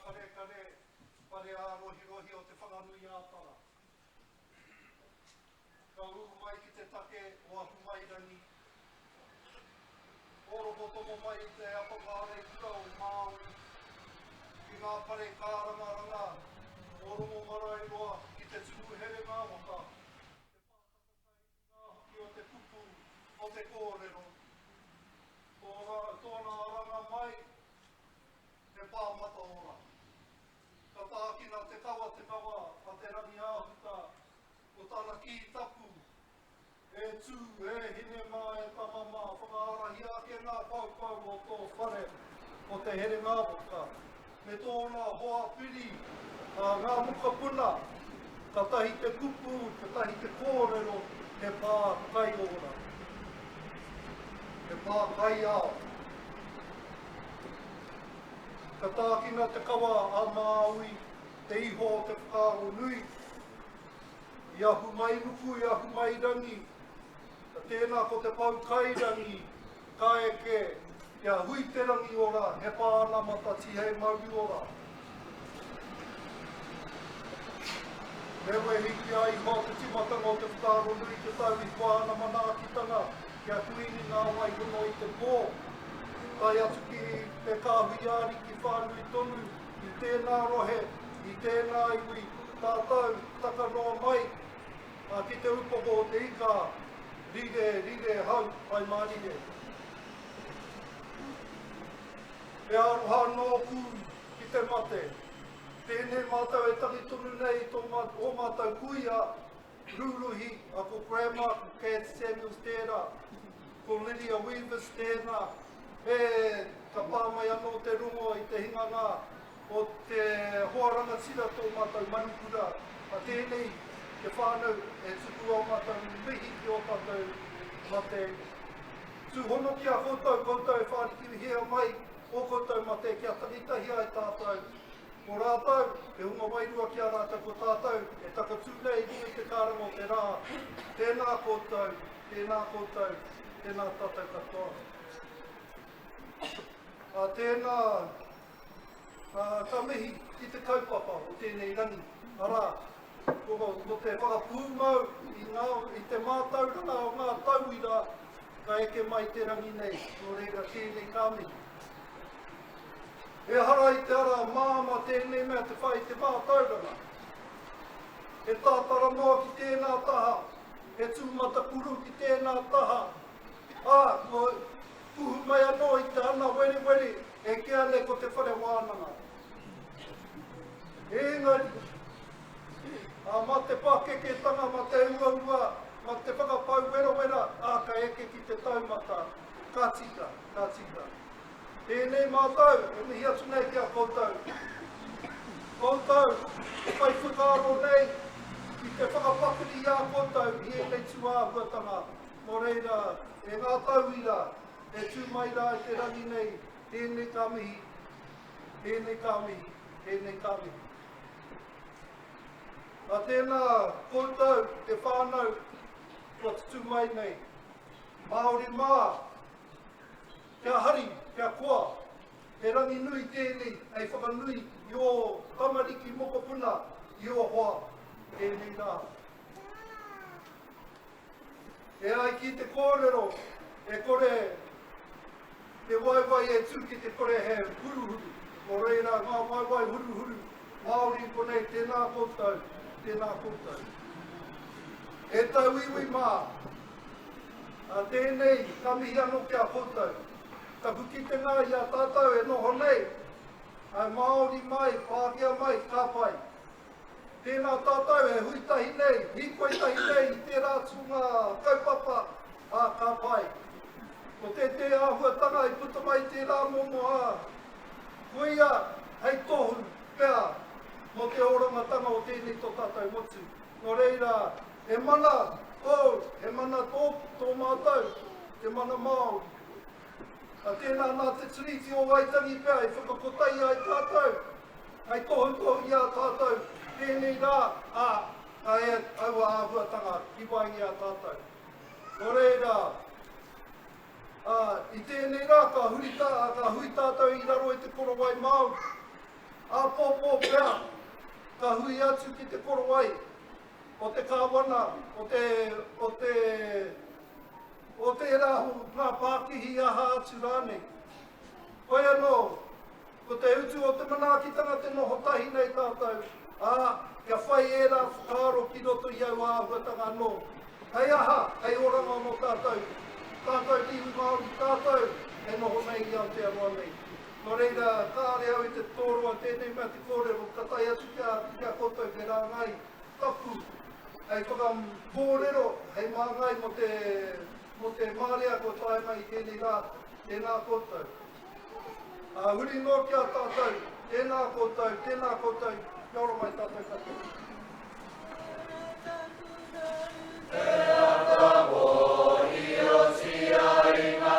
pare a rohi o te whanganui ātara. Ka uru mai ki te take o aku mairangi. Oro botomo mai te apangare kura o Māori. Ki ngā pare kārangaranga, oro mo marae roa ki te tukuhere ngā waka. Te pātakakai ngā hoki o te kupu o te kōrero. Tōna aranga mai, te pāmata ora. Ka tākina te kawa a te rangi āhuta, o tāna ki tapu, e tū, e hine mā, e tamama, whakaarahi ake ngā paupau o tō whare o te here ngā waka. Me tōna hoa piri, ngā muka puna, ka tahi te kupu, ka tahi te kōrero, te pā kai ora. Te pā kai ao. Ka tākina te kawa a Māui, te iho o te whakaro nui. I ahu mai nuku, i ahu mai rangi. Ka tēnā ko te pau kai rangi, ka eke, kia hui te rangi ora, he pāna mata tihei mauri ora. Rewe hiki ai ko te timatanga o te whakaro nui te tau i whāna manākitanga, kia kuini ngā wai hono i te pō. Tai atu ki te kāhuiari ki whānui tonu, i tēnā rohe, i tēnā iwi, tātou, takanoa mai, ki te upoko o te ika, rire hau, ai marire. E aroha nōku ki te mate, tēnei mātou e taki tonu nei o mātou kuia, ruruhi, a ko Grandma, ko Kat Samuels tērā, ko Lydia Weavers tēnā, e ka pāmai anō te rungo i te hinganga o te hoaranga tira tō mātou manukura. A tēnei, te whānau e tuku au mātou mihi ki o tātou mate. Tūhono ki a koutou e whāriki hea mai o koutou mate ki a takitahi ai tātou. Ko rātou, e hunga wairua ki a rātou ko tātou, e takatūnei nui te kāranga o te rā. Tēnā koutou, tēnā tātou katoa. Tēnā ka mihi ki te kaupapa o tēnei rangi. Arā, ko te whakapūmau i te mātauranga o ngā tauira, ka eke mai te rangi nei, no reira tēnei ka mihi. E hara i te ara māma tēnei mea te whai te mātauranga. E tātara noa ki tēnā taha, e tūmata kuru ki tēnā taha. Puhu mai anō i te ana weri, e kia le ko te whare wānanga. Engari, ma te pākeketanga, ma te uaua, ma te whakapau wera, ka eke ki te taumata, ka tika. Tēnei mātou, e mihi atu nei kia koutou. Koutou, e pai whakaro nei, ki te whakapakiri ia koutou, i e nei tua huatanga. Mō reira, e ngā tauira, e tū mai rā i te rangi nei, tēnei ka mihi. A tēnā koutou, te whānau, kua tutu mai nei. Māori mā, kia hari, kia koa, e rangi nui tēnei, ei whakanui, i o tamariki moko puna, i o hoa, tēnei rā. E ai ki te kōrero, e kore, te waiwai e tū ki te kore he huruhuru. O reira, ngā waiwai huruhuru. Māori konei, tēnā koutou. E tau iwi mā. Tēnei, ka mihi anō kia koutou. Ka huki te ngā i a tātou e noho nei. Ai Māori mai, Pākia mai, ka pai. Tēnā tātou e huitahi nei, hikoitahi nei, i te rātunga kaupapa, ka pai. Ko te āhuatanga i puta mai te rā momo kuia, hei tohu, pēr, mo te orangatanga o tēnei tō tātou motu. Nō reira, e mana tō mātou, te mana Māori. Tēnā nā te tiriti o Waitangi pēr, i whakakotai ai tātou, hei tohu i a tātou, tēnei rā, ka e aua āhuatanga, ki waingi a tātou. Nō reira, I tēnei rā, ka hui tātou i raro i te korowai Māori. A pōpō pēr, ka hui atu ki te korowai, o te kāwana, o te rahu ngā Pākihi aha atu rānei. Koe anō, ko te utu o te manaakitanga te noho tahi nei tātou, kia whai e rā whakaaro ki roto i au āhuatanga anō. Hei aha, hei oranga no tātou, tātou iwi Māori, tātou e noho nei i Aotearoa nei. Nō reira, kāre au i te tōroa tēnei mea te kōrero, ka tai atu kia koutou te rāngai tapu. Hei whakampōrero, hei māngai mo te mārea ko tae mai tēnei rā, tēnā koutou. Huri nō kia tātou, tēnā koutou, kia ora mai tātou katoa. Te ata mōhi o tia i ngā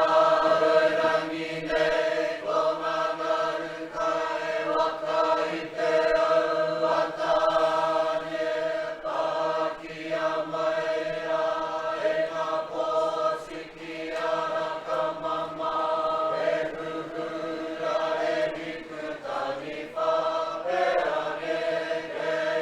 raurangi nei, ko ngā ngaru ka e waka i te au atane, Pākia mai rā e ngā pōsiki ara ka mama, e huhura e hiku tani whā, e ane kei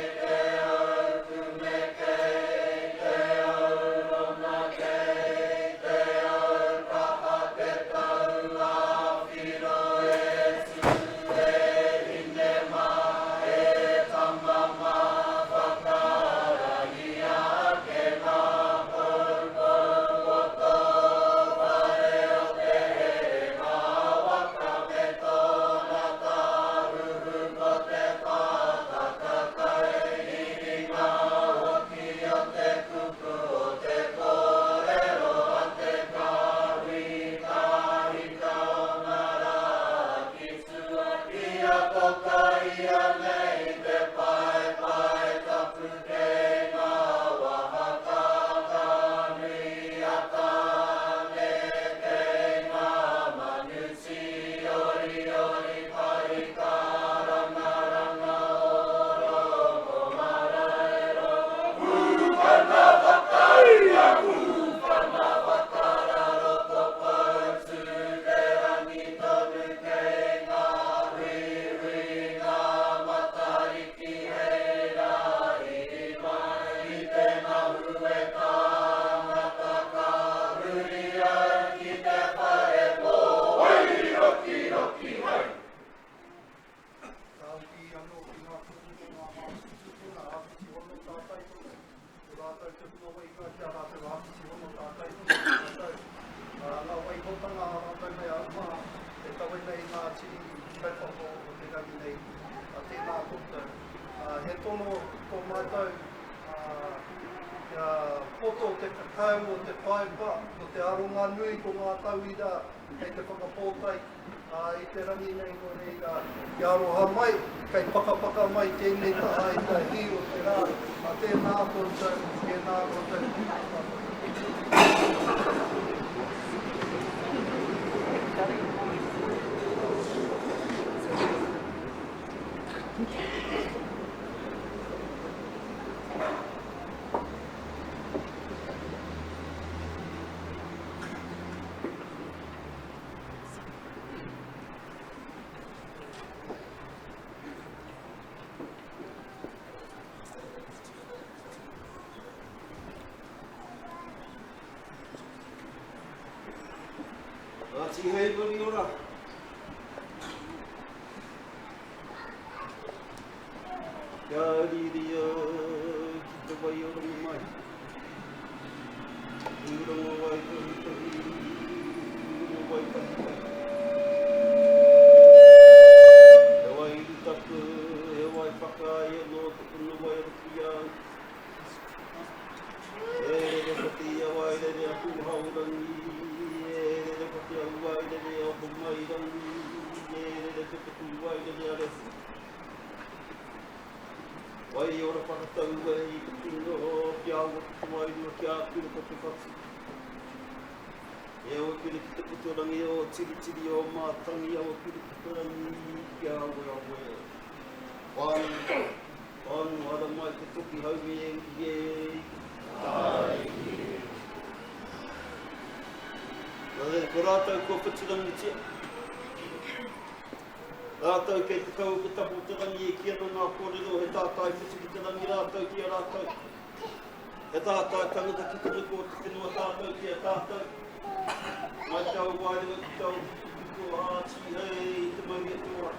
te au kume kei, te aurona kei, te au kaha te tau āwhiro e tu e hine mā, e tamama whakarangi ake ngā poupou o tō whare o te herenga waka me tōna tāhuhu ko te pātaka kai i ngā hoki o te kupu o te kōrero a te kāwi kāhika o ngā rā ki tua kia toka ia nei te pai tapu kei ngā wahaka kānui a tāne kei ngā manuti ori parika ranga oro ko maraero Hūpana whakaia, hūpana whakararo kopau tu te rangi tonu kei ngā hui ngā matariki hei rā i mai i te ngahu e tāngata ka huri au ki te whare mō hoi roki hei. Tāuki anō ki ngā kupu ngā mātutupu, ngā āwhiti hono tātai tō. Ko rātou te puna wai ka kia rātou āwhiti hono tātai tō. Ngā wai hotanga rātou mea umā, e tawai nei ngā tiri kaipako o te rangi nei, tēnā koutou. He tono tō mātou, kia poto te kakau o te paipa, o te aronga nui ko ngā tauira, kei te whakapōtai, i te rangi nei no reira, kia aroha mai, kei pakapaka mai tēnei taha i te hi o te rā, tēnā koutou, tēnā koutou. Ati hei wari ora. Kia riri ki te wai ora mai. Urongo wai tahi, urongo wai tahi. He wai utaku, he wai whakaia no te puna wai rukia. E re pati a wai re a kuhaurangi. Te auai re o ho mai rangi, re te tuai re a refu. Wai ora whakatau i te tino, kia awa tuai rua kia kura ko te whatu. E awa kura ki te puturangi o tiri o mātangi, awa kura ki te rangi, kia awa. Wānu ara mai te toki haumi e tai. Ko rātou kua whaturangi tia. Rātou kei te kau ko tapu te rangi e kia no ngā kōrero he tātai whisi ki te rangi rātou ki a rātou. He tātai tangata ki te nuku o te whenua tātou ki a tātou. Mai tau wairewa ki tau ko āti hei te mauri e tōra.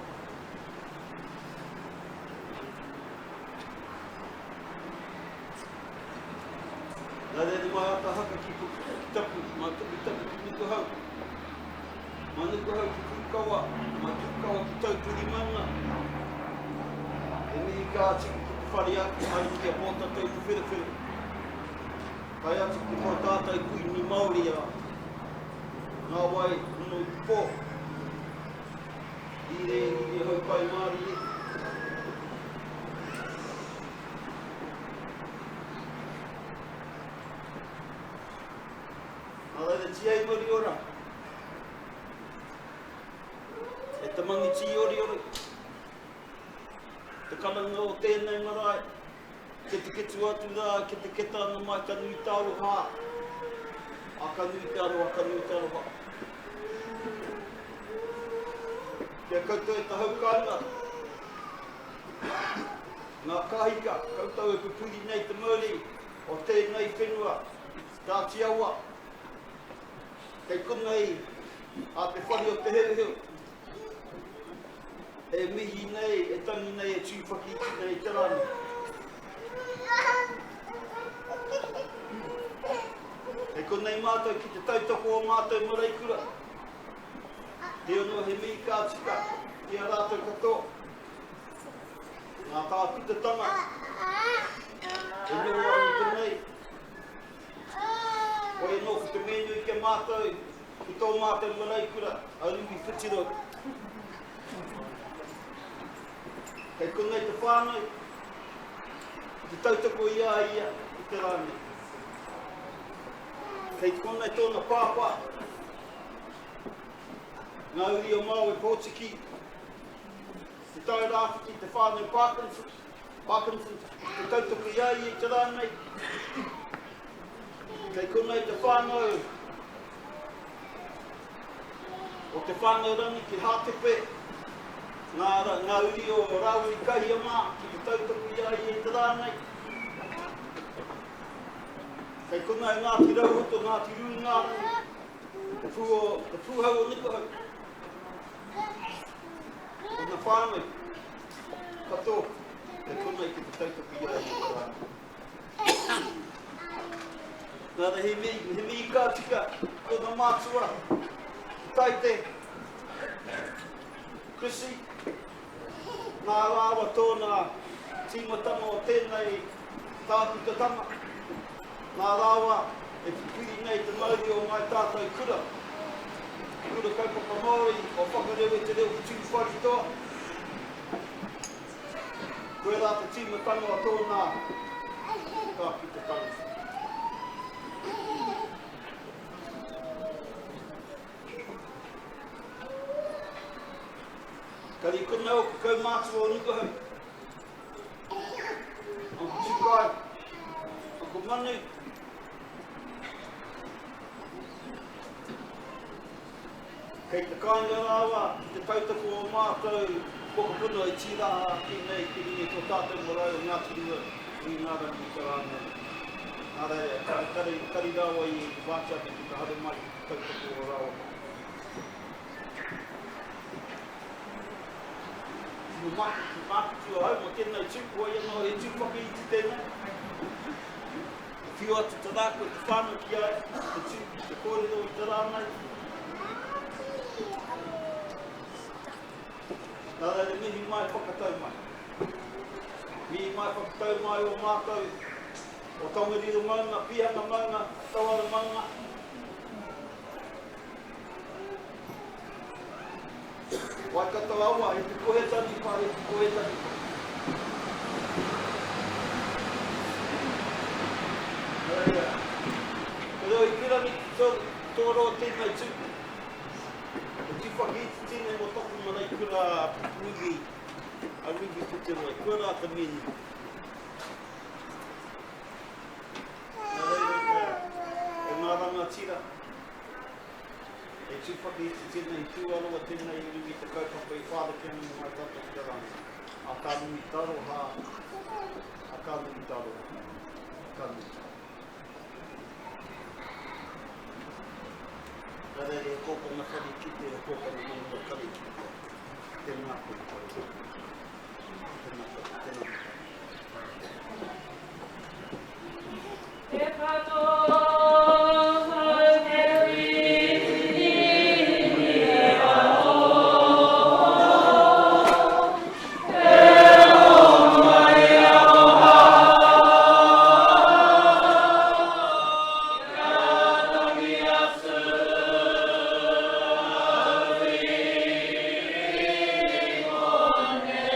Nā re mai ata haka ki tapu, mā tuku tapu ki nuku hau. Mā nuku hau ki tukawa, mā tukawa ki tauturi manga. E mihi ka atiki ki te whare aki, ai ki a pōta tau te whirawhira. Kai atu ki ko tātai kui ni Māori a ngā wai no i pō. I re hau kai Māori e. Nā reira tia i mori ora. E te mangi ti ori ori. Te kananga o tēnei marae. Ke te ketu atu rā, ke te keta ana mai ka nui tāro hā. A ka nui tāro hā. Kia koutou e te haukanga. Ngā kahika, koutou e pupuri nei te Māori o tēnei whenua, tā tiaua. Kei kunei a te whare o te heuheu. E mihi nei, e tangi nei, e tūwhaki ki nei te rani. E konei mātou ki te tautoko o mātou maraikura. Te ono he mihi kātika, ki a rātou katoa. Ngā tākutatanga. E nō wari konei. O e nō ki te menu i ke mātou, ki tō mātou maraikura, a rui whitiro. Kei konei te whānau, te tautoko ia i te rāne. Kei konei tōna pāpā, ngā uri o mau e Pōtiki, te taurāwhiki, te whānau Parkinson, te tautoko ia i te rāne. Kei konei te whānau, o te whānau rangi ki Hātepe, ngā uri o Rāui Kahiama, ki te tautoko ia i te rānei. Kei konei Ngāti Rauhoto, Ngāti Runga, te pūhau o Nikuhau. O ngā whānau, kato, kei konei ki te tautoko ia i te rānei. Nāra he mihi kātika, ko ngā mātua, taite, Chrissy, ngā rāwa tōna tīmatanga o tēnei tākutatanga. Ngā rāwa e pupuri nei te mauri o mai tātou kura. Kura kaupapa Māori o whakareu e te reo ki tūwhari toa. Koe rā te tīmatanga o tōna tākutatanga. Kari kuna o kau mātua o Nikuhau. Anko Tukai, Anko Manu. Kei te kāinga rāwa, te tautoko o mātou, whakapuna i tīraha ki nei ki ringi tō tātou morai o Ngāti Rua, i ngā rangi te rāna. Nā reira, kari rāwa i wātiake ki te hare mai, tautoko o rāwa. Mo maki tua hau, mo tēnei tūku, ai anō he tūpaki i te tēnei. Whiu atu te rāko, te whānau ki ai, te tūku, te kōrero i te rānei. Nā reira mihi mai whakatau mai. Mihi mai whakatau mai o mātou, o tamariro maunga, pihanga maunga, tawara maunga. Wai kata aua, he te kohetani pā, he te kohetani pā. Pero i kirani tōro o tēnei tūku. O tīwhaki i te tēnei mo toku manai kura rugi, a rugi puteroi, kua rā te meni. E ngā rangatira, e tūwhaki e tēnei tūaroa, tēnei iwi te kaupapa I whārekena mo mai tātou ki te rana. A ka nui taro ha, a ka nui taro, ka nui taro. Rarere e kōpanga whari ki te kōpanga mōnga kari ki te. Tēnā koe taro. Tēnā koe, tēnā koe. Te katoa. Amen.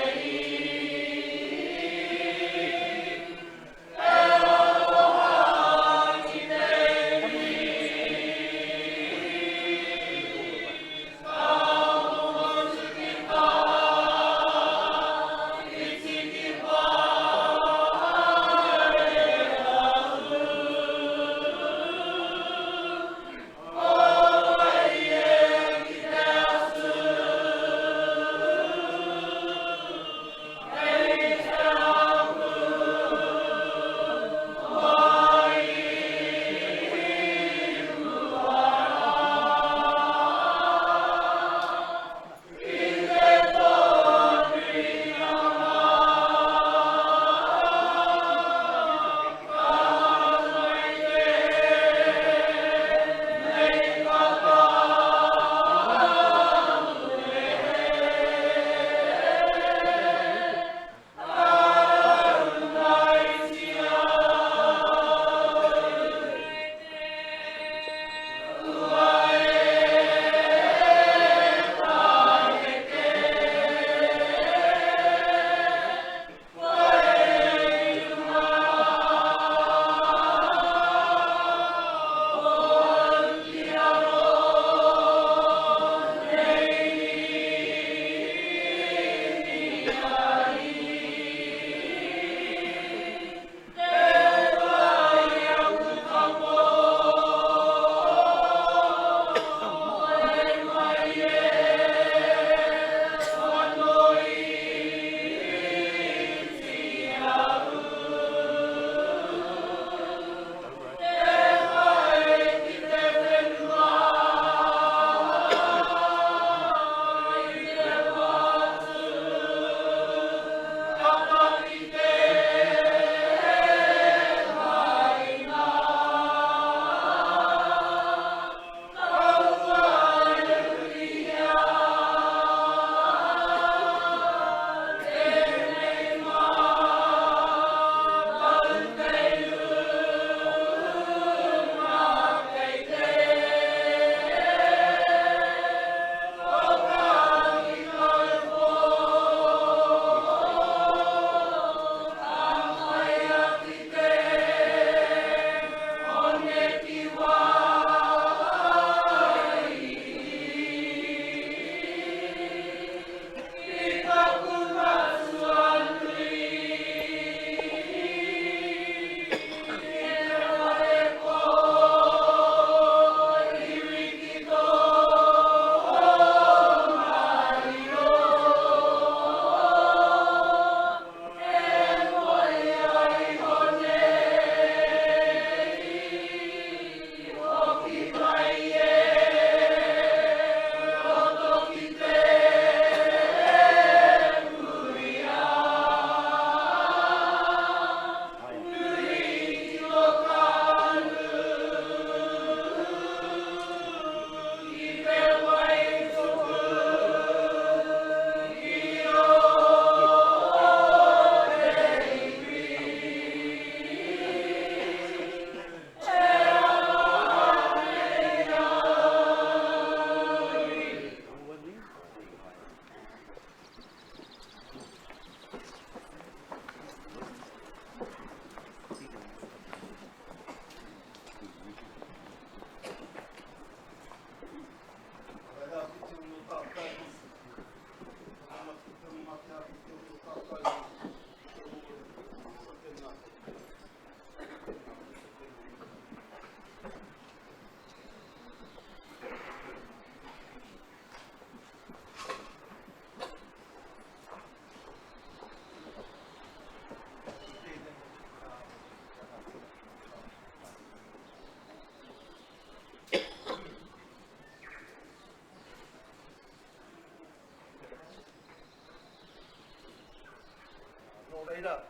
Nō reira,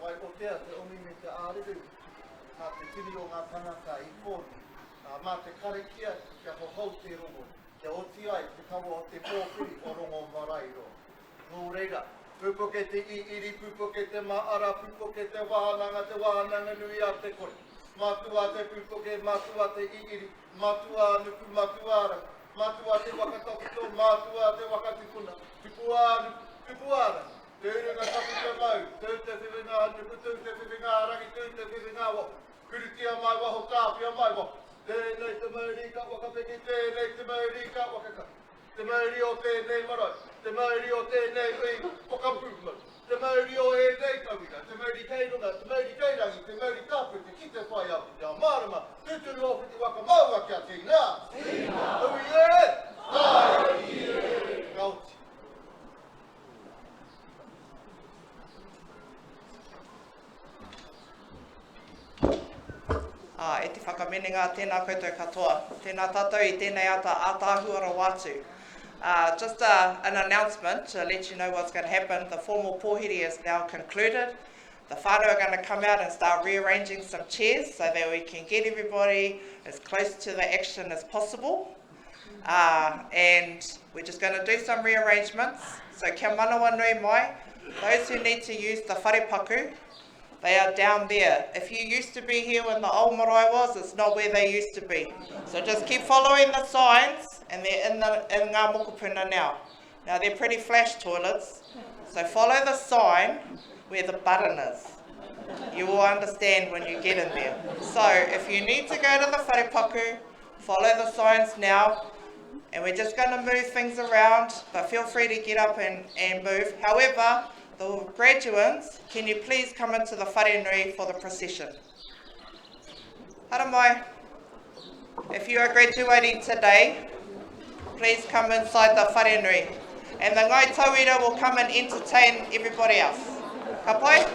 wai o tea te omi me te āreru, mā te tiri o ngā tangata I pōni, mā te karekia kia hohau te rongo, kia oti ai te kawa o te pōpiri o rongo marairo. Nō reira, pupoke te iri, pupoke te maara, pupoke te wānanga nui a te kore. Mātua te pupoke, mātua te iri, mātua nuku, mātua ara, mātua te wakatapito, mātua te wakatikuna, tupu ara, te urunga tapita mau, tau te whiwinga nuku, tau te whiwinga rangi, tau te whiwinga wa, kurutia mai waho, tāpia mai waho. Tēnei te mauri ka wakapeki, tēnei te mauri ka wakaka. Te mauri o tēnei marae, te mauri o tēnei Hui Whakapūmau, te mauri o nei tauira, te mauri keinunga, te mauri keirangi, te mauri tāpiti ki te whai au, te marama, tūturu o Hui Whakapūmau kia tīna. Tīna. Hui e! Ai! Kauti. E te whakamenenga tēnā koutou katoa. Tēnā tātou I tēnei ātāhuara wātu. Just an announcement to let you know what's going to happen. The formal pōhiri is now concluded. The whānau are going to come out and start rearranging some chairs so that we can get everybody as close to the action as possible. And we're just going to do some rearrangements. So kia manawa nui mai, those who need to use the wharepaku, they are down there. If you used to be here when the old marae was, it's not where they used to be. So just keep following the signs, and they're in ngā mokopuna now. Now they're pretty flash toilets, so follow the sign where the button is. You will understand when you get in there. So if you need to go to the wharepaku, follow the signs now, and we're just going to move things around, but feel free to get up and move. However, the graduates, can you please come into the wharenui for the procession? Hara mai. If you are graduating today, please come inside the wharenui. And the ngai tauira will come and entertain everybody else. Ka pai?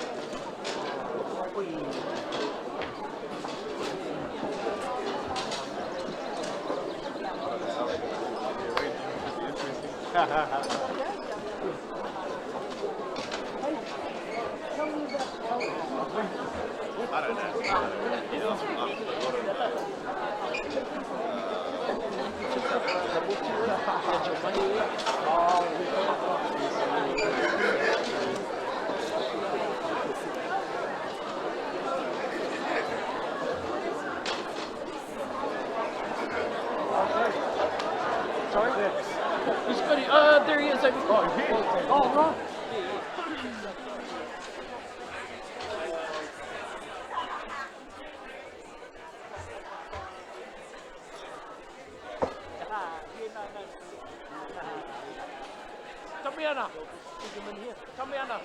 He's good. There he is. Oh, right. Come here now. Come here now.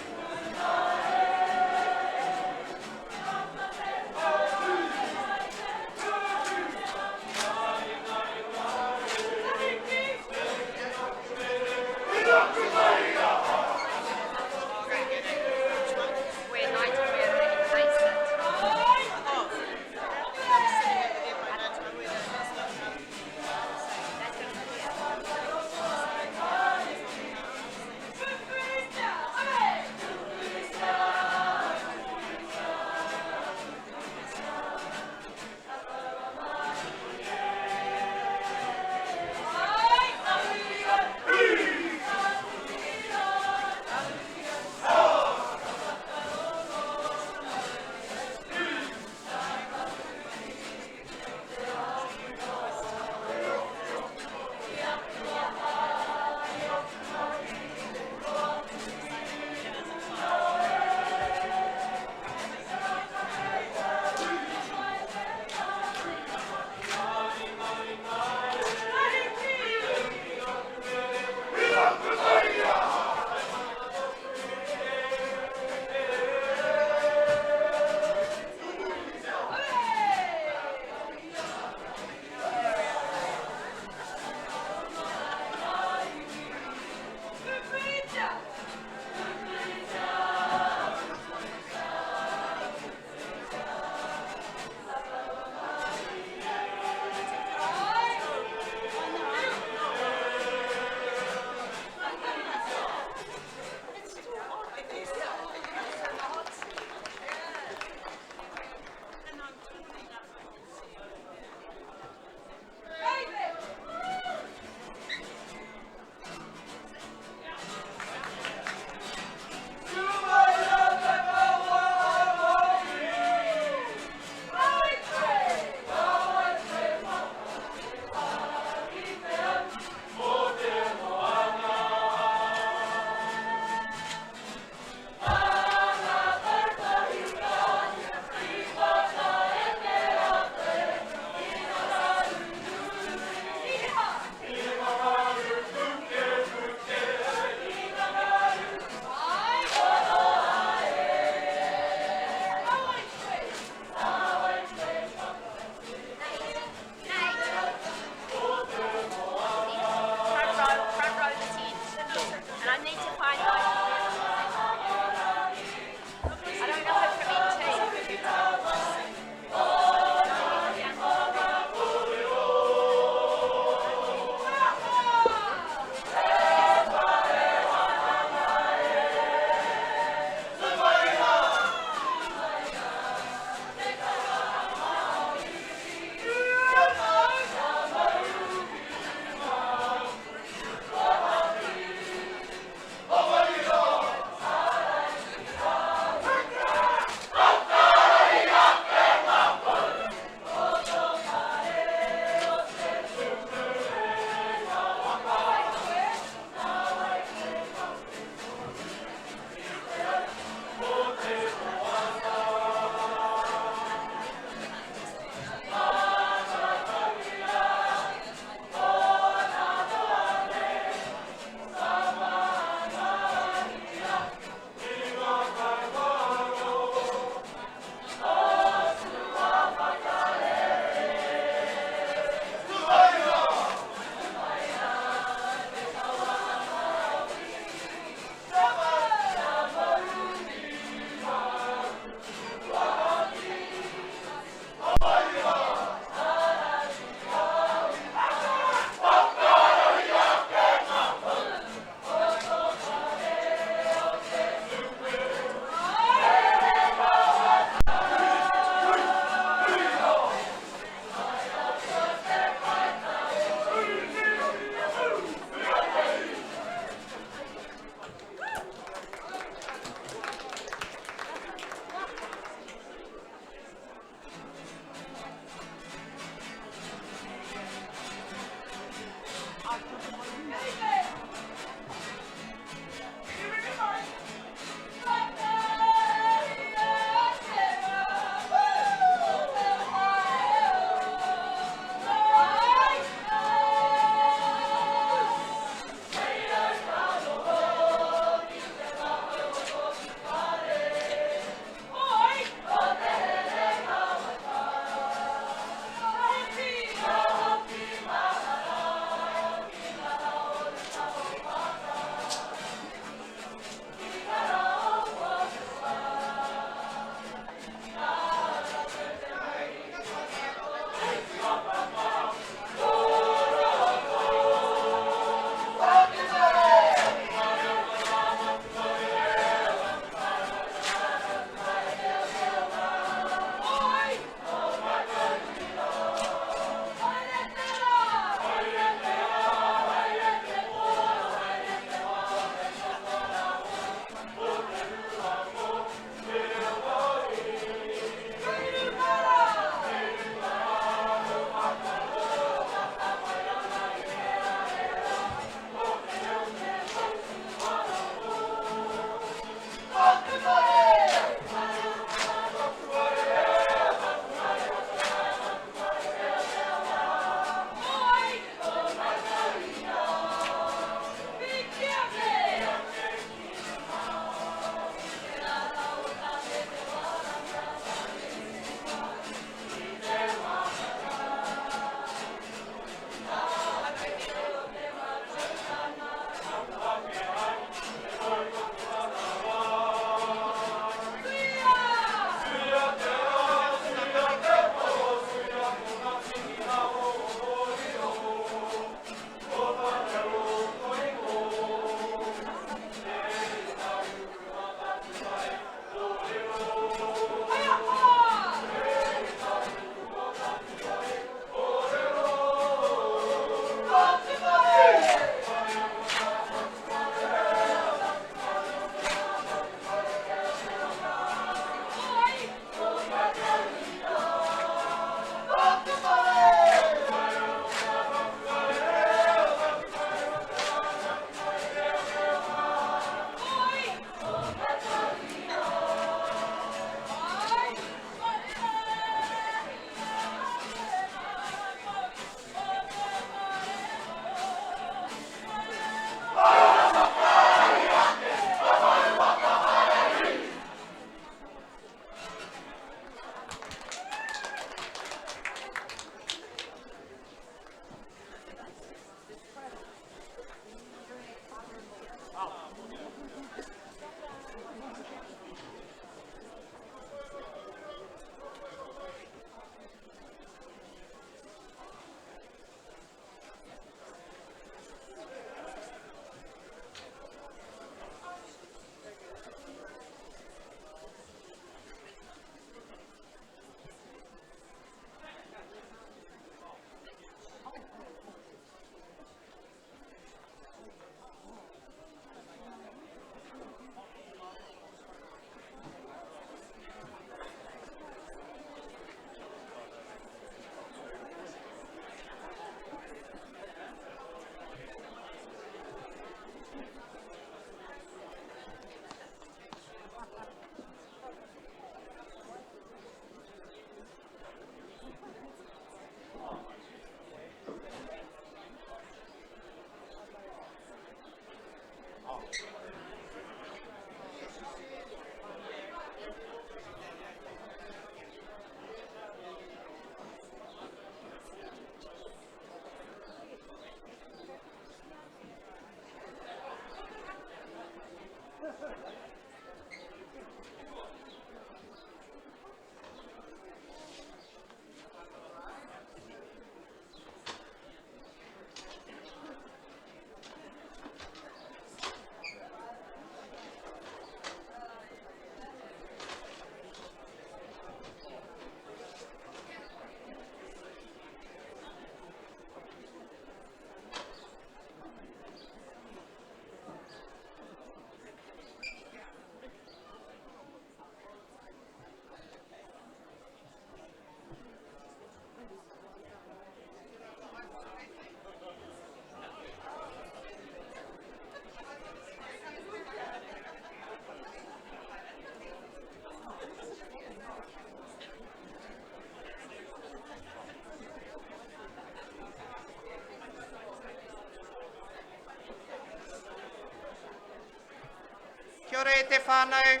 Kia ora e te whānau.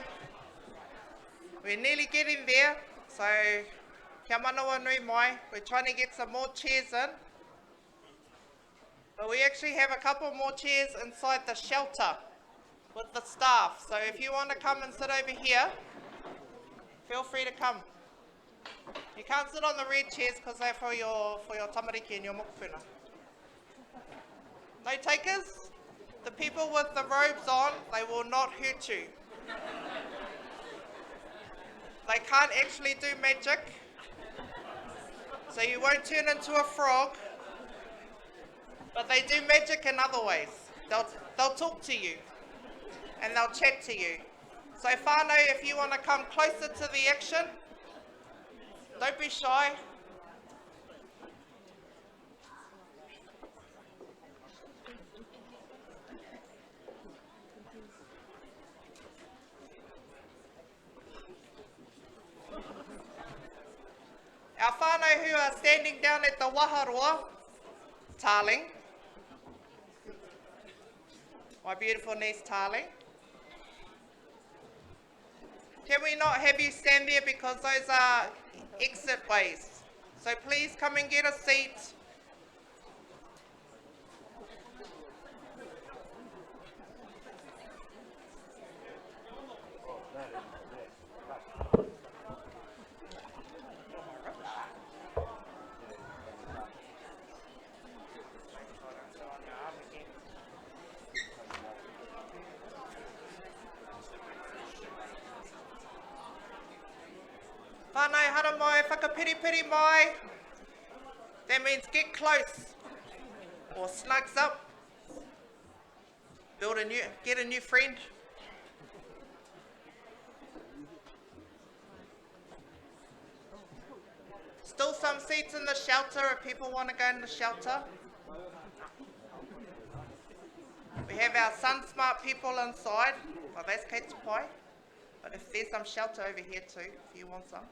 We're nearly getting there, so kia manawa nui mai. We're trying to get some more chairs in. But we actually have a couple more chairs inside the shelter with the staff. So if you want to come and sit over here, feel free to come. You can't sit on the red chairs because they're for your tamariki and your mokupuna. No takers? The people with the robes on, they will not hurt you. They can't actually do magic, so you won't turn into a frog, but they do magic in other ways. They'll talk to you, and they'll chat to you. So whānau, if you want to come closer to the action, don't be shy. Our whānau who are standing down at the waharoa, Tarling, my beautiful niece Tarling. Can we not have you stand there because those are exit ways? So please come and get a seat. Whānau hara mai, whakapiripiri mai. That means get close or snugs up. Get a new friend. Still some seats in the shelter if people want to go in the shelter. We have our Sun Smart people inside. Well, that's Kate's Pai. But if there's some shelter over here too, if you want some.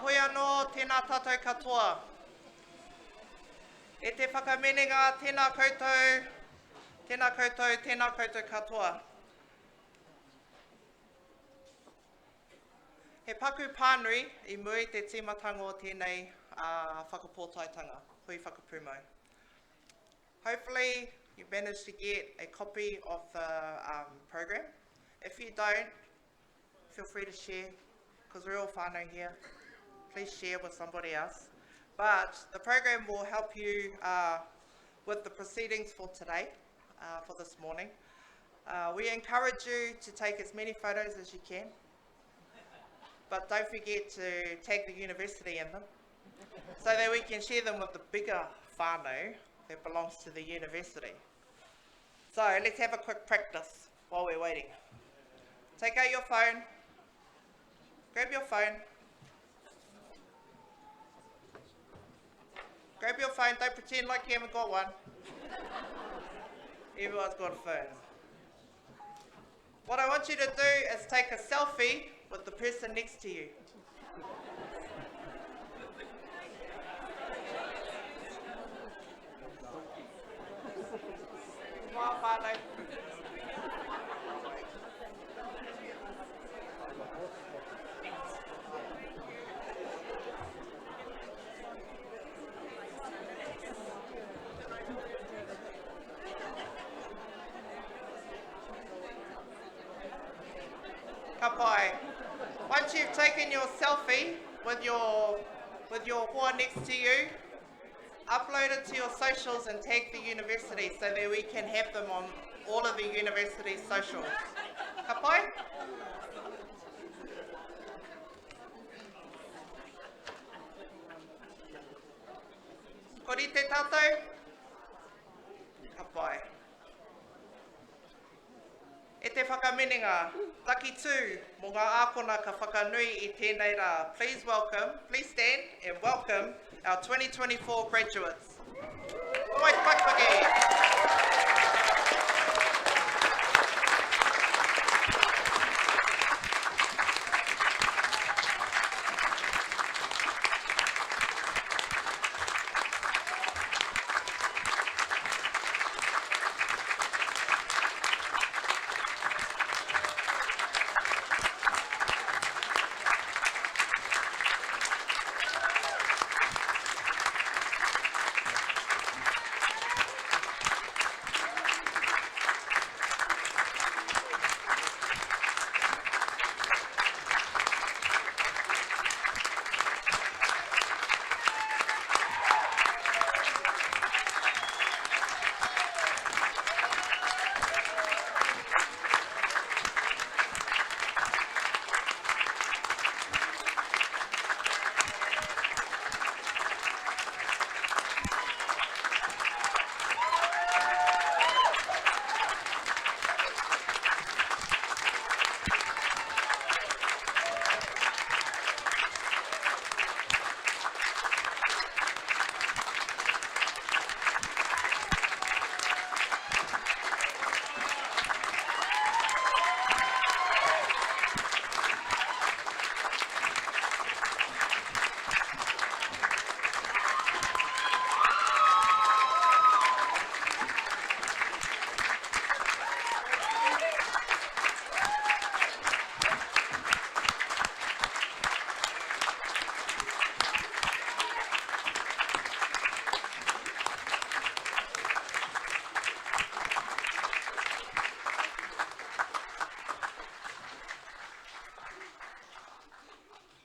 Hui anō, tēnā tātou katoa. E te whakamenenga, tēnā koutou, tēnā koutou, tēnā koutou katoa. He paku pānui I muri te tīmatanga o tēnei whakapōtaitanga, Hui Whakapūmau. Hopefully you managed to get a copy of the program. If you don't, feel free to share, because we're all whānau here. Please share with somebody else. But the program will help you with the proceedings for today, for this morning. We encourage you to take as many photos as you can, but don't forget to tag the university in them, so that we can share them with the bigger whānau that belongs to the university. So let's have a quick practice while we're waiting. Take out your phone, grab your phone. Grab your phone, don't pretend like you haven't got one. Everyone's got a phone. What I want you to do is take a selfie with the person next to you. Smile, whānau. Ka pai. Once you've taken your selfie with your hoa next to you, upload it to your socials and tag the university so that we can have them on all of the university's socials. Ka pai? Kori te tātou? Ka pai. E te whakameninga, taki tū mō ngā ākona ka whakanui I tēnei rā. Please stand and welcome our 2024 graduates. Oi, Pakipaki!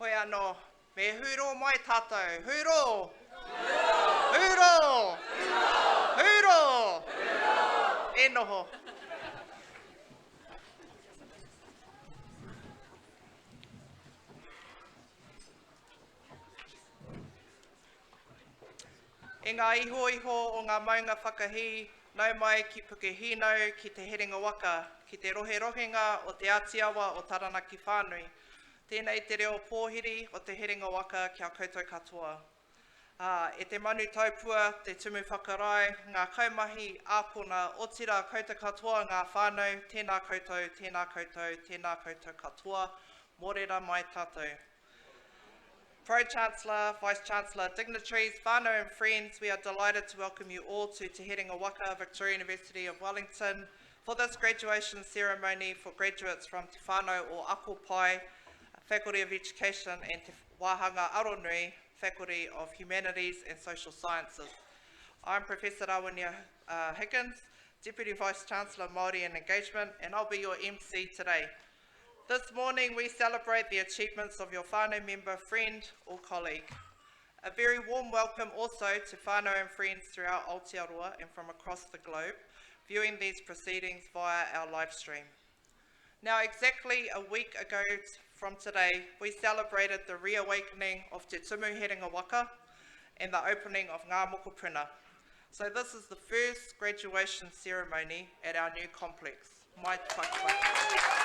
Hoi anō, me huro mai tātou. Huro! Huro! Huro! E noho. E ngā iho o ngā maunga whakahi, nau mai ki Pukehino, ki te Herenga Waka, ki te rohe-rohenga o te Atiawa o Taranaki Whānui. Tēnei te reo pōhiri o te Herenga Waka kia koutou katoa. E te manu taupua, te tumu whakarai, ngā kaumahi, āpona, otira koutou katoa, ngā whānau, tēnā koutou, tēnā koutou, tēnā koutou katoa, mōrera mai tātou. Pro-Chancellor, Vice-Chancellor, dignitaries, whānau and friends, we are delighted to welcome you all to Te Herenga Waka, Victoria University of Wellington, for this graduation ceremony for graduates from Te Whānau o Ako Pai, Faculty of Education, and Te Wāhanga Aronui, Faculty of Humanities and Social Sciences. I'm Professor Rawania Higgins, Deputy Vice-Chancellor Māori and Engagement, and I'll be your MC today. This morning we celebrate the achievements of your whānau member, friend or colleague. A very warm welcome also to whānau and friends throughout Aotearoa and from across the globe, viewing these proceedings via our live stream. Now exactly a week ago from today, we celebrated the reawakening of Te Tumu Herenga Waka and the opening of Ngā Mokopuna. So this is the first graduation ceremony at our new complex. Mai te whakawhaka.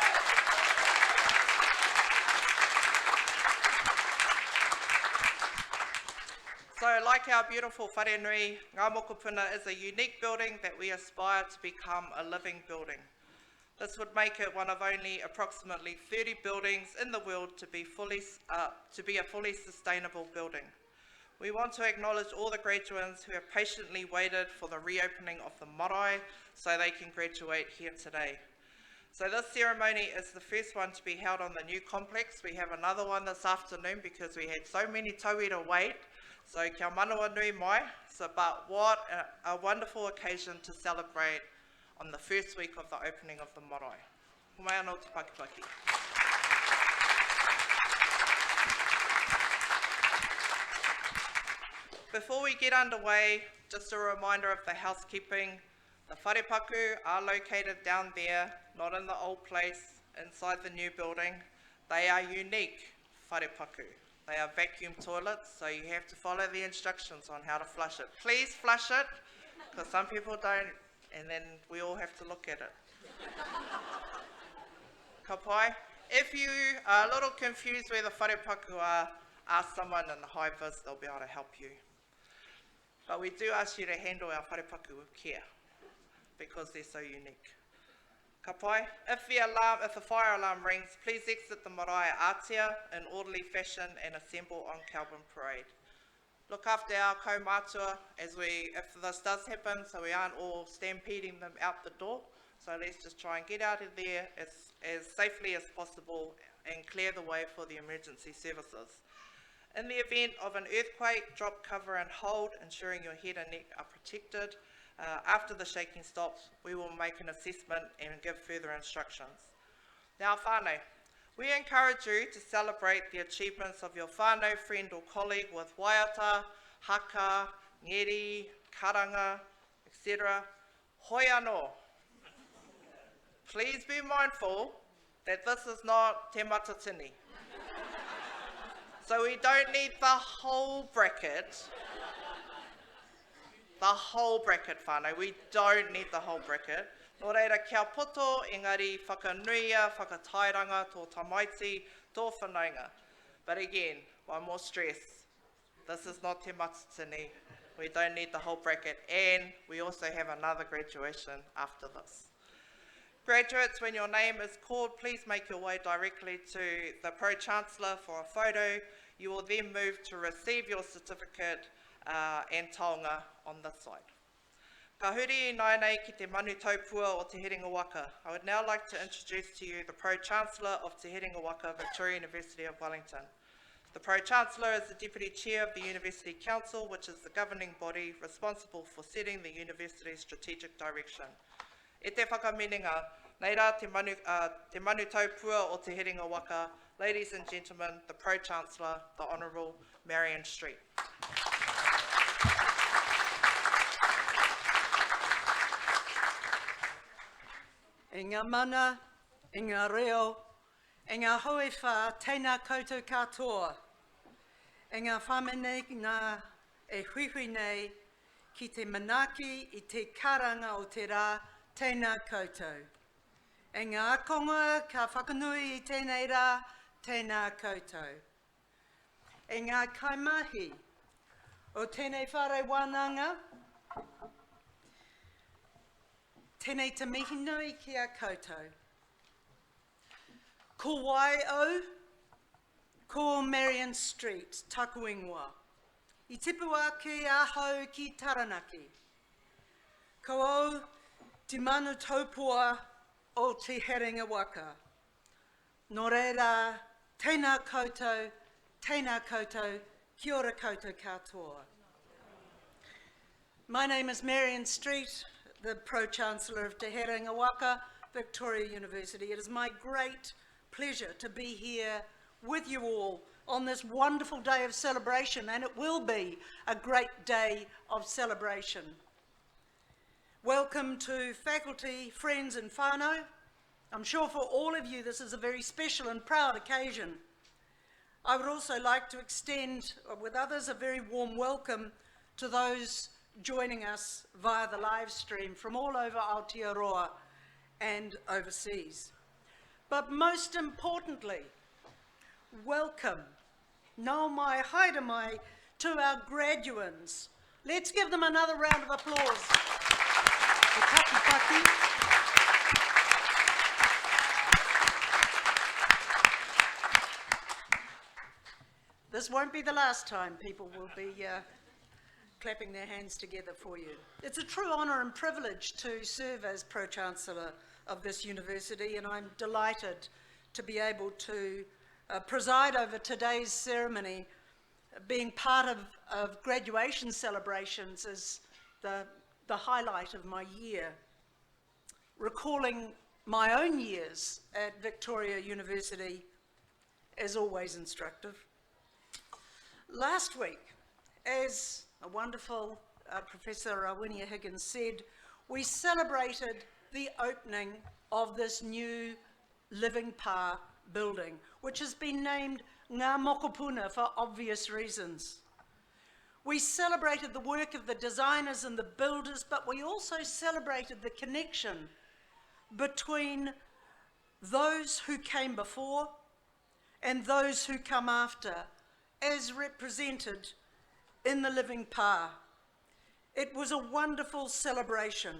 So like our beautiful wharenui, Ngā Mokopuna is a unique building that we aspire to become a living building. This would make it one of only approximately 30 buildings in the world to be a fully sustainable building. We want to acknowledge all the graduates who have patiently waited for the reopening of the marae so they can graduate here today. So this ceremony is the first one to be held on the new complex. We have another one this afternoon because we had so many tauira to wait. So kia manawa nui mai, but what a wonderful occasion to celebrate on the first week of the opening of the marae. Mai anō te Pakipaki. Before we get underway, just a reminder of the housekeeping. The wharepaku are located down there, not in the old place, inside the new building. They are unique wharepaku. They are vacuum toilets, so you have to follow the instructions on how to flush it. Please flush it, because some people don't, and then we all have to look at it. Ka pai. If you are a little confused where the wharepaku are, ask someone in the high vis, they'll be able to help you. But we do ask you to handle our wharepaku with care, because they're so unique. Ka pai. If the fire alarm rings, please exit the marae atia in orderly fashion and assemble on Kelvin Parade. Look after our kaumātua if this does happen, so we aren't all stampeding them out the door. So let's just try and get out of there as safely as possible and clear the way for the emergency services. In the event of an earthquake, drop, cover and hold, ensuring your head and neck are protected. After the shaking stops, we will make an assessment and give further instructions. Now whānau, we encourage you to celebrate the achievements of your whānau, friend or colleague with waiata, haka, ngeri, karanga, etc. Hoi anō. Please be mindful that this is not te matatini. So we don't need the whole bracket. The whole bracket whānau. We don't need the whole bracket. Nō reira, kia poto, engari, whakanuia, whakatairanga, tō tamaiti, tō whanaunga. But again, one more stress. This is not te matatini. We don't need the whole bracket. And we also have another graduation after this. Graduates, when your name is called, please make your way directly to the Pro-Chancellor for a photo. You will then move to receive your certificate and taonga on this side. Ka huri nai nei ki te manu taupua o Te Herenga Waka. I would now like to introduce to you the Pro-Chancellor of Te Herenga Waka, Victoria University of Wellington. The Pro-Chancellor is the Deputy Chair of the University Council, which is the governing body responsible for setting the university's strategic direction. E te whakamininga, nei rā te manu taupua o Te Herenga Waka, ladies and gentlemen, the Pro-Chancellor, the Honourable Marion Street. E ngā mana, e ngā reo, e ngā hoe whā, tēnā koutou katoa. E ngā whamene ngā e hui nei ki te manaki i te karanga o te rā, tēnā koutou. E ngā akonga ka whakanui i tēnei rā, tēnā koutou. E ngā kaimahi o tēnei whare wānanga, tēnei te mihi nui ki a koutou. Ko Waio, ko Marion Street, taku ingoa. I tipu ake ahau ki Taranaki. Ko au te manu taupua o Te Herenga Waka. Nō reira, tēnā koutou, kia ora koutou katoa. My name is Marion Street, the Pro-Chancellor of Te Herenga Waka, Victoria University. It is my great pleasure to be here with you all on this wonderful day of celebration, and it will be a great day of celebration. Welcome to faculty, friends and whānau. I'm sure for all of you this is a very special and proud occasion. I would also like to extend, with others, a very warm welcome to those joining us via the live stream from all over Aotearoa and overseas. But most importantly, welcome, nau mai, haere mai, to our graduands. Let's give them another round of applause. Te Takipaki. This won't be the last time people will be clapping their hands together for you. It's a true honour and privilege to serve as Pro-Chancellor of this university, and I'm delighted to be able to preside over today's ceremony. Being part of graduation celebrations is the highlight of my year. Recalling my own years at Victoria University is always instructive. Last week, as a wonderful Professor Winia Higgins said, we celebrated the opening of this new Living Pa building, which has been named Ngā Mokopuna for obvious reasons. We celebrated the work of the designers and the builders, but we also celebrated the connection between those who came before and those who come after, as represented in the Living Pa. It was a wonderful celebration,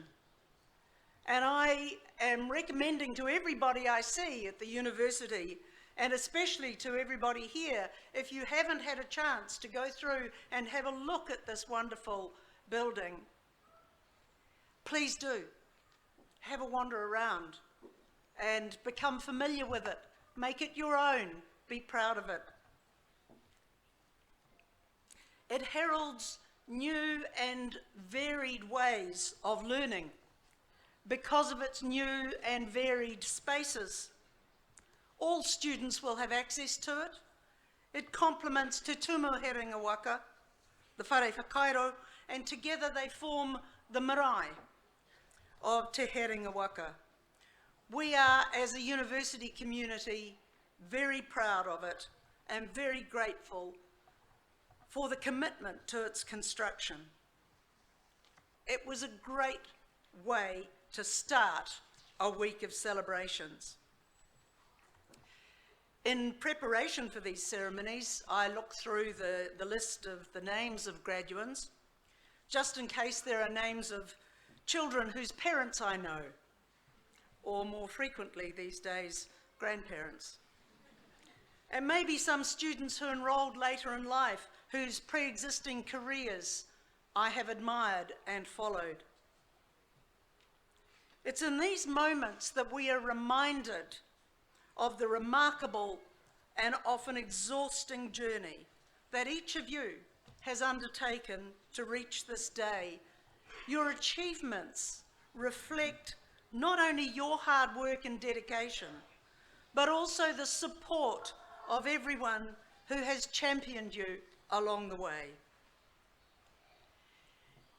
and I am recommending to everybody I see at the university, and especially to everybody here, if you haven't had a chance to go through and have a look at this wonderful building, please do. Have a wander around and become familiar with it. Make it your own. Be proud of it. It heralds new and varied ways of learning because of its new and varied spaces. All students will have access to it. It complements Te Tumu Herenga Waka, the Whare Whakairo, and together they form the marae of Te Herenga Waka. We are, as a university community, very proud of it and very grateful for the commitment to its construction. It was a great way to start a week of celebrations. In preparation for these ceremonies, I looked through the list of the names of graduands, just in case there are names of children whose parents I know, or more frequently these days, grandparents. And maybe some students who enrolled later in life, whose pre-existing careers I have admired and followed. It's in these moments that we are reminded of the remarkable and often exhausting journey that each of you has undertaken to reach this day. Your achievements reflect not only your hard work and dedication, but also the support of everyone who has championed you along the way.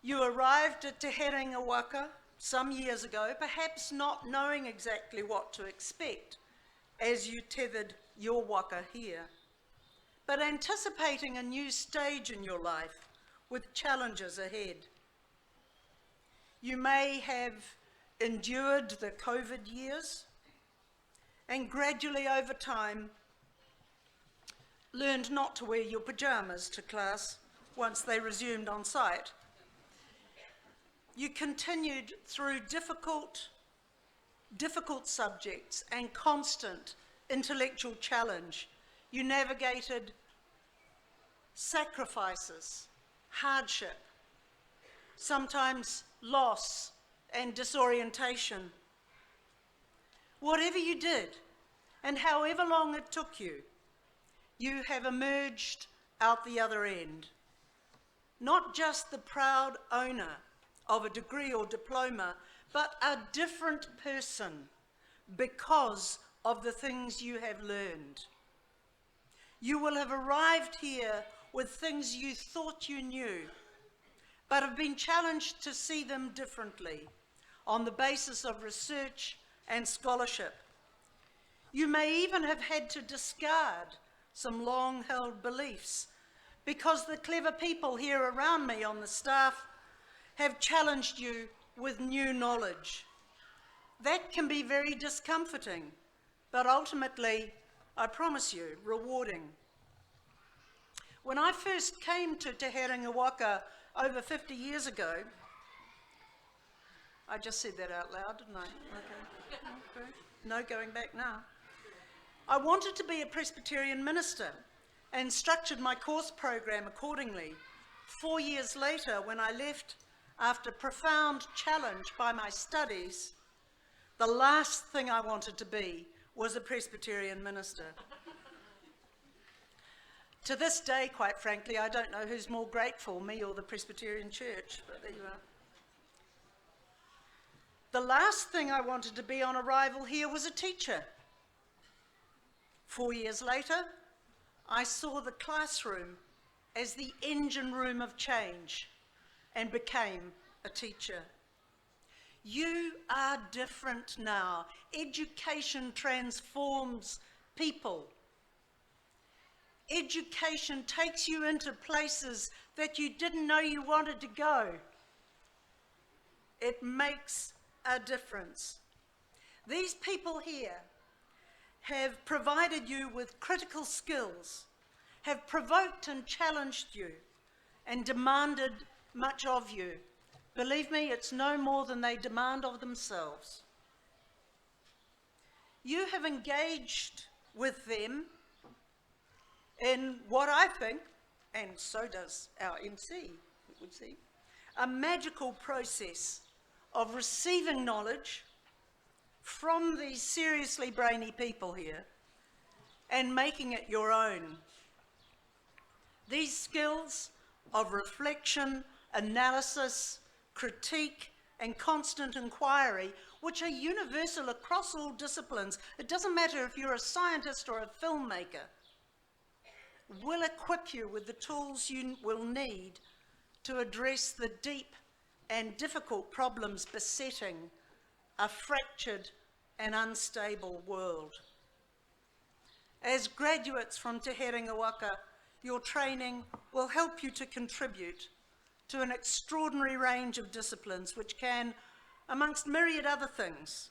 You arrived at Te Herenga Waka some years ago, perhaps not knowing exactly what to expect as you tethered your waka here, but anticipating a new stage in your life with challenges ahead. You may have endured the COVID years and gradually over time learned not to wear your pajamas to class once they resumed on site. You continued through difficult subjects and constant intellectual challenge. You navigated sacrifices, hardship, sometimes loss and disorientation. Whatever you did, and however long it took you, you have emerged out the other end. Not just the proud owner of a degree or diploma, but a different person because of the things you have learned. You will have arrived here with things you thought you knew, but have been challenged to see them differently on the basis of research and scholarship. You may even have had to discard some long-held beliefs because the clever people here around me on the staff have challenged you with new knowledge. That can be very discomforting, but ultimately, I promise you, rewarding. When I first came to Te Herenga Waka over 50 years ago, I just said that out loud, didn't I? Okay. No going back now. I wanted to be a Presbyterian minister and structured my course program accordingly. 4 years later, when I left after profound challenge by my studies, the last thing I wanted to be was a Presbyterian minister. To this day, quite frankly, I don't know who's more grateful, me or the Presbyterian Church, but there you are. The last thing I wanted to be on arrival here was a teacher. 4 years later, I saw the classroom as the engine room of change and became a teacher. You are different now. Education transforms people. Education takes you into places that you didn't know you wanted to go. It makes a difference. These people here have provided you with critical skills, have provoked and challenged you, and demanded much of you. Believe me, it's no more than they demand of themselves. You have engaged with them in what I think, and so does our MC, you would see, a magical process of receiving knowledge from these seriously brainy people here and making it your own. These skills of reflection, analysis, critique, and constant inquiry, which are universal across all disciplines. It doesn't matter if you're a scientist or a filmmaker, will equip you with the tools you will need to address the deep and difficult problems besetting a fractured and unstable world. As graduates from Te Herenga Waka, your training will help you to contribute to an extraordinary range of disciplines which can, amongst myriad other things,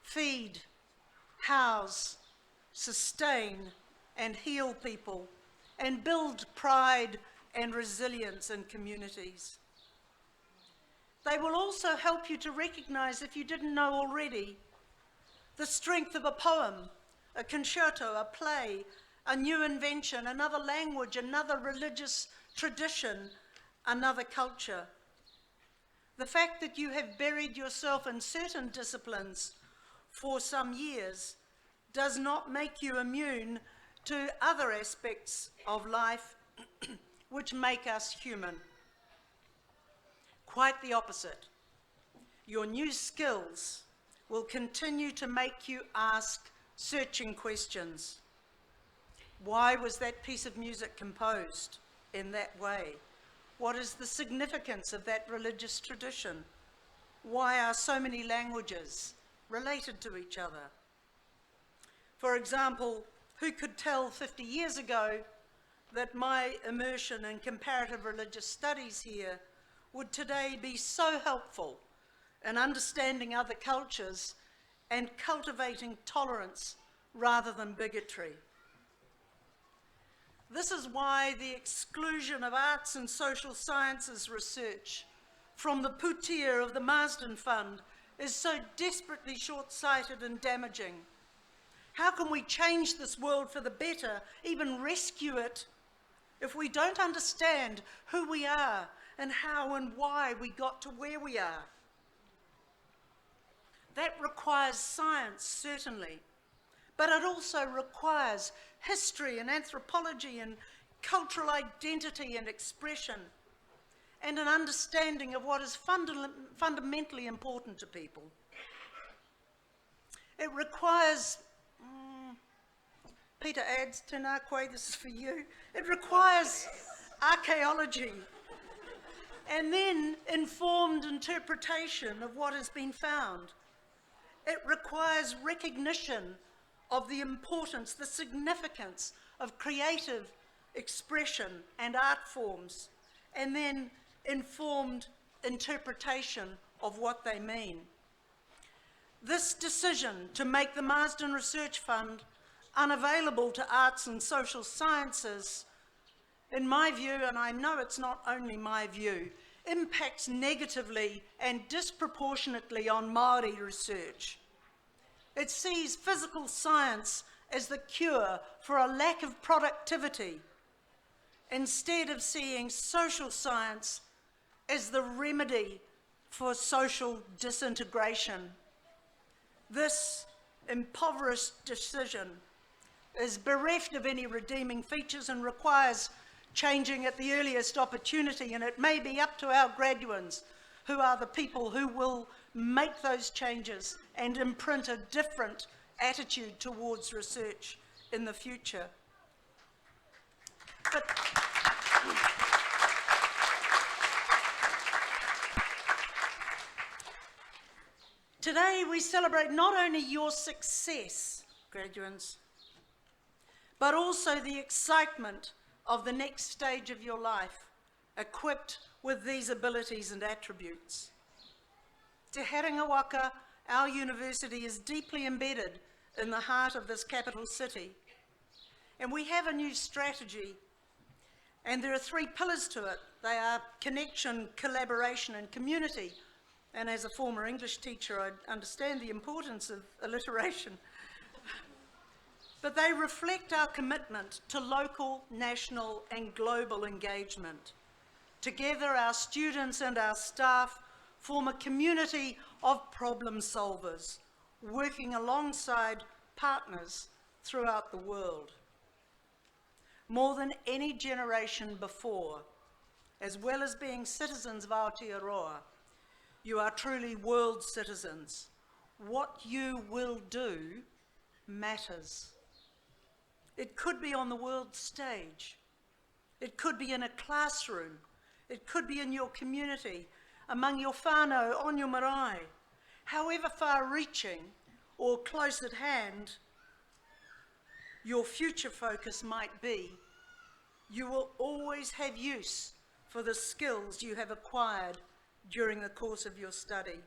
feed, house, sustain, and heal people, and build pride and resilience in communities. They will also help you to recognize, if you didn't know already, the strength of a poem, a concerto, a play, a new invention, another language, another religious tradition, another culture. The fact that you have buried yourself in certain disciplines for some years does not make you immune to other aspects of life which make us human. Quite the opposite. Your new skills will continue to make you ask searching questions. Why was that piece of music composed in that way? What is the significance of that religious tradition? Why are so many languages related to each other? For example, who could tell 50 years ago that my immersion in comparative religious studies here would today be so helpful in understanding other cultures and cultivating tolerance rather than bigotry. This is why the exclusion of arts and social sciences research from the pūtea of the Marsden Fund is so desperately short-sighted and damaging. How can we change this world for the better, even rescue it, if we don't understand who we are and how and why we got to where we are? That requires science, certainly, but it also requires history and anthropology and cultural identity and expression, and an understanding of what is fundamentally important to people. It requires, Peter adds, tēnā koe, this is for you. It requires archaeology and then informed interpretation of what has been found. It requires recognition of the importance, the significance of creative expression and art forms, and then informed interpretation of what they mean. This decision to make the Marsden Research Fund unavailable to arts and social sciences, in my view, and I know it's not only my view, impacts negatively and disproportionately on Māori research. It sees physical science as the cure for a lack of productivity, instead of seeing social science as the remedy for social disintegration. This impoverished decision is bereft of any redeeming features and requires changing at the earliest opportunity, and it may be up to our graduates, who are the people who will make those changes and imprint a different attitude towards research in the future. But Today we celebrate not only your success, graduates, but also the excitement of the next stage of your life, equipped with these abilities and attributes. Te Herenga Waka, our university, is deeply embedded in the heart of this capital city. And we have a new strategy, and there are 3 pillars to it. They are connection, collaboration, and community. And as a former English teacher, I understand the importance of alliteration. But they reflect our commitment to local, national, and global engagement. Together, our students and our staff form a community of problem solvers, working alongside partners throughout the world. More than any generation before, as well as being citizens of Aotearoa, you are truly world citizens. What you will do matters. It could be on the world stage. It could be in a classroom. It could be in your community, among your whānau, on your marae. However far-reaching or close at hand your future focus might be, you will always have use for the skills you have acquired during the course of your study.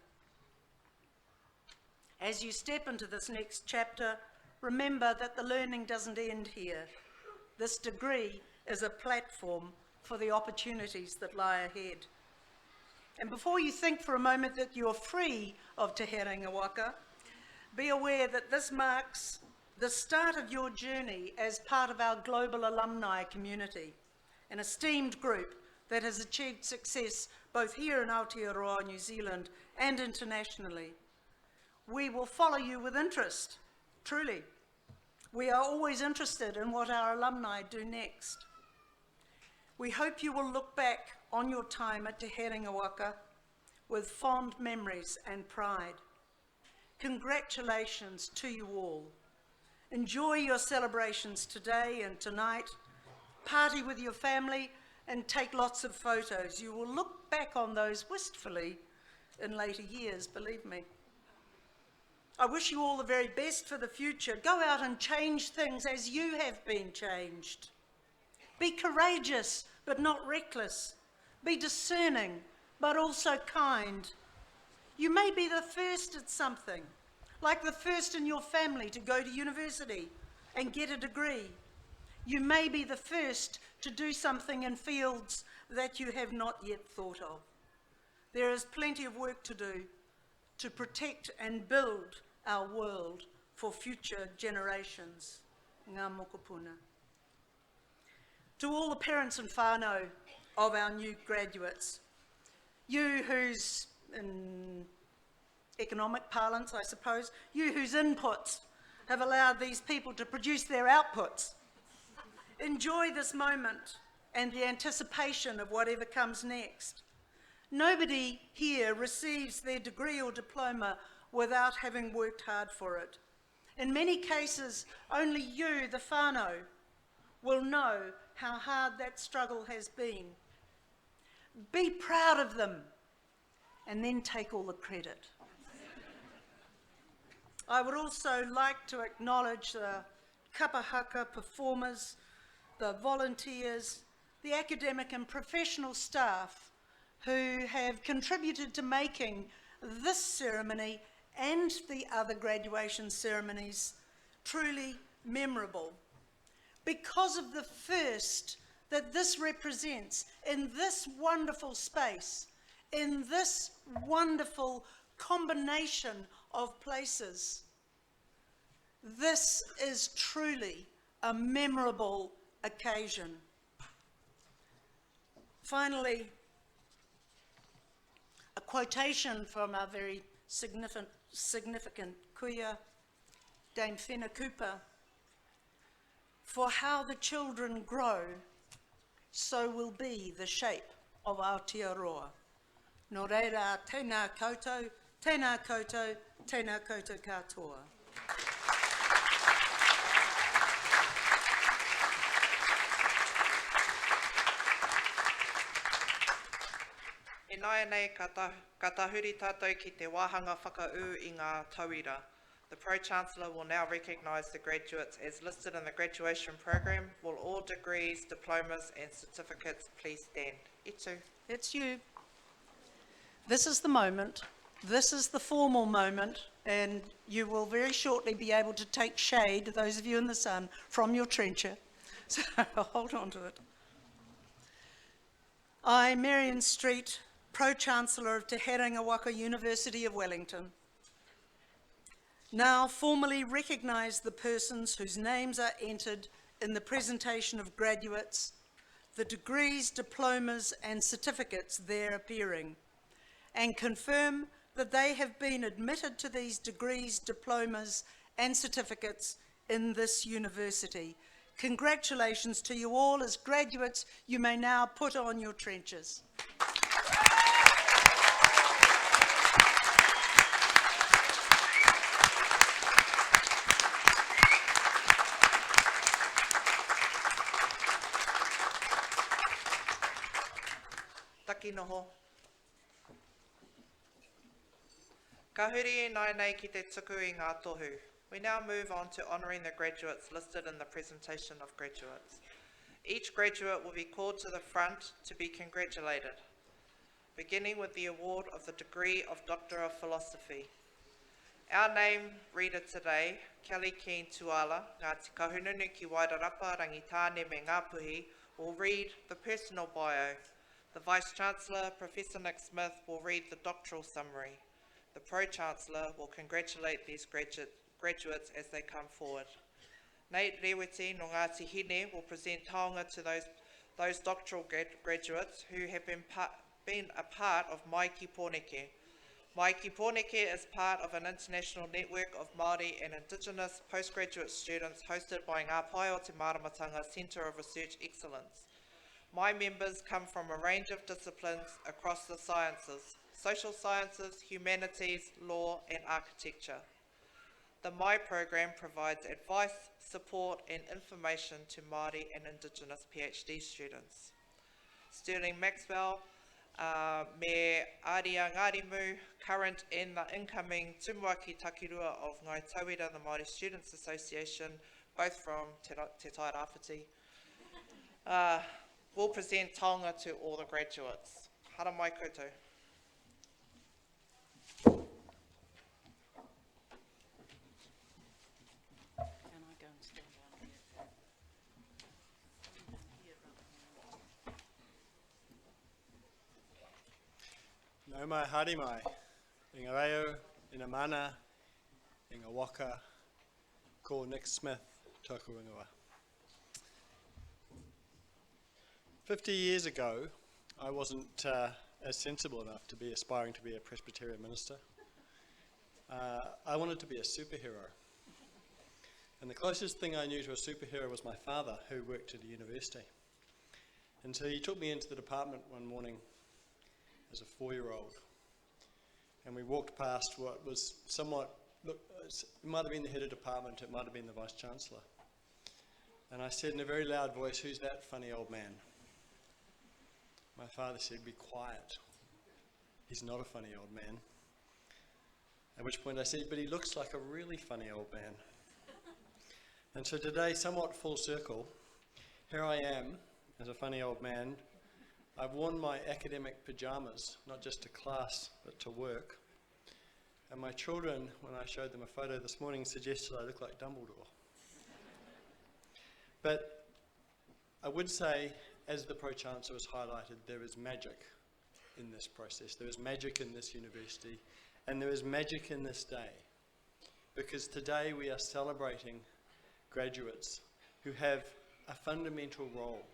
As you step into this next chapter, remember that the learning doesn't end here. This degree is a platform for the opportunities that lie ahead. And before you think for a moment that you're free of Te Herenga Waka, be aware that this marks the start of your journey as part of our global alumni community, an esteemed group that has achieved success both here in Aotearoa, New Zealand, and internationally. We will follow you with interest, truly. We are always interested in what our alumni do next. We hope you will look back on your time at Te Herenga Waka with fond memories and pride. Congratulations to you all. Enjoy your celebrations today and tonight. Party with your family and take lots of photos. You will look back on those wistfully in later years, believe me. I wish you all the very best for the future. Go out and change things as you have been changed. Be courageous, but not reckless. Be discerning, but also kind. You may be the first at something, like the first in your family to go to university and get a degree. You may be the first to do something in fields that you have not yet thought of. There is plenty of work to do to protect and build our world for future generations. Ngā mokopuna. To all the parents and whānau of our new graduates, you whose, in economic parlance I suppose, you whose inputs have allowed these people to produce their outputs, enjoy this moment and the anticipation of whatever comes next. Nobody here receives their degree or diploma without having worked hard for it. In many cases, only you, the whānau, will know how hard that struggle has been. Be proud of them and then take all the credit. I would also like to acknowledge the kapahaka performers, the volunteers, the academic and professional staff who have contributed to making this ceremony and the other graduation ceremonies truly memorable. Because of the first that this represents in this wonderful space, in this wonderful combination of places, this is truly a memorable occasion. Finally, a quotation from our very significant kuia, Dame Whina Cooper. For how the children grow, so will be the shape of Aotearoa. Nō reira, tēnā koutou, tēnā koutou, tēnā koutou katoa. E nāia nei ka tahuri tātou ki te wāhanga whakau I ngā tauira. The Pro-Chancellor will now recognise the graduates as listed in the graduation program. Will all degrees, diplomas and certificates please stand? Itu. It's you. This is the moment. This is the formal moment, and you will very shortly be able to take shade, those of you in the sun, from your trencher. So hold on to it. I, Marion Street, Pro-Chancellor of Te Herenga Waka University of Wellington, now formally recognise the persons whose names are entered in the presentation of graduates, the degrees, diplomas and certificates there appearing, and confirm that they have been admitted to these degrees, diplomas and certificates in this university. Congratulations to you all. As graduates, you may now put on your trenchers. Taki noho. Ka huri nai nei ki te tuku I ngā tohu. We now move on to honouring the graduates listed in the presentation of graduates. Each graduate will be called to the front to be congratulated, beginning with the award of the degree of Doctor of Philosophy. Our name reader today, Kelly Keen Tuala, Ngāti Kahununu ki Wairarapa Rangitāne me Ngāpuhi, will read the personal bio. The Vice-Chancellor, Professor Nick Smith, will read the doctoral summary. The Pro-Chancellor will congratulate these graduates as they come forward. Nate Rewiti no Ngāti Hine will present taonga to those doctoral graduates who have been a part of Mai Ki Pōneke. Mai Ki Pōneke is part of an international network of Māori and Indigenous postgraduate students hosted by Ngā Pai o Te Maramatanga Centre of Research Excellence. My members come from a range of disciplines across the sciences, social sciences, humanities, law and architecture. The MY program provides advice, support and information to Māori and Indigenous PhD students. Sterling Maxwell, me Aria Ngarimu, current and the incoming Tumuaki Takirua of Ngai Tauira, the Māori Students Association, both from Te Tairāwhiti, will present taonga to all the graduates. Hara mai koutou. Nau mai, haere mai, I ngā reo, I ngā mana, I ngā waka, ko Nick Smith, tōku ingoa. 50 years ago, I wasn't as sensible enough to be aspiring to be a Presbyterian minister. I wanted to be a superhero. And the closest thing I knew to a superhero was my father, who worked at a university. And so he took me into the department one morning as a 4-year-old. And we walked past what was somewhat, it might have been the head of department, it might have been the Vice-Chancellor. And I said in a very loud voice, "Who's that funny old man?" My father said, "Be quiet. He's not a funny old man." At which point I said, "But he looks like a really funny old man." And so today, somewhat full circle, here I am as a funny old man. I've worn my academic pajamas, not just to class, but to work. And my children, when I showed them a photo this morning, suggested I look like Dumbledore. But I would say, as the Pro-Chancellor has highlighted, there is magic in this process. There is magic in this university, and there is magic in this day. Because today we are celebrating graduates who have a fundamental role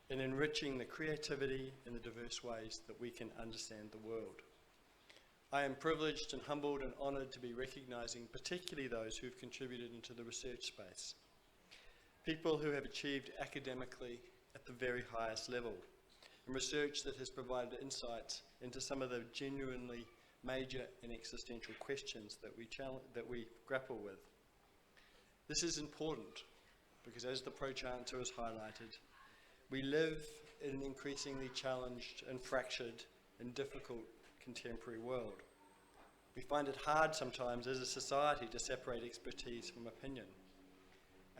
in enriching the creativity in the diverse ways that we can understand the world. I am privileged and humbled and honoured to be recognising particularly those who have contributed into the research space. People who have achieved academically at the very highest level, and research that has provided insights into some of the genuinely major and existential questions that we grapple with. This is important because, as the Pro-Chancellor has highlighted, we live in an increasingly challenged and fractured in difficult contemporary world. We find it hard sometimes as a society to separate expertise from opinion,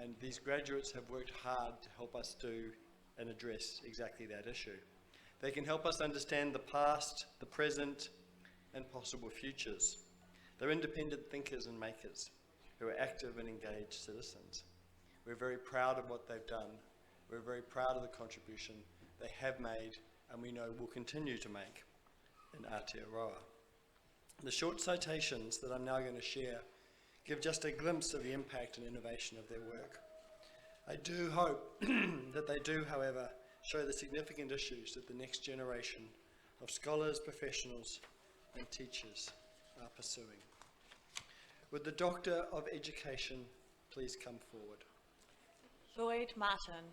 and these graduates have worked hard to help us do and address exactly that issue. They can help us understand the past, the present, and possible futures. They're independent thinkers and makers who are active and engaged citizens. We're very proud of what they've done. We're very proud of the contribution they have made and we know will continue to make in Aotearoa. The short citations that I'm now going to share give just a glimpse of the impact and innovation of their work. I do hope that they do, however, show the significant issues that the next generation of scholars, professionals, and teachers are pursuing. Would the Doctor of Education please come forward? Lloyd Martin.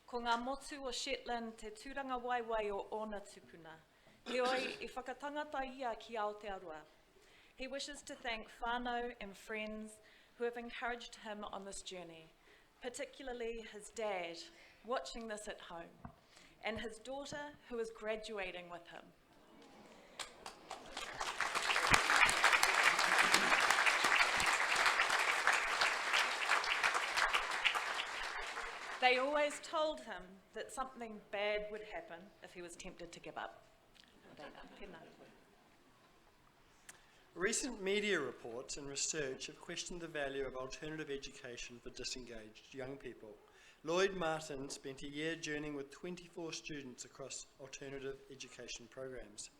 Ko ngā motu o Shetland te tūranga waiwai o ōna tupuna. Heoi I whakatangata ia ki Aotearoa. He wishes to thank whānau and friends who have encouraged him on this journey, particularly his dad, watching this at home, and his daughter who is graduating with him. They always told him that something bad would happen if he was tempted to give up. Recent media reports and research have questioned the value of alternative education for disengaged young people. Lloyd Martin spent a year journeying with 24 students across alternative education programs.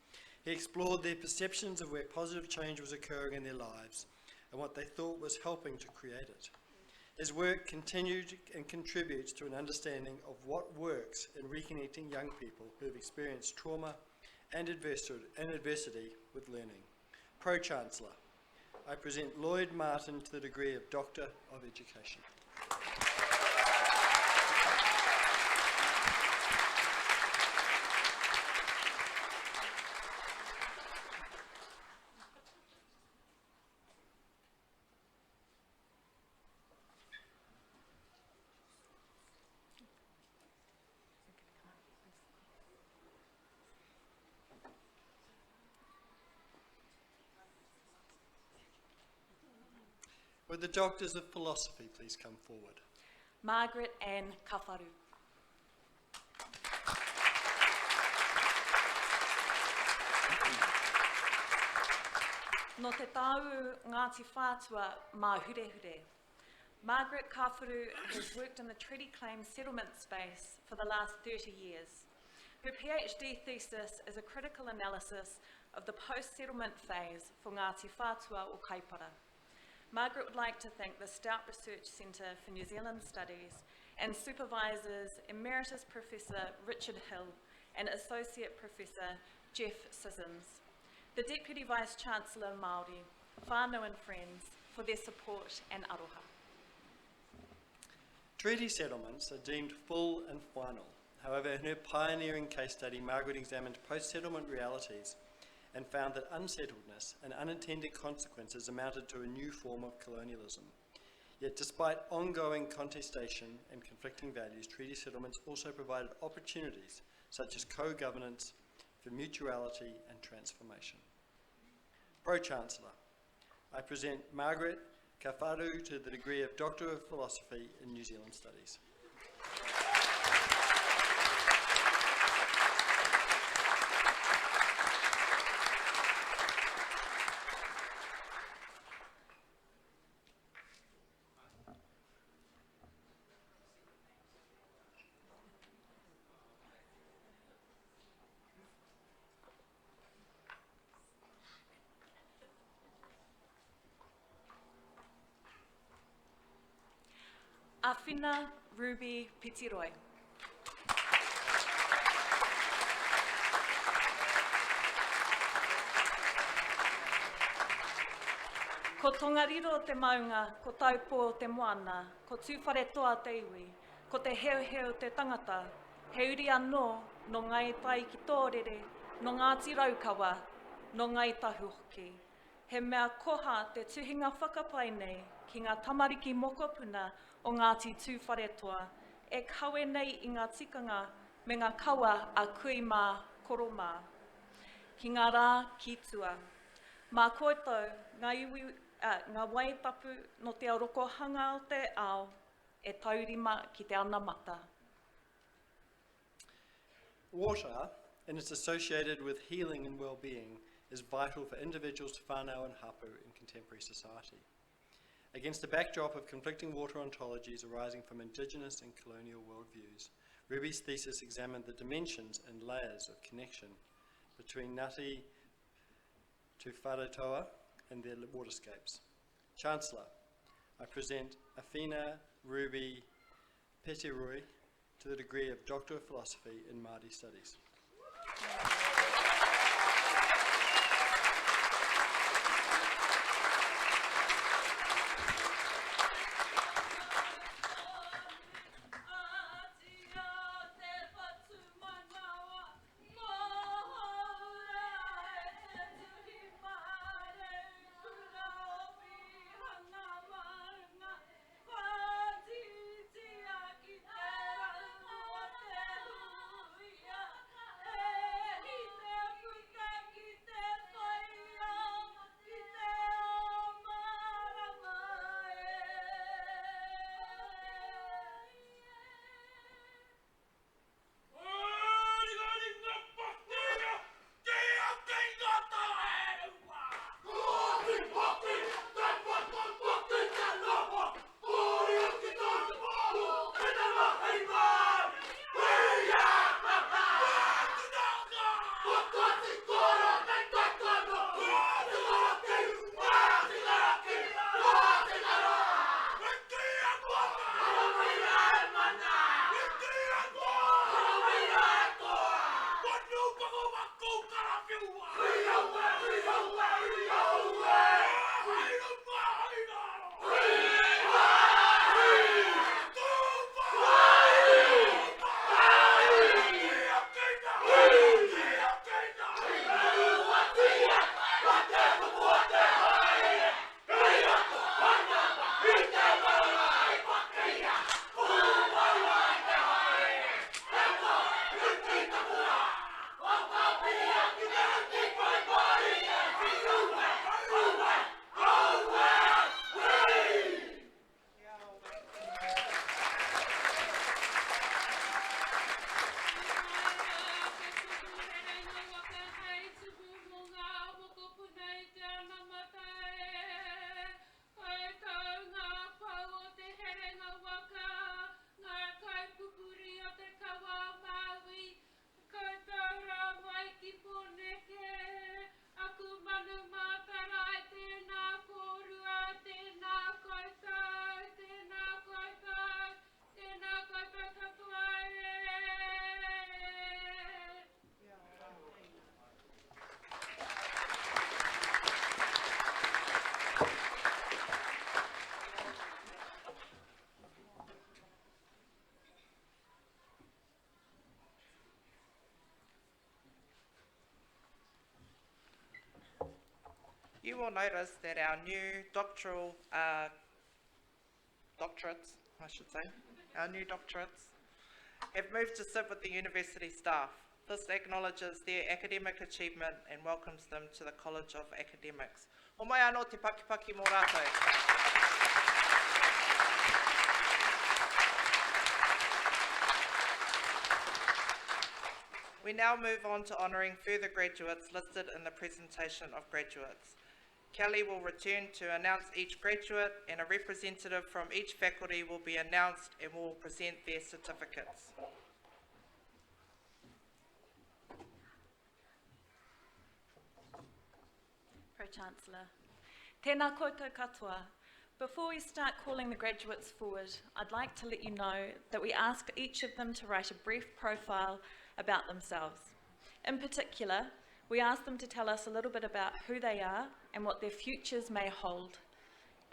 He explored their perceptions of where positive change was occurring in their lives and what they thought was helping to create it. His work continued and contributes to an understanding of what works in reconnecting young people who have experienced trauma and adversity with learning. Pro-Chancellor, I present Lloyd Martin to the degree of Doctor of Education. Would the Doctors of Philosophy please come forward? Margaret Ann Kawharu. No te tau Ngāti Whātua mā hurehure. Margaret Kawharu has worked in the treaty claim settlement space for the last 30 years. Her PhD thesis is a critical analysis of the post-settlement phase for Ngāti Whātua o Kaipara. Margaret would like to thank the Stout Research Centre for New Zealand Studies and supervisors Emeritus Professor Richard Hill and Associate Professor Jeff Sissons, the Deputy Vice-Chancellor Māori, whānau and friends for their support and aroha. Treaty settlements are deemed full and final. However, in her pioneering case study, Margaret examined post-settlement realities and found that unsettledness and unintended consequences amounted to a new form of colonialism. Yet despite ongoing contestation and conflicting values, treaty settlements also provided opportunities such as co-governance for mutuality and transformation. Pro-Chancellor, I present Margaret Kawharu to the degree of Doctor of Philosophy in New Zealand Studies. Awhina Ruby Pitiroi. Ko tongariro te maunga, ko taupō te moana, ko tūwhare toa te iwi, ko te heo te tangata, he uri anō no ngai tai ki tōrere, no Ngāti Raukawa, no ngai tahu hoki. He mea koha te tuhinga whakapai nei ki ngā tamariki mokopuna o Ngāti Tūwharetoa, e kawe nei I ngā tikanga me ngā kawa a kui mā koromā. Ki ngā rā ki tua. Mā koutou, ngā waitapu no te arokohanga o te ao e taurima ki te ana mata. Water, and it's associated with healing and well-being, is vital for individuals, whānau and hapu in contemporary society. Against the backdrop of conflicting water ontologies arising from indigenous and colonial worldviews, Ruby's thesis examined the dimensions and layers of connection between Ngāti to Wharetoa and their waterscapes. Chancellor, I present Awhina Ruby Petirui to the degree of Doctor of Philosophy in Māori Studies. You will notice that our new doctorates, our new doctorates, have moved to sit with the university staff. This acknowledges their academic achievement and welcomes them to the College of Academics. O mai anō te pakipaki mō rātou. We now move on to honouring further graduates listed in the presentation of graduates. Kelly will return to announce each graduate, and a representative from each faculty will be announced and will present their certificates. Pro-Chancellor. Tēnā koutou katoa. Before we start calling the graduates forward, I'd like to let you know that we asked each of them to write a brief profile about themselves. In particular, we asked them to tell us a little bit about who they are and what their futures may hold.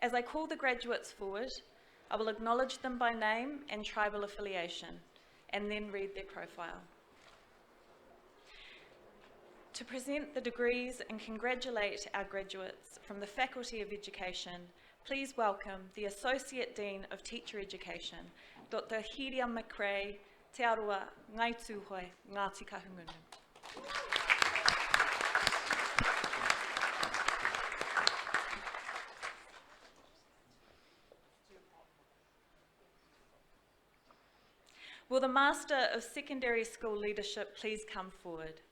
As I call the graduates forward, I will acknowledge them by name and tribal affiliation, and then read their profile. To present the degrees and congratulate our graduates from the Faculty of Education, please welcome the Associate Dean of Teacher Education, Dr. Hiria McRae, Te Aroa, Ngai Tūhoi, Ngāti Kahungunu. Will the Master of Secondary School Leadership please come forward?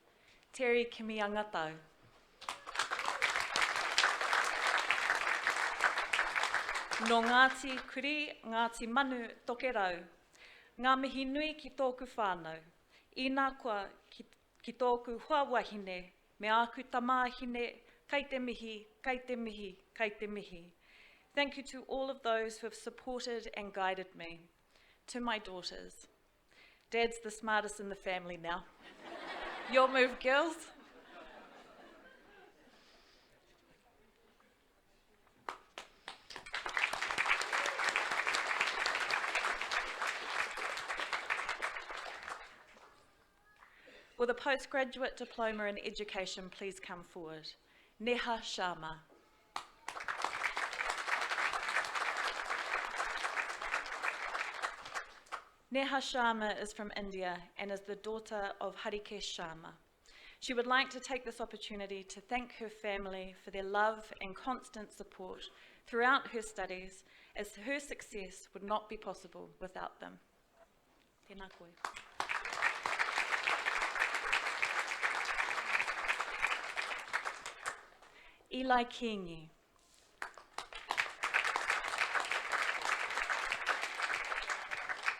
Terry Kimiangatau. No Ngāti Kuri, Ngāti Manu toke rau. Ngā mihi nui ki tōku whānau. Ina koa ki tōku hua wahine, me āku tamāhine, kai te mihi, kai te mihi, kai te mihi. Thank you to all of those who have supported and guided me. To my daughters. Dad's the smartest in the family now. Your move, girls. Will the postgraduate diploma in education please come forward? Neha Sharma. Neha Sharma is from India and is the daughter of Harikesh Sharma. She would like to take this opportunity to thank her family for their love and constant support throughout her studies, as her success would not be possible without them. Tēnā koe. Eli Kingi.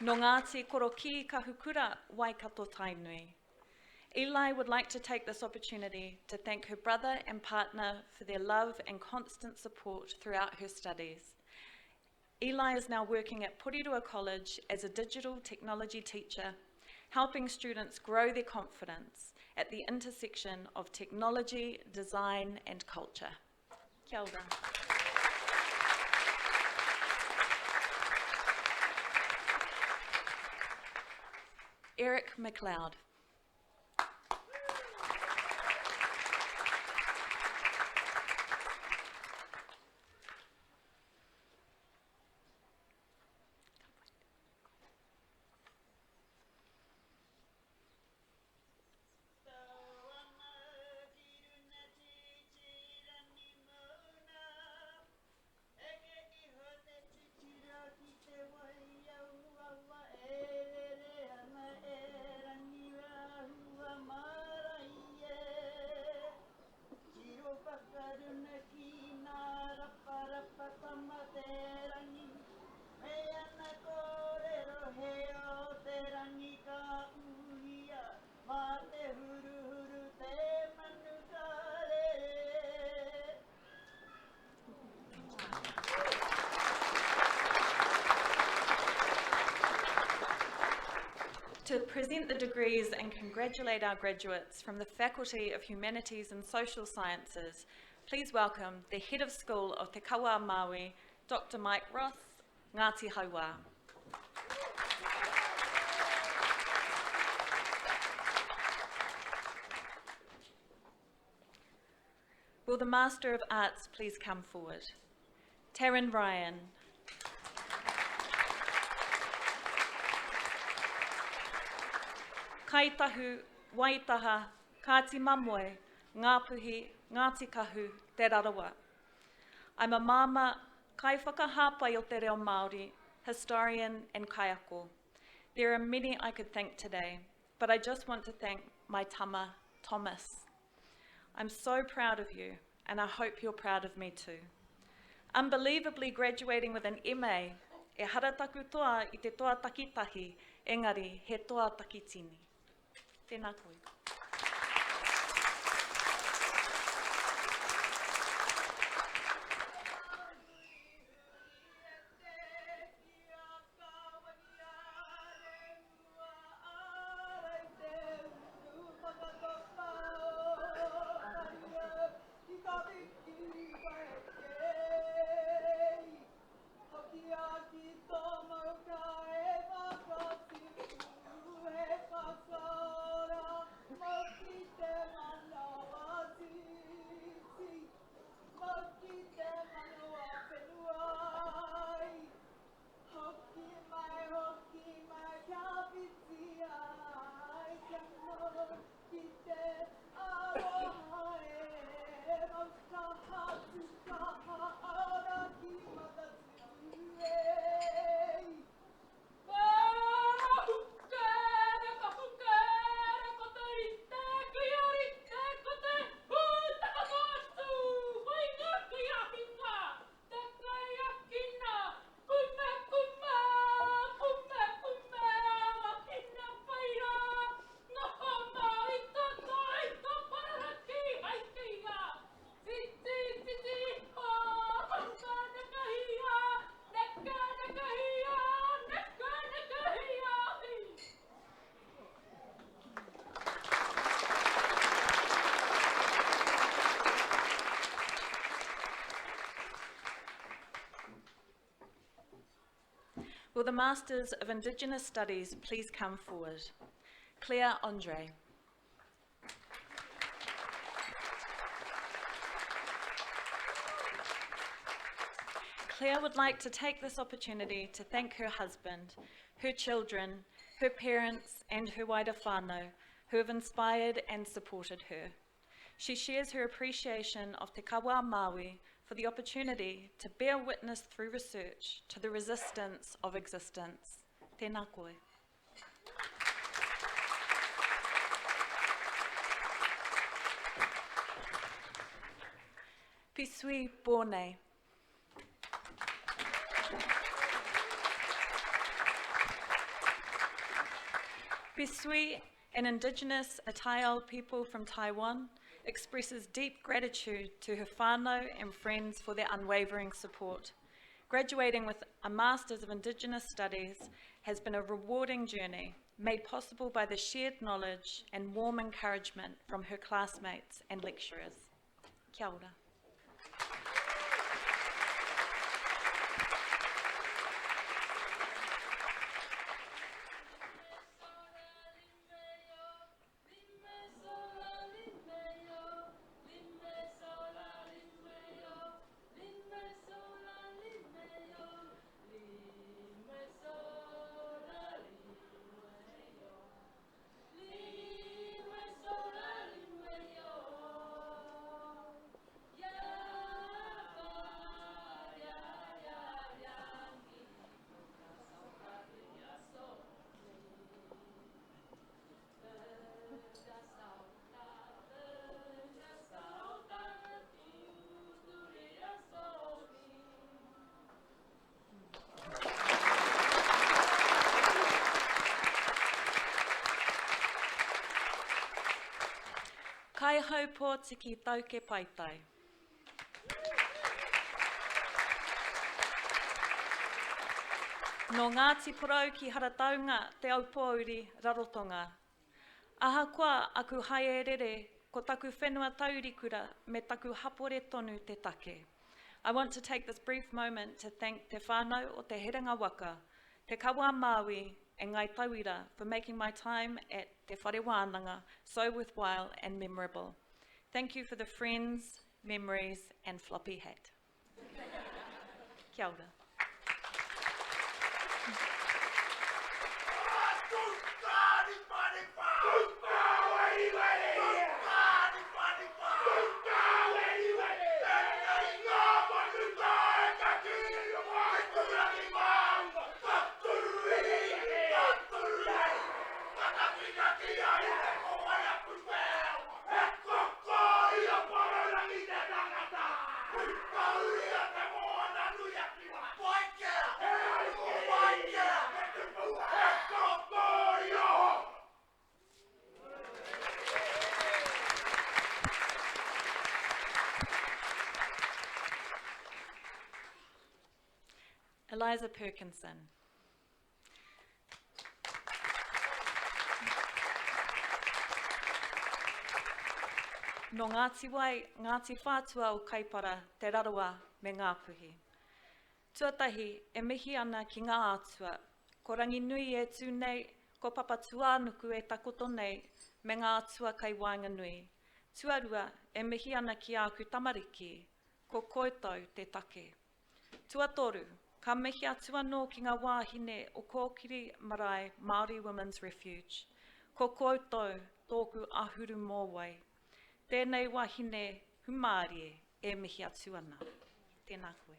No Ngāti Koroki Kahukura Waikato Tainui. Eli would like to take this opportunity to thank her brother and partner for their love and constant support throughout her studies. Eli is now working at Porirua College as a digital technology teacher, helping students grow their confidence at the intersection of technology, design and culture. Kia ora. Eric McLeod. To present the degrees and congratulate our graduates from the Faculty of Humanities and Social Sciences, please welcome the Head of School of Te Kawa Māui, Dr. Mike Ross, Ngāti Haua. Will the Master of Arts please come forward? Taryn Ryan. Kaitahu, Waitaha, Kāti Mamoe, Ngāpuhi, Ngāti Kahu, Te Rarawa. I'm a māma, kai whakahāpai o te reo Māori, historian and kaiako. There are many I could thank today, but I just want to thank my tama, Thomas. I'm so proud of you, and I hope you're proud of me too. Unbelievably graduating with an MA, e harataku toa I te toa takitahi, engari he toa takitini. Tēnā koe. Will the Masters of Indigenous Studies please come forward? Claire Andre. Claire would like to take this opportunity to thank her husband, her children, her parents, and her wider whānau who have inspired and supported her. She shares her appreciation of Te Kawa Māori for the opportunity to bear witness through research to the resistance of existence. Tēnā koe. Pisui Borne. Pisui, an Indigenous Atayal people from Taiwan, expresses deep gratitude to her whānau and friends for their unwavering support. Graduating with a Masters of Indigenous Studies has been a rewarding journey, made possible by the shared knowledge and warm encouragement from her classmates and lecturers. Kia ora. Kai hau pōtiki tauke paitai. No Ngāti Porou ki Harataunga te aupōuri rarotonga. Ahakoa aku haerere ko taku whenua taurikura me taku hapore tonu te take. I want to take this brief moment to thank te whānau o te herenga waka, te kawa Māui and Ngai Tauira for making my time at Te Whare Wānanga so worthwhile and memorable. Thank you for the friends, memories, and floppy hat. Kia ora. Eliza Perkinson. No Ngāti Wai, Ngāti Whātua o Kaipara, te rarawa me Ngāpuhi. Tuatahi e mihi ana ki ngā atua, ko rangi nui e tū nei, ko papa tuānuku e takoto nei, me ngā atua kai wainga nui. Tuarua e mihi ana ki āku tamariki, ko koutou te take. Tuatoru, ka mihi atu anō ki ngā wāhine o Kōkiri Marae Māori Women's Refuge. Ko koutou tōku ahuru mōwai. Tēnei wāhine humārie e mihi atu ana. Tēnā koe.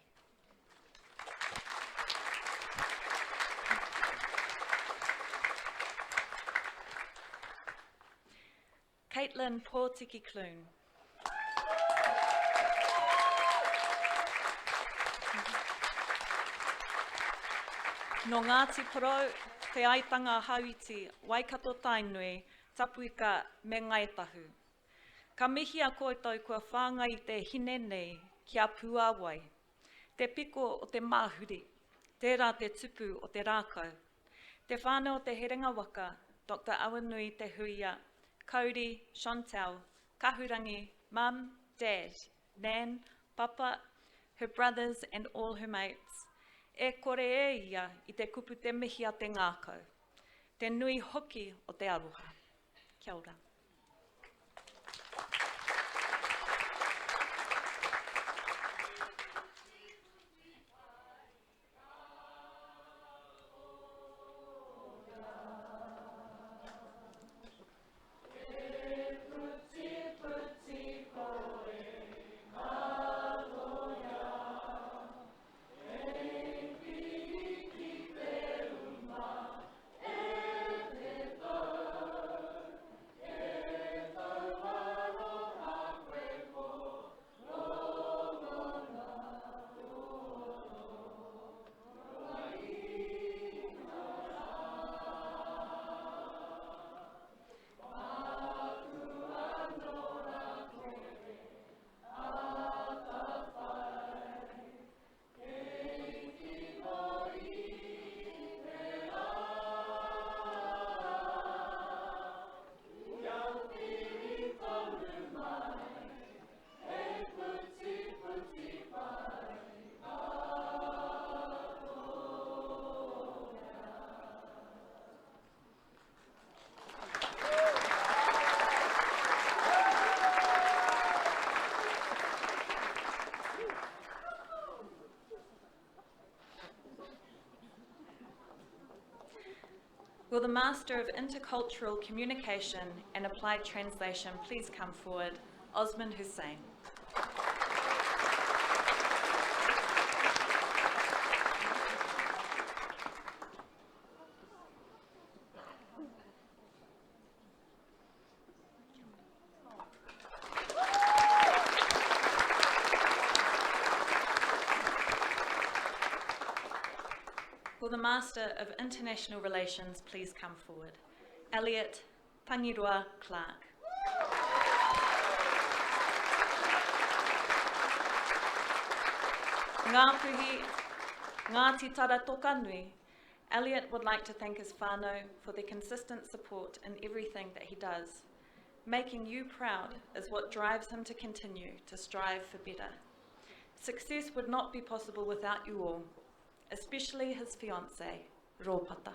Caitlin Pōtiki Clune. No Ngāti Porou, te aitanga hauiti, Waikato Tainui, Tapuika me Ngaitahu. Ka mihi a koutou kua whāngai te hine nei ki a Puāwai. Te piko o te māhuri, tērā te tupu o te rākau. Te whānau o te herenga waka, Dr. Awanui te huia, Kauri, Chantal, Kahurangi, Mum, Dad, Nan, Papa, her brothers and all her mates, E kore e ia I te kupu te mihi a te ngākau. Te nui hoki o te aroha. Kia ora. Will the Master of Intercultural Communication and Applied Translation please come forward, Osman Hussain. Will the Master of International Relations please come forward? Elliot Pangirua Clark. Ngā puhi, Ngāti Tara Tokanui, Elliot would like to thank his whānau for their consistent support in everything that he does. Making you proud is what drives him to continue to strive for better. Success would not be possible without you all, especially his fiancée, Ropata.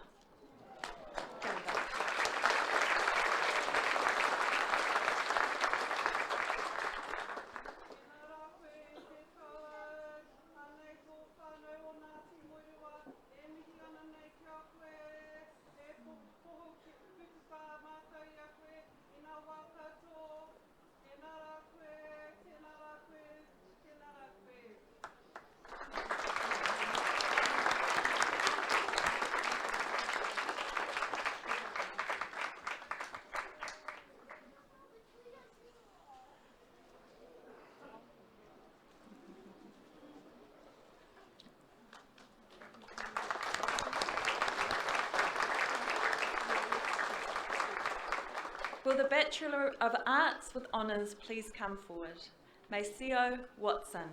Will the Bachelor of Arts with Honours please come forward? Maceo Watson.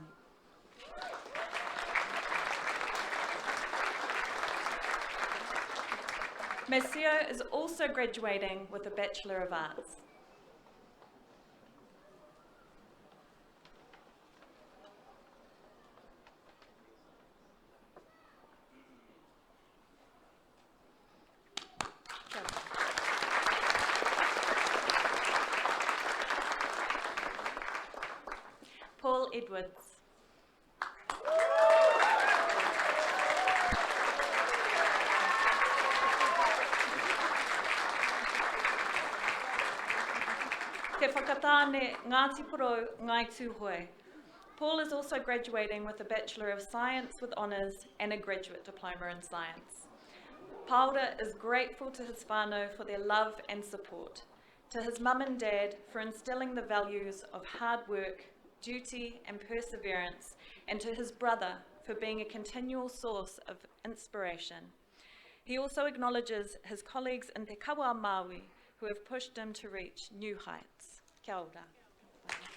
Maceo is also graduating with a Bachelor of Arts. Paul Edwards. Te whakatāne Ngāti Porou Ngai Tūhoe. Paul is also graduating with a Bachelor of Science with Honours and a Graduate Diploma in Science. Paula is grateful to his whānau for their love and support, to his mum and dad for instilling the values of hard work, duty and perseverance, and to his brother for being a continual source of inspiration. He also acknowledges his colleagues in Te Kawa Māori who have pushed him to reach new heights. Kia ora. I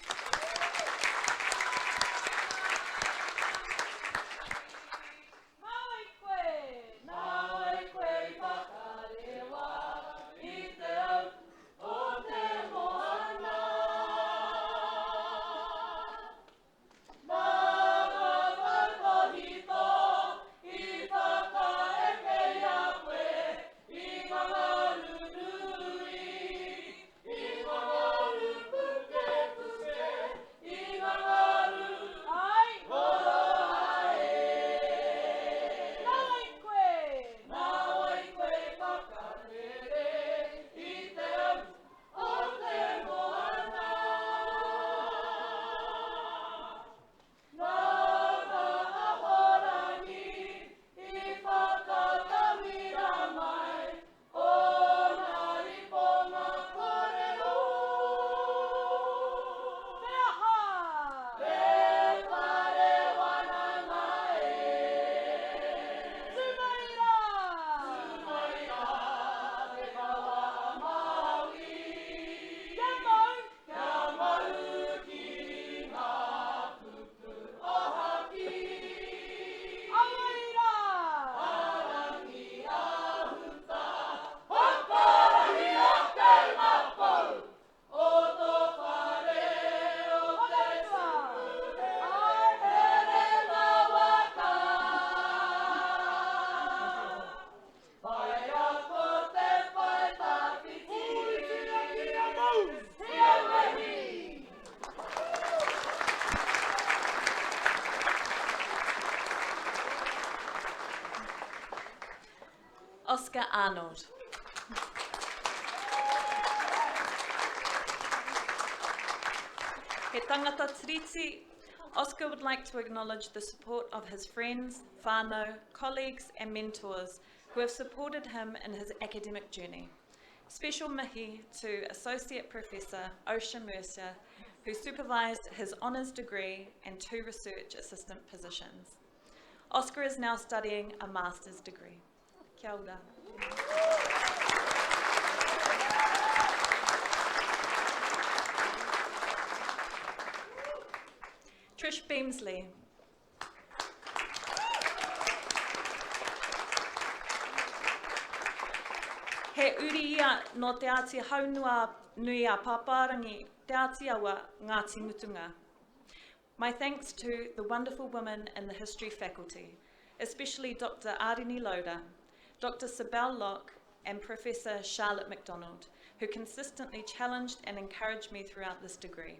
Arnold. He tangata tiriti, Oscar would like to acknowledge the support of his friends, whānau, colleagues and mentors who have supported him in his academic journey. Special mihi to Associate Professor Osha Mercer, who supervised his honours degree and 2 research assistant positions. Oscar is now studying a master's degree. Kia ora. Trish Beamsley. He uri ia no te ati haunua nui a Paparangi, te ati awa Ngāti Mutunga. My thanks to the wonderful women in the history faculty, especially Dr. Arini Loda, Dr. Sibel Locke and Professor Charlotte MacDonald, who consistently challenged and encouraged me throughout this degree.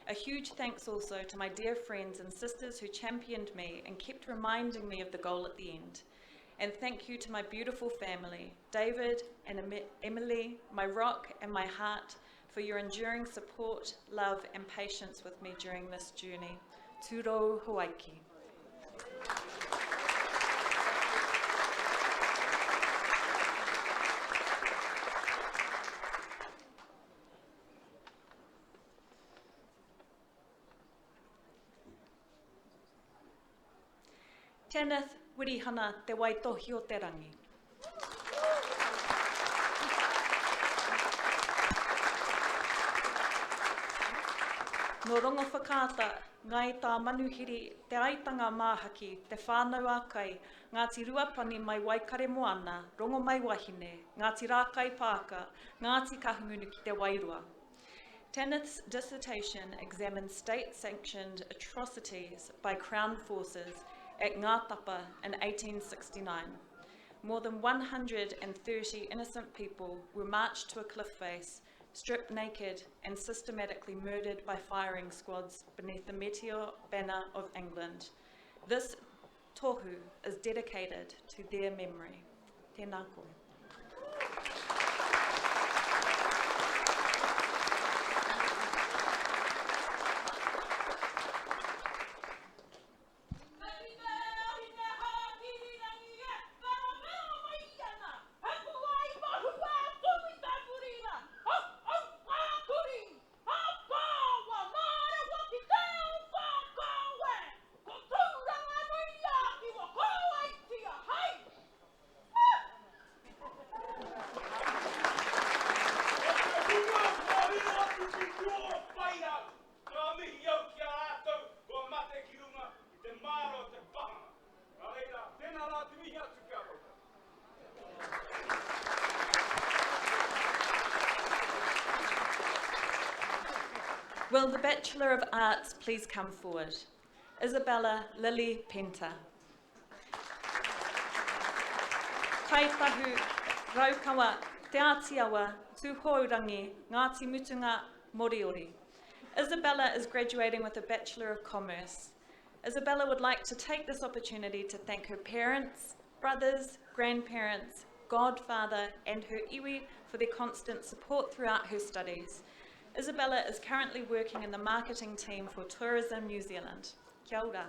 A huge thanks also to my dear friends and sisters who championed me and kept reminding me of the goal at the end. And thank you to my beautiful family, David and Emily, my rock and my heart, for your enduring support, love and patience with me during this journey. Tūrou Hawaiki. Kenneth Wirihana te waitohi o te rangi. No rongo whakaata, ngai tā manuhiri te aitanga māhaki, te whānau ākai, Ngāti Ruapani mai Waikare Moana, rongo mai wahine, Ngāti Rākai Pāka, Ngāti Kahungunu ki te Wairua. Kenneth's dissertation examines state-sanctioned atrocities by Crown forces at Ngātapa in 1869. More than 130 innocent people were marched to a cliff face, stripped naked and systematically murdered by firing squads beneath the meteor banner of England. This tohu is dedicated to their memory. Tēnā koe. Will the Bachelor of Arts please come forward? Isabella Lily Penta. Kaitahu Raukawa Te Atiawa Tūhourangi Ngāti Mutunga Moriori. Isabella is graduating with a Bachelor of Commerce. Isabella would like to take this opportunity to thank her parents, brothers, grandparents, godfather and her iwi for their constant support throughout her studies. Isabella is currently working in the marketing team for Tourism New Zealand. Kia ora.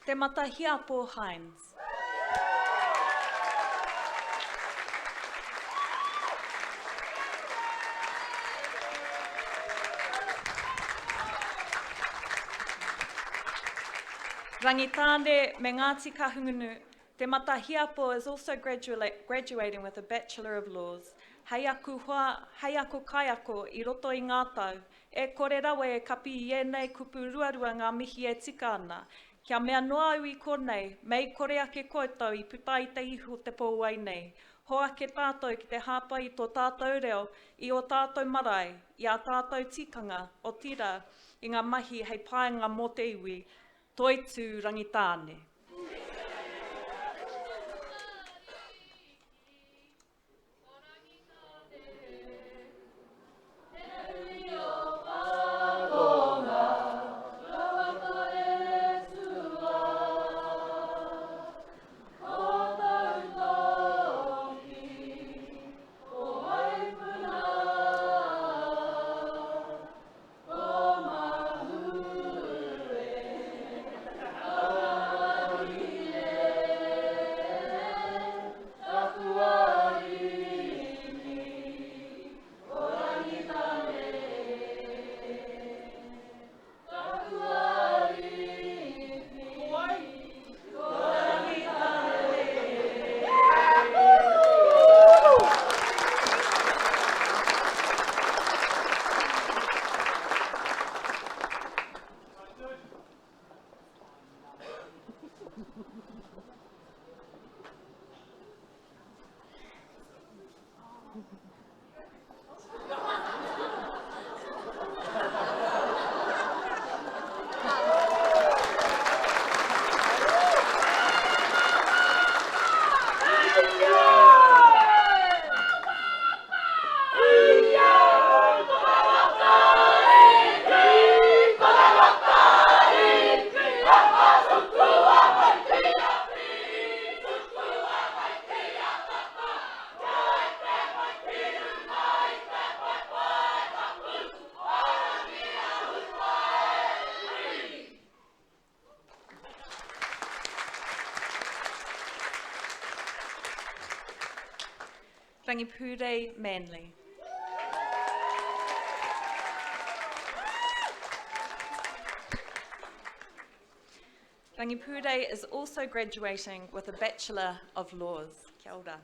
Te Matahiapo Hines. Rangitane me Ngāti Kahungunu, Te Matahiapo is also graduating with a Bachelor of Laws. hei aku kai ako I roto I ngā tau, e kore rawa e kapi I ēnei kupu ruarua ngā mihi e tika ana. Kia mea noa au I konei, mei kore ake koutou I puta I te ihu te pōwai nei. Hoa ke tātou ki te hāpai I tō tātou reo, I o tātou marae, I a tātou tikanga, o tira, I ngā mahi hei paenga mō te iwi, toitu rangitāne. Rangipure Manly. Rangipure is also graduating with a Bachelor of Laws. Kia ora.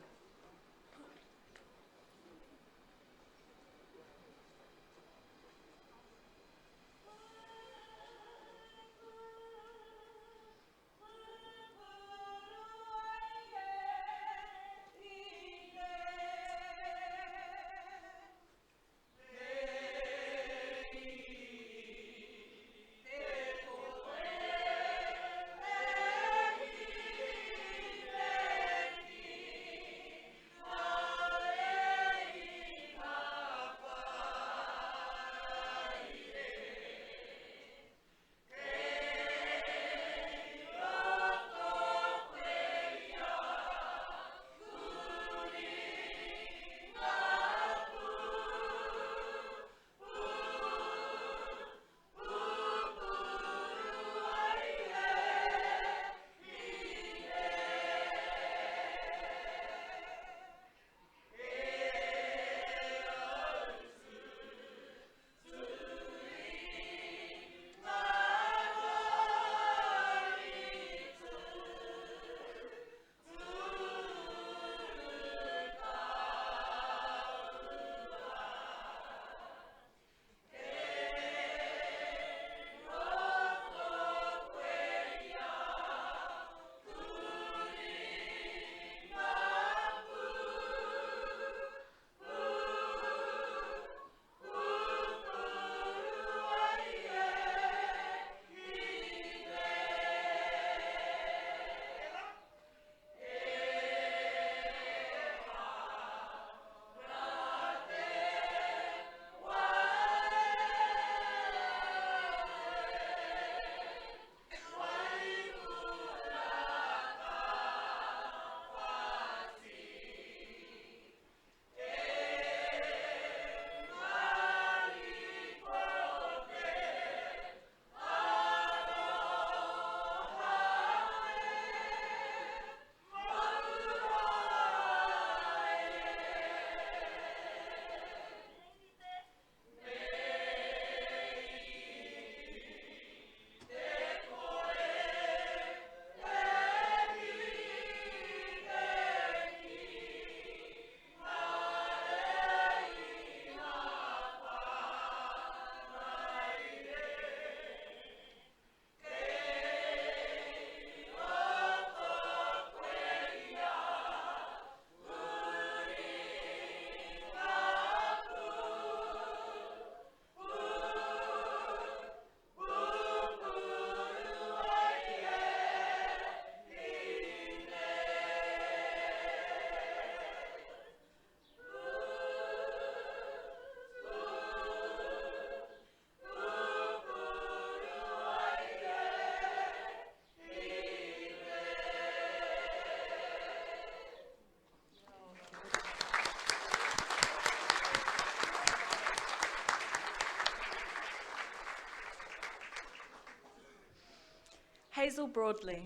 Hazel Broadley.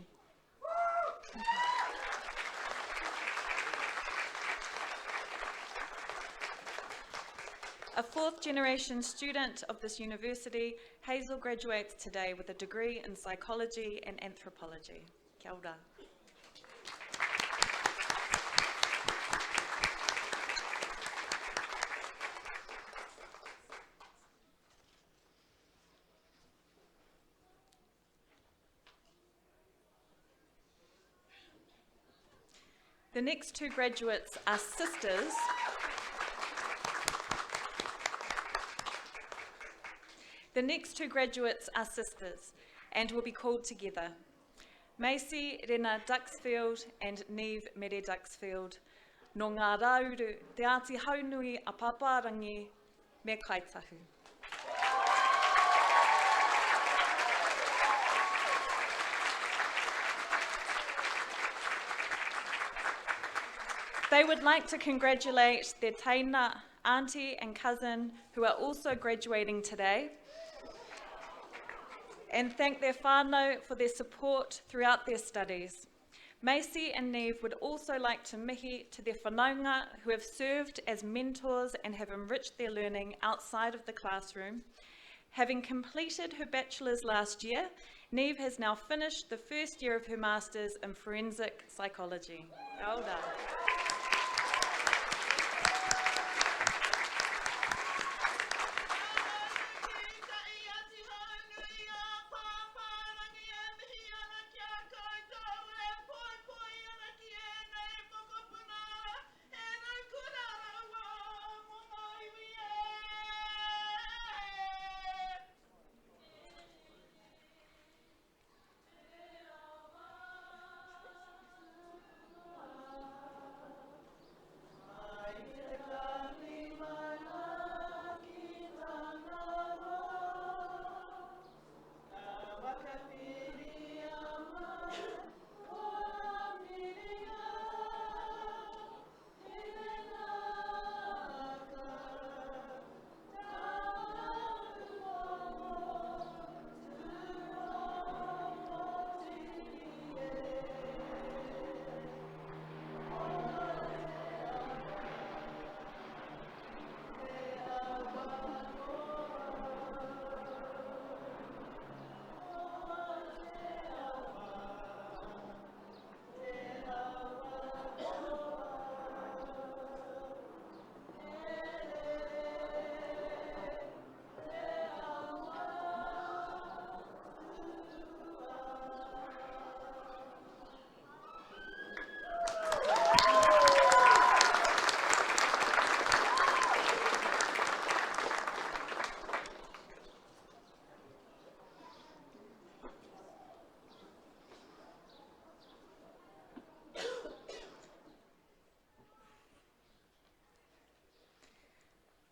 A fourth-generation student of this university, Hazel graduates today with a degree in psychology and anthropology. Kia ora. The next two graduates are sisters. The next two graduates are sisters and will be called together. Macy Rena Duxfield and Neve Mere Duxfield. No ngā rauru te āti haunui a Paparangi me Kaitahu. They would like to congratulate their taina, auntie and cousin who are also graduating today, and thank their whānau for their support throughout their studies. Macy and Neve would also like to mihi to their whanaunga who have served as mentors and have enriched their learning outside of the classroom. Having completed her bachelor's last year, Neve has now finished the first year of her master's in forensic psychology. Kia ora.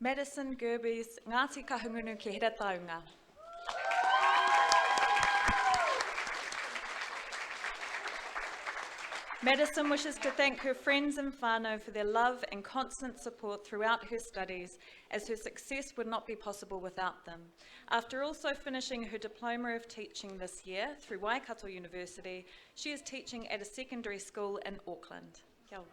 Madison Gerby's Ngāti Kahungunu ki hera taunga. Madison wishes to thank her friends and whānau for their love and constant support throughout her studies, as her success would not be possible without them. After also finishing her Diploma of Teaching this year through Waikato University, she is teaching at a secondary school in Auckland. Kia ora.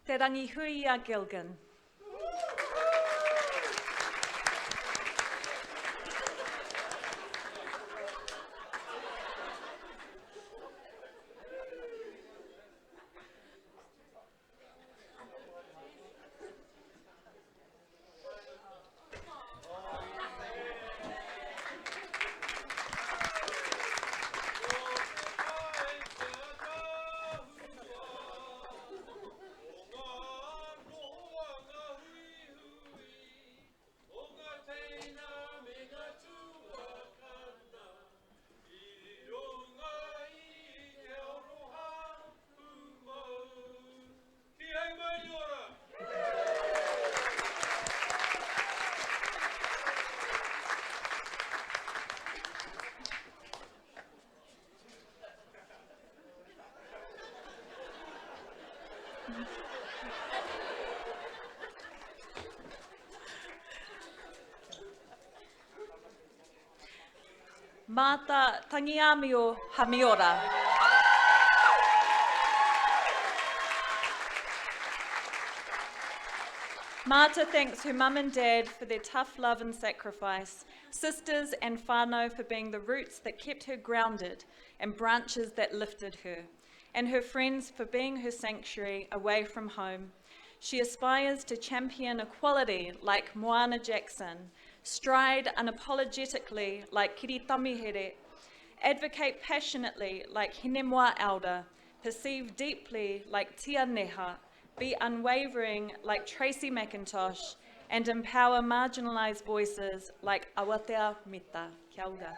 Te rangi hui a Gilgan. Mata tangiamio hamiora. Marta thanks her mum and dad for their tough love and sacrifice, sisters and whānau for being the roots that kept her grounded and branches that lifted her, and her friends for being her sanctuary away from home. She aspires to champion equality like Moana Jackson, stride unapologetically like Kiri Tamihere, advocate passionately like Hinemoa Elder, perceive deeply like Tia Neha, be unwavering like Tracy McIntosh, and empower marginalised voices like Awatea Mita. Kia ora.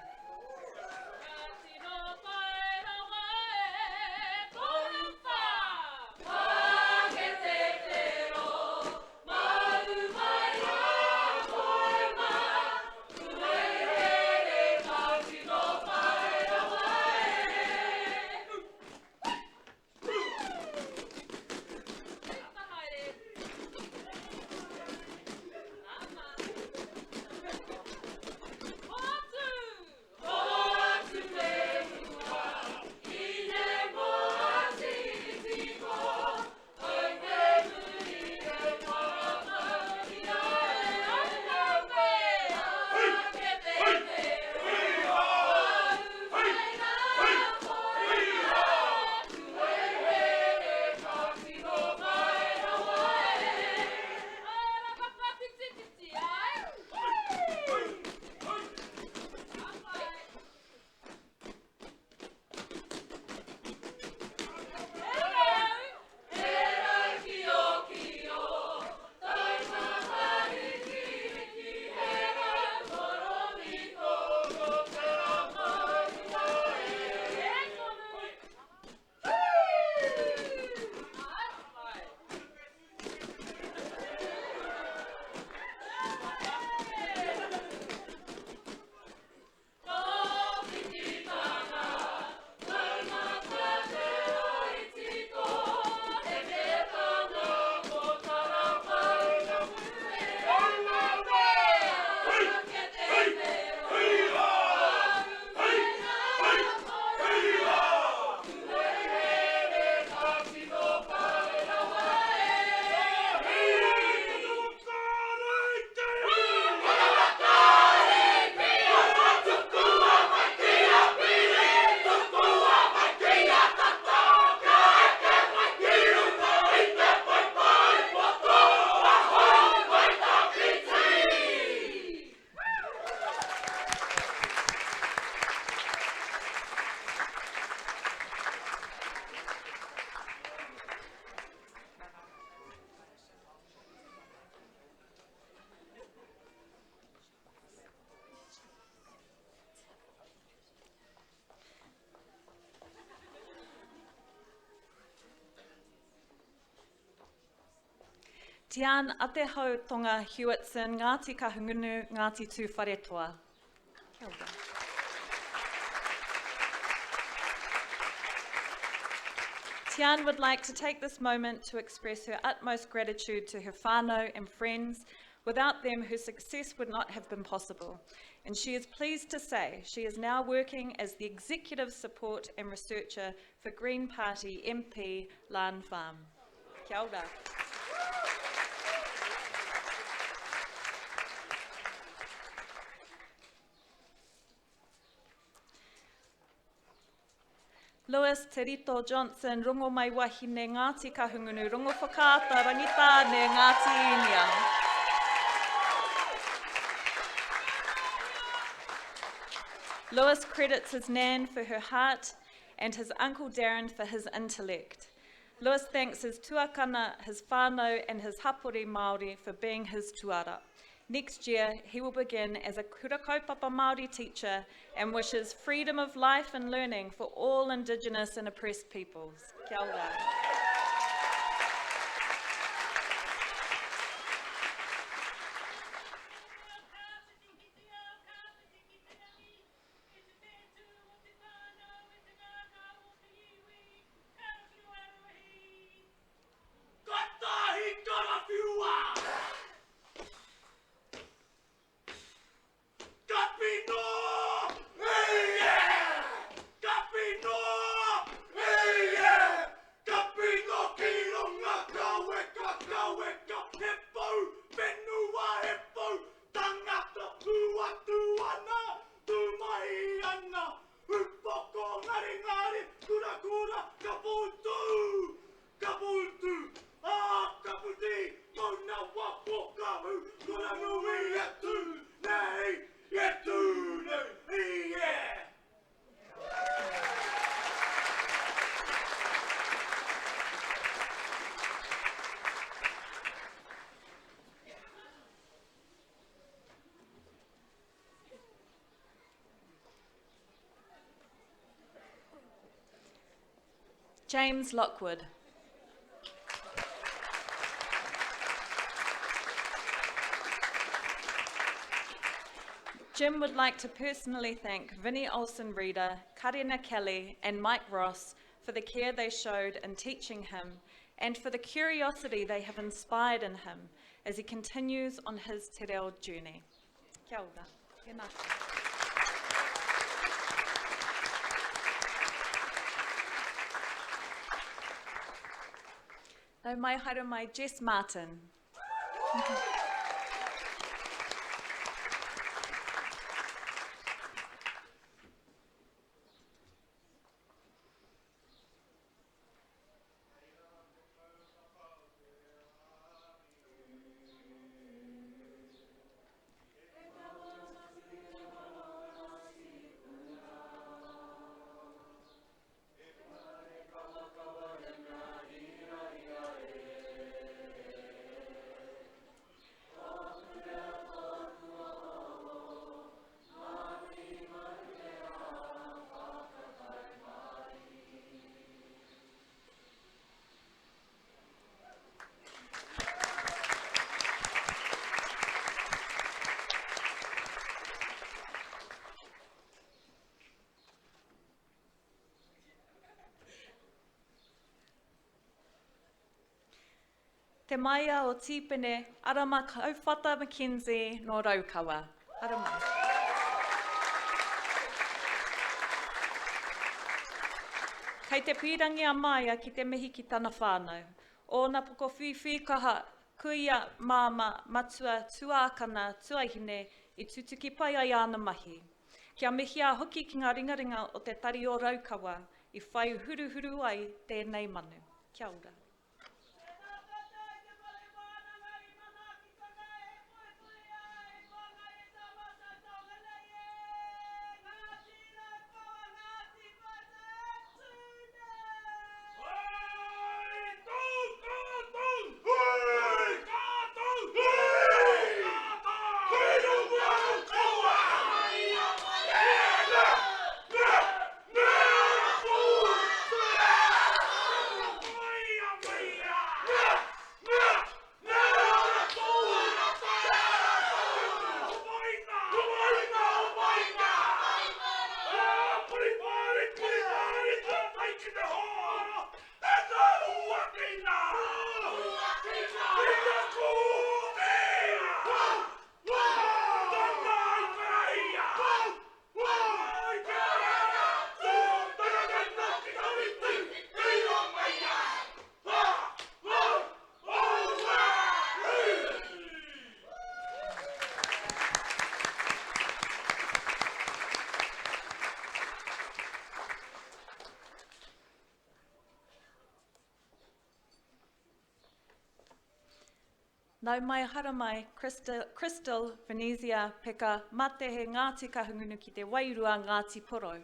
Tian ate hau tonga Hewitson, Ngāti Kahungunu, Ngāti Tū Wharetoa. Kia ora. Tian would like to take this moment to express her utmost gratitude to her whānau and friends. Without them, her success would not have been possible. And she is pleased to say she is now working as the executive support and researcher for Green Party MP Lan Farm. Kia ora. Lewis Te Rito Johnson, rongo mai wahine Ngāti Kahungunu, rongo whakaata rangita ne Ngāti Inia. Lewis credits his nan for her heart and his uncle Darren for his intellect. Lewis thanks his tuakana, his whānau and his hapori Māori for being his tuara. Next year, he will begin as a kura kaupapa Māori teacher and wishes freedom of life and learning for all Indigenous and oppressed peoples. Kia ora. James Lockwood. Jim would like to personally thank Vinnie Olsen-Reeder, Karina Kelly and Mike Ross for the care they showed in teaching him and for the curiosity they have inspired in him as he continues on his te reo journey. Kia ora. Tēnā koe. Nau mai haere mai Jess Martin. Te maia o tīpene, arama kauwhata Mackenzie no Raukawa. Arama. Kei te pirangi a maia ki te mihi ki tana whānau. O na poko whiwhi kaha, kuia māma matua tuākana tuahine I tutuki pai ai ana mahi. Kia mihi a hoki ki ngā ringaringa o te tari o Raukawa I whai huruhuru ai tēnei manu. Kia ora. Nau mai hara mai, Crystal Venezia Peka, mate he Ngāti Kahungunu ki te Wairua Ngāti Porou.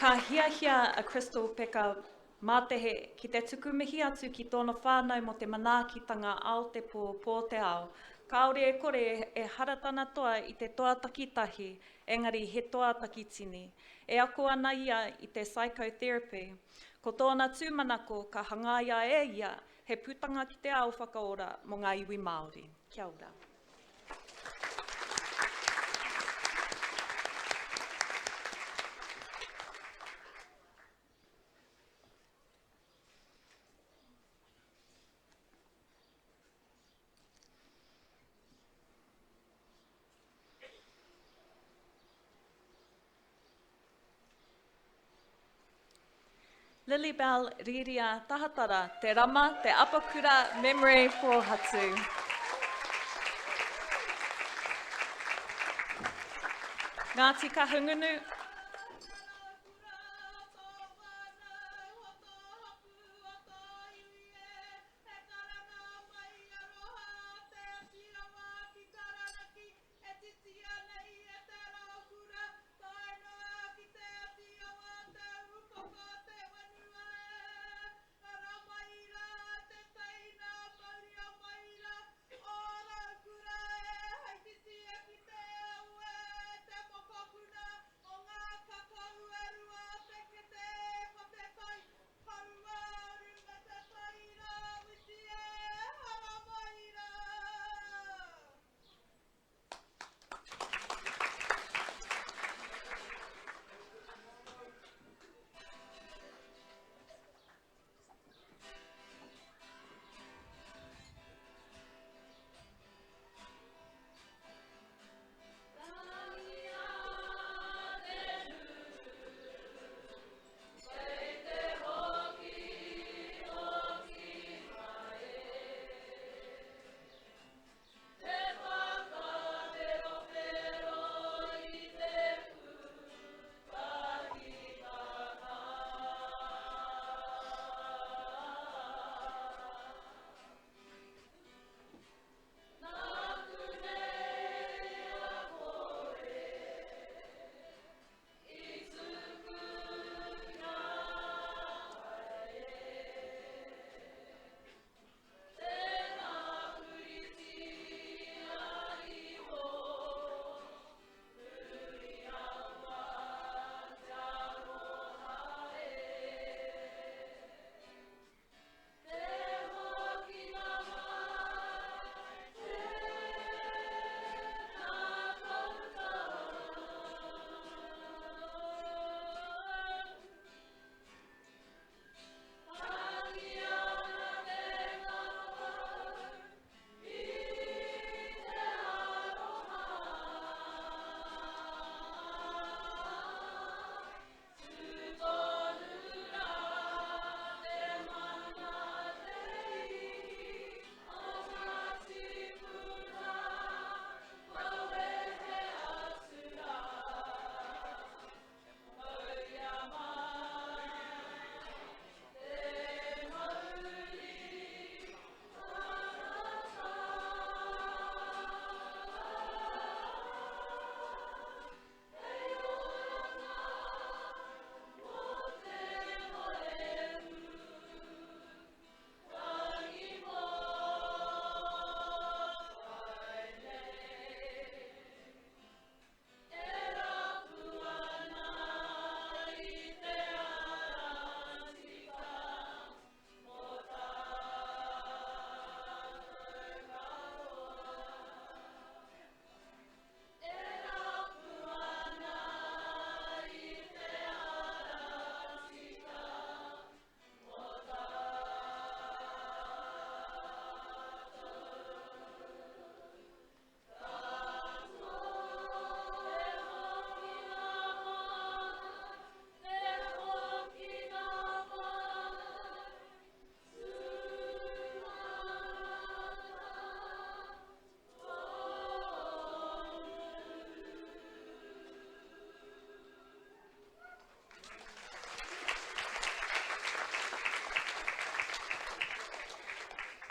Ka hiahia a Crystal Peka matehe ki te tukumihi atu ki tōna whānau mo te manaakitanga Aotepo pō te ao. Kāore e kore e haratana toa i te toa takitahi, engari he toa takitini. E ako ana ia i te psychotherapy. Ko tōna tūmanako ka hangaia e ia he putanga ki te ao whakaora mo ngā iwi Māori. Kia ora. Lilybell Riria Tahatara, te rama, te apakura memory for Hatu. Ngāti Kahungunu.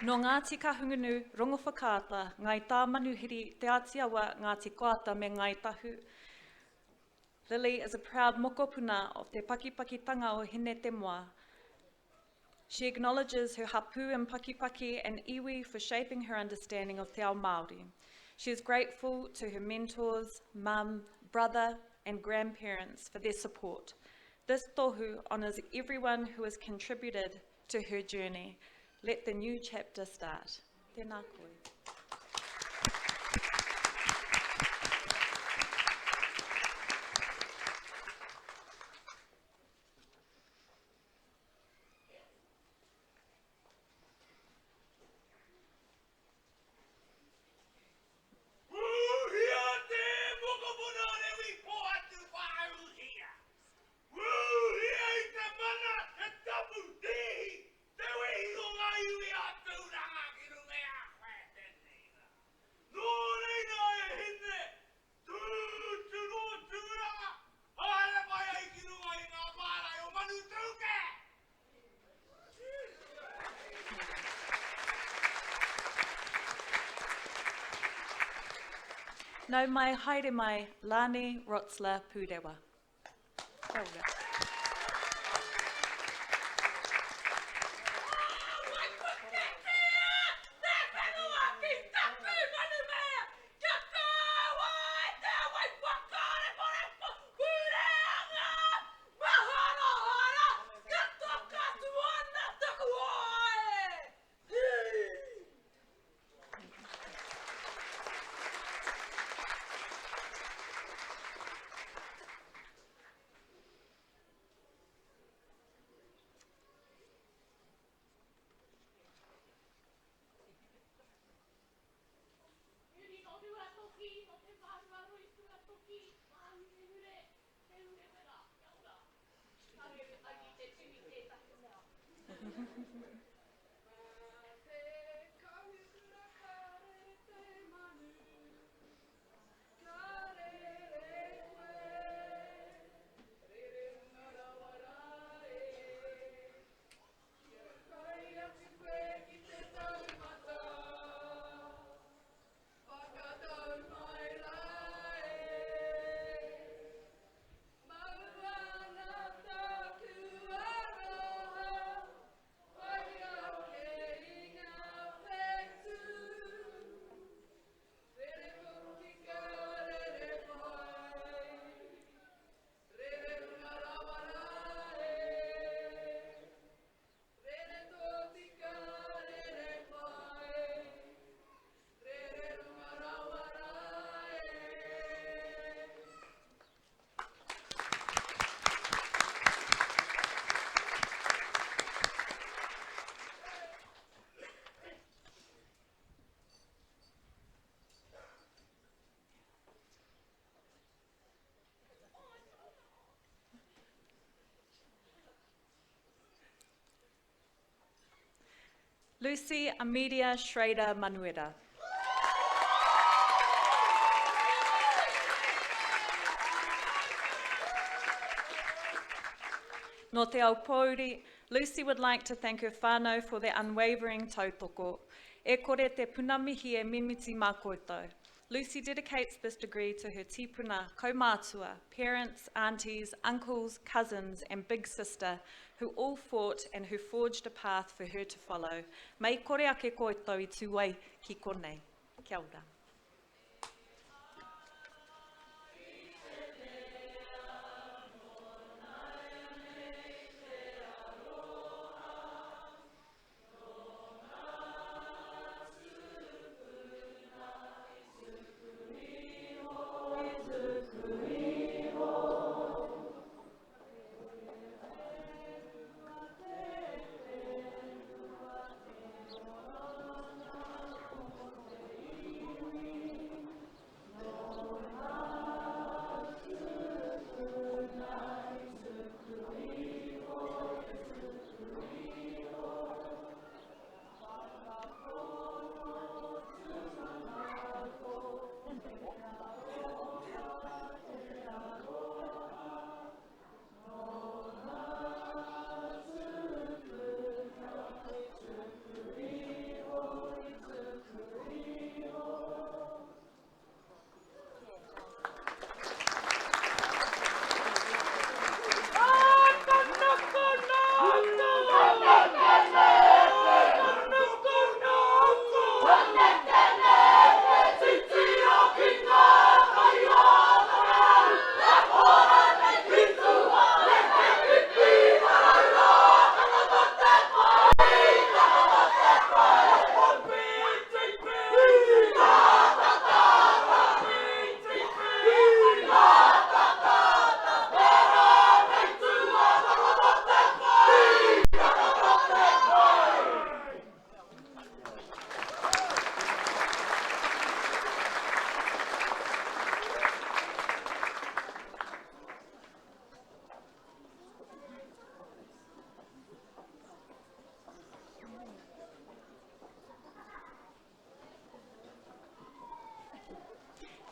No Ngāti Kahungunu, rongo whakaata, ngai tā manuhiri te Atiawa, Ngāti Koata me ngai tahu. Lily is a proud mokopuna of Te Pakipakitanga o Hine Te Moa. She acknowledges her hapu and pakipaki and iwi for shaping her understanding of te ao Māori. She is grateful to her mentors, mum, brother, and grandparents for their support. This tohu honours everyone who has contributed to her journey. Let the new chapter start. Tēnā koe. Nau mai haere mai, Lani Rotsla Purewa. Kia ora. Lucy Amelia Schrader Manuera. No te ao Pōuri, Lucy would like to thank her whānau for their unwavering tautoko. E kore te punamihi e mimiti mā koutou. Lucy dedicates this degree to her tipuna, kaumātua, parents, aunties, uncles, cousins, and big sister, who all fought and who forged a path for her to follow. Mai kore ake koutou I tū wai ki konei. Kia ora.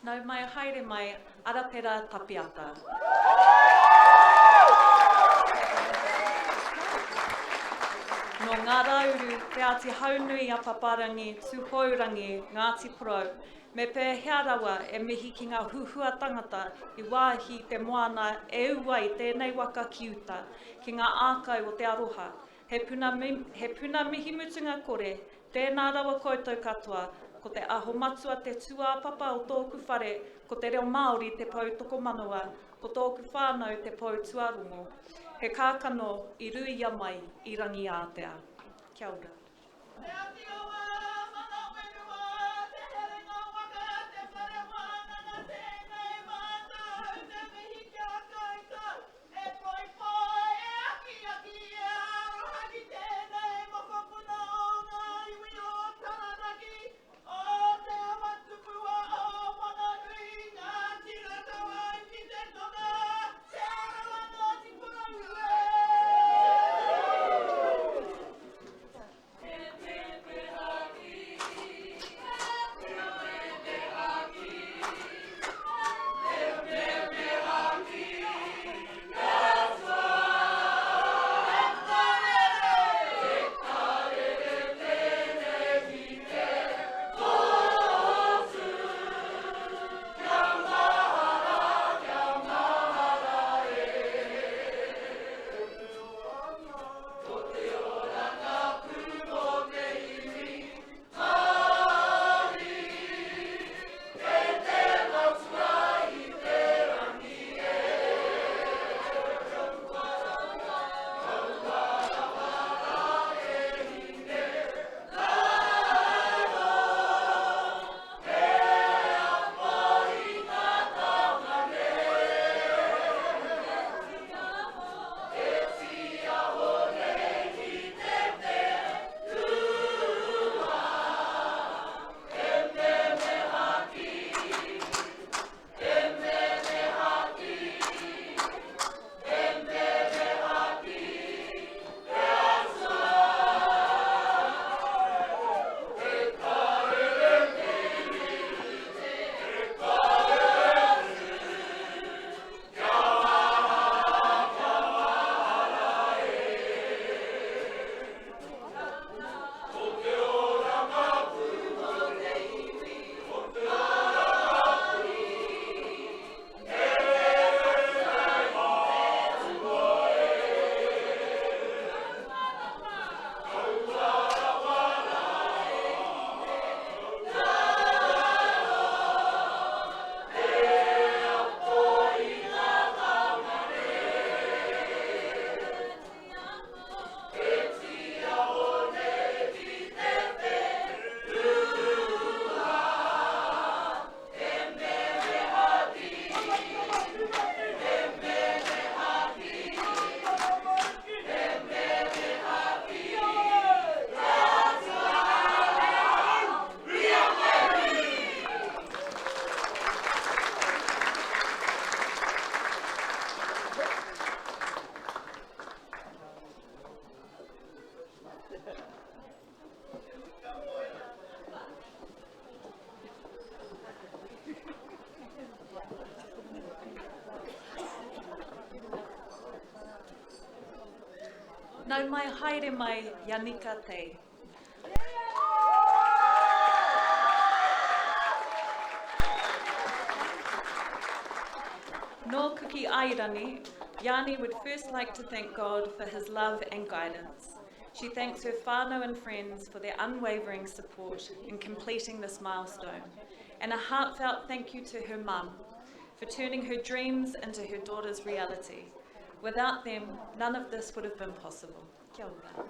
Nau mai haere mai arapera tapiata. No ngā rauru, te ati haunui a paparangi, tūhourangi, Ngāti Porou, me pēhea rawa e mihi ki ngā huhua tangata I wāhi te moana e ua I tēnei waka ki uta, ki ngā ākau o te aroha. He puna mihi mutunga kore, tēnā rawa koutou katoa, ko te aho matua te tuāpapa o tōku whare, ko te reo Māori te pou toko manua, ko tōku whānau te pou tuarongo. He kākano I rui ia mai I rangi ātea. Kia ora. Nau mai haere mai Yanika Te. Nō kuki airani, Yani would first like to thank God for his love and guidance. She thanks her whānau and friends for their unwavering support in completing this milestone, and a heartfelt thank you to her mum for turning her dreams into her daughter's reality. Without them, none of this would have been possible. Kia ora.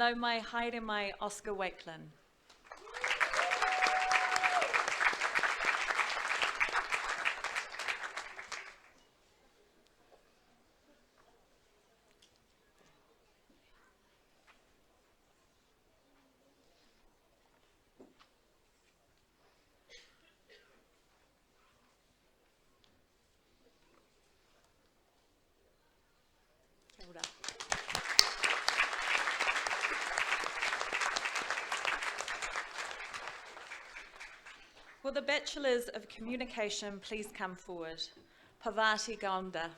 Nau mai haere mai Oscar Wakelin. Kia ora. Will the Bachelors of Communication please come forward? Pavati Gaunda.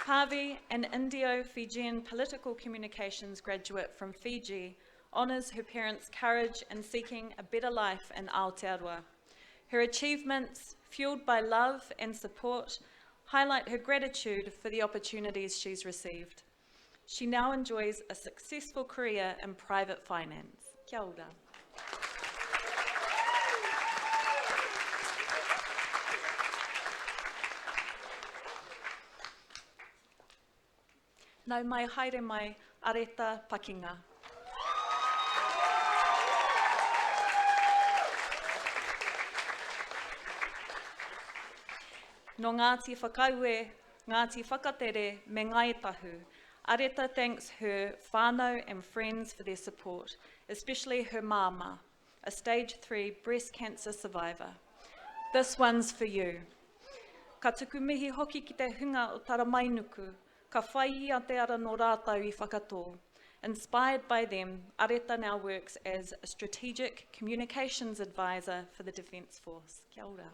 Pavi, an Indo-Fijian political communications graduate from Fiji, honours her parents' courage in seeking a better life in Aotearoa. Her achievements, fuelled by love and support, highlight her gratitude for the opportunities she's received. She now enjoys a successful career in private finance. Kia ora. Nau mai haere mai Areta Pakinga. No Ngāti Whakaue, Ngāti Whakatere me Ngai Tahu, Areta thanks her whānau and friends for their support, especially her māma, a stage 3 breast cancer survivor. This one's for you. Ka tuku mihi hoki ki te hunga o Taramainuku, ka whai ia te ara no rātau I whakatō. Inspired by them, Areta now works as a strategic communications advisor for the Defence Force. Kia ora.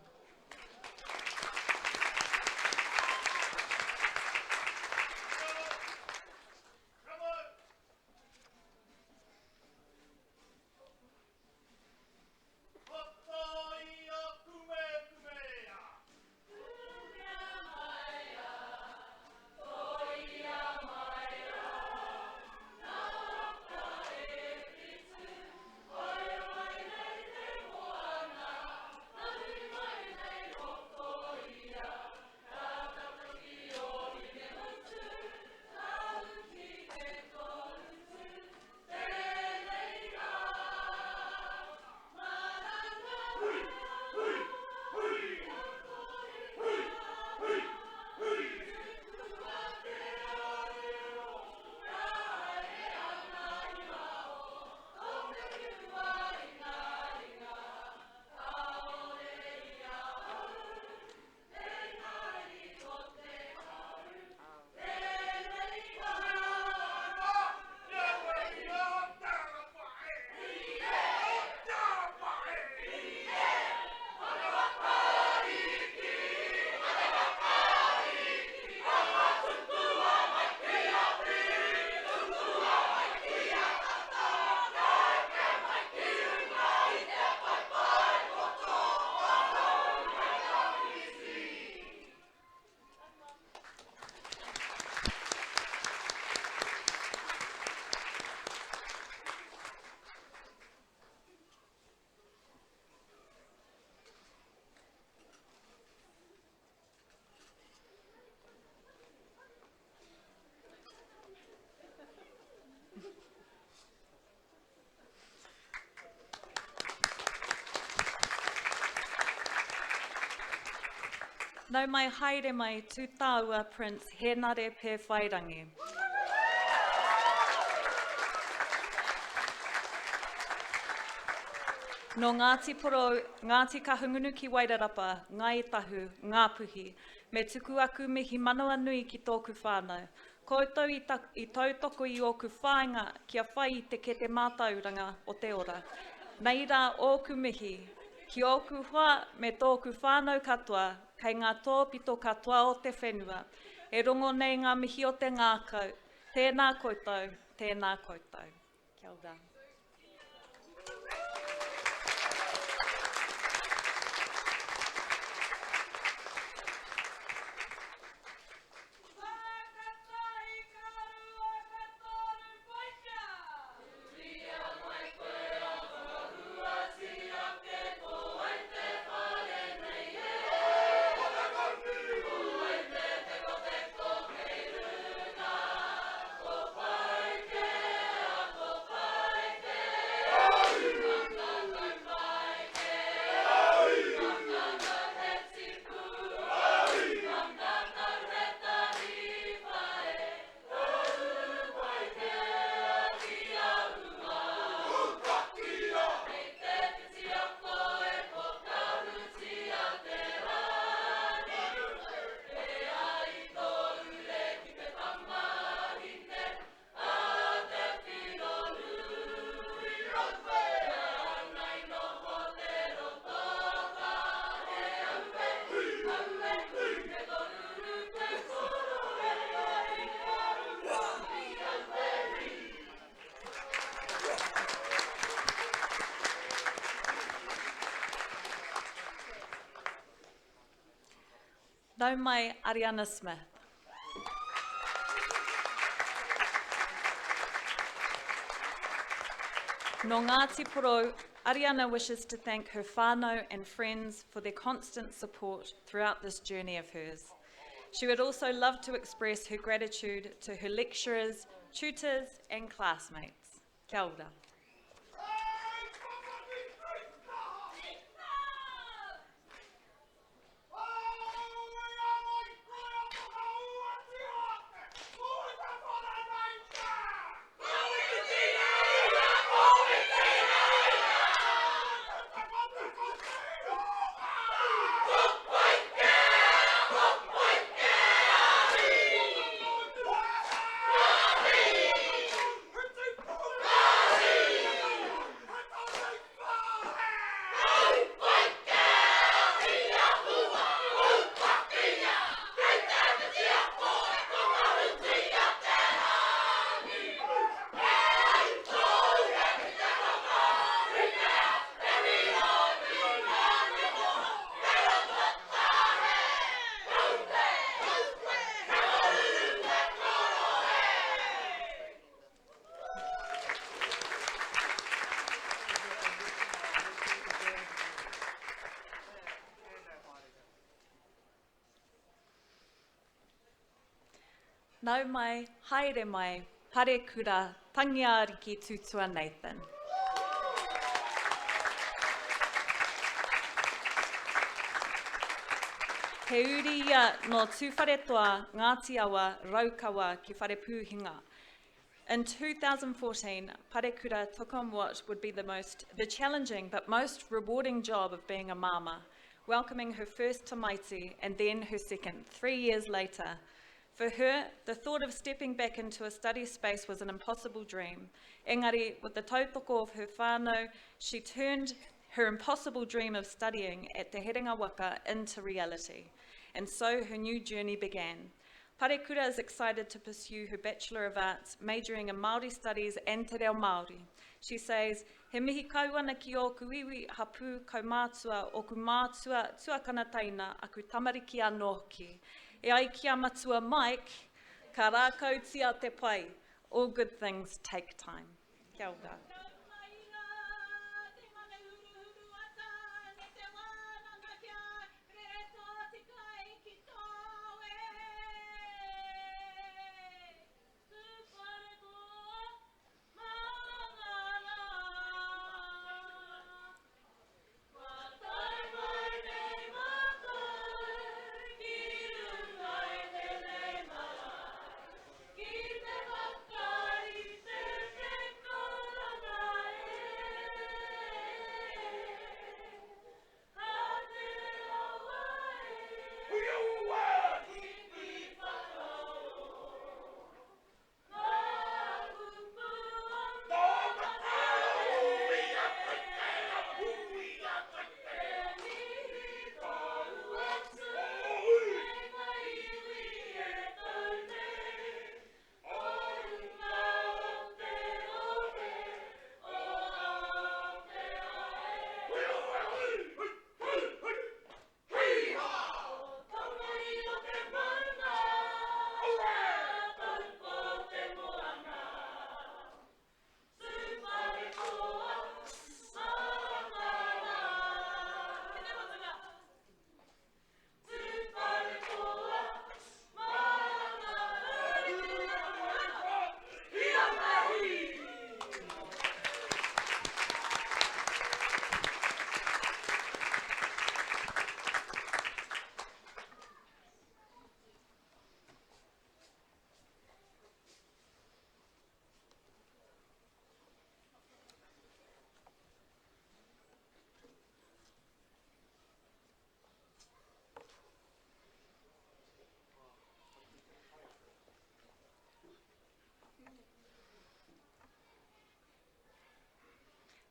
Nau mai haere mai tū tāua Prince Henare Pē Whairangi. No Ngāti Poro, Ngāti Kahungunu ki Wairarapa, Ngai Tahu, Ngāpuhi, me tuku aku mihi manawa nui ki tōku whānau. Koutou I tautoko I oku whāinga kia whai I te kete mātauranga o te ora. Nei rā ōku mihi, ki oku hoa me tōku whānau katoa, kei ngā tōpito katoa o te whenua, e rongo nei ngā mihi o te ngākau, tēnā koutou, tēnā koutou. Kia ora. Nau mai Ariana Smith. No Ngāti Porou, Ariana wishes to thank her whānau and friends for their constant support throughout this journey of hers. She would also love to express her gratitude to her lecturers, tutors and classmates. Kia ora. Nau mai, haere mai, pare kura, tangiariki tutua Nathan. He uri ia no tūwharetoa Ngāti Awa Raukawa ki whare pūhinga. In 2014, Parekura took on what would be the challenging but most rewarding job of being a mama, welcoming her first tamaiti and then her second, 3 years later. For her, the thought of stepping back into a study space was an impossible dream. Engari, with the tautoko of her whānau, she turned her impossible dream of studying at Te Herenga Waka into reality. And so her new journey began. Parekura is excited to pursue her Bachelor of Arts, majoring in Māori Studies and Te Reo Māori. She says, he mihi kauana ki o kuiwi hapu kaumātua o ku mātua tuakana aku tamariki anō ki. E ai kia matua Mike, ka rākau tia te pai. All good things take time. Kia ora.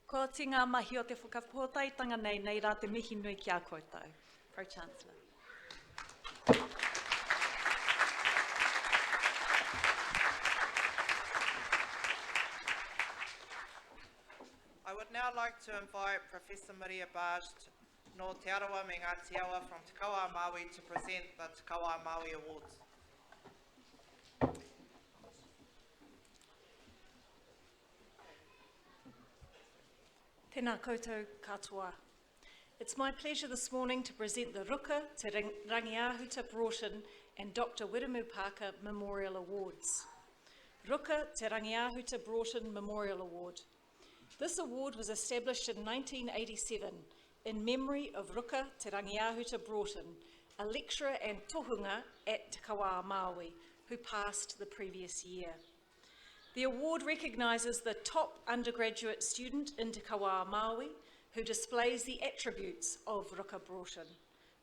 Ko ti ngā mahi o te whakapōtaitanga nei rā te mihi nui ki a koutou. Pro-Chancellor. I would now like to invite Professor Maria Barge no Te Arawa me Ngāti Awa from Te Kawa Māui to present the Te Kawa Māui Awards. Tēnā koutou katoa. It's my pleasure this morning to present the Ruka Te Rangiahuta Broughton and Dr. Wiremu Parker Memorial Awards. Ruka Te Rangiahuta Broughton Memorial Award. This award was established in 1987 in memory of Ruka Te Rangiahuta Broughton, a lecturer and tohunga at Te Kawa Māui, who passed the previous year. The award recognises the top undergraduate student in Te Kawa Māui who displays the attributes of Ruka Broughton,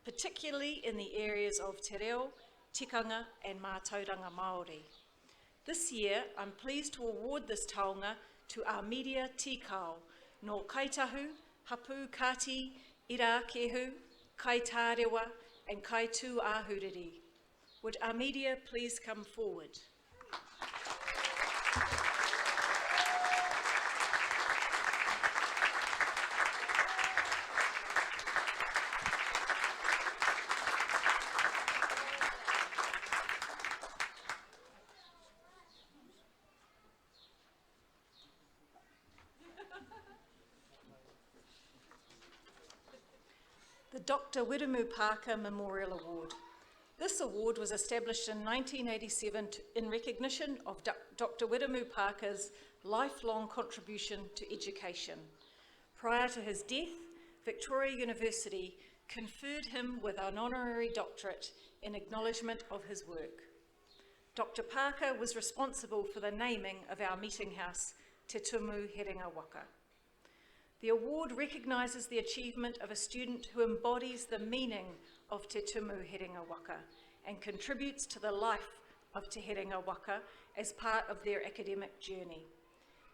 particularly in the areas of te reo, tikanga and mātauranga Māori. This year, I'm pleased to award this taonga to our media tikao, no kaitahu, hapu kati, ira kehu, kai tārewa and kai tū āhuriri. Would our media please come forward? The Dr. Wiremu Parker Memorial Award. This award was established in 1987 in recognition of Dr. Wiremu Parker's lifelong contribution to education. Prior to his death, Victoria University conferred him with an honorary doctorate in acknowledgement of his work. Dr. Parker was responsible for the naming of our meeting house, Te Tumu Herenga Waka. The award recognises the achievement of a student who embodies the meaning of Te Tumu Herenga Waka and contributes to the life of Te Herenga Waka as part of their academic journey.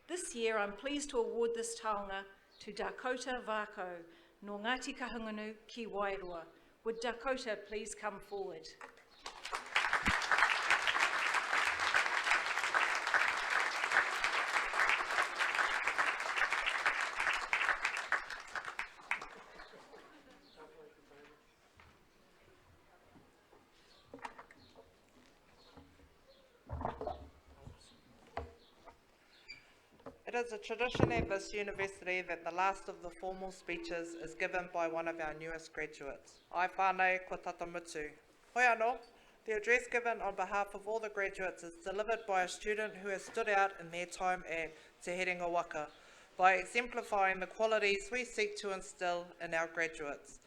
This year, I'm pleased to award this taonga to Dakota Vako, no Ngāti Kahungunu ki Wairua. Would Dakota please come forward? It is a tradition at this university that the last of the formal speeches is given by one of our newest graduates. Ai whānau ko tata mutu. Hoi anō, the address given on behalf of all the graduates is delivered by a student who has stood out in their time at Te Herenga Waka by exemplifying the qualities we seek to instill in our graduates.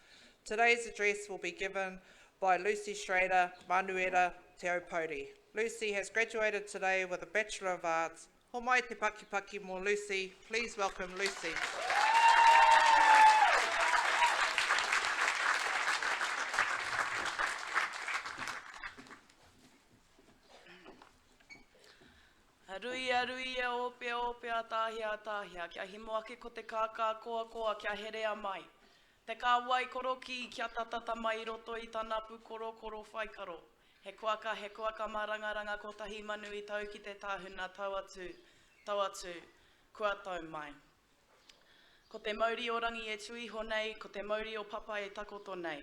Today's address will be given by Lucy Schrader, Manuera Te Aupōuri. Lucy has graduated today with a Bachelor of Arts. Ho mai te pakipaki mō Lucy. Please welcome Lucy. Arui arui e ope atahia, kia himo ake ko te kākā koa kia herea mai. Te kāwai koroki kia tatata mai roto i tā napu koro whaikaro. He koaka marangaranga ko tahi manu i tau ki te tāhuna tau atu, kua tau mai. Ko te Māori o rangi e tui honei, ko te Māori o papa e takoto nei.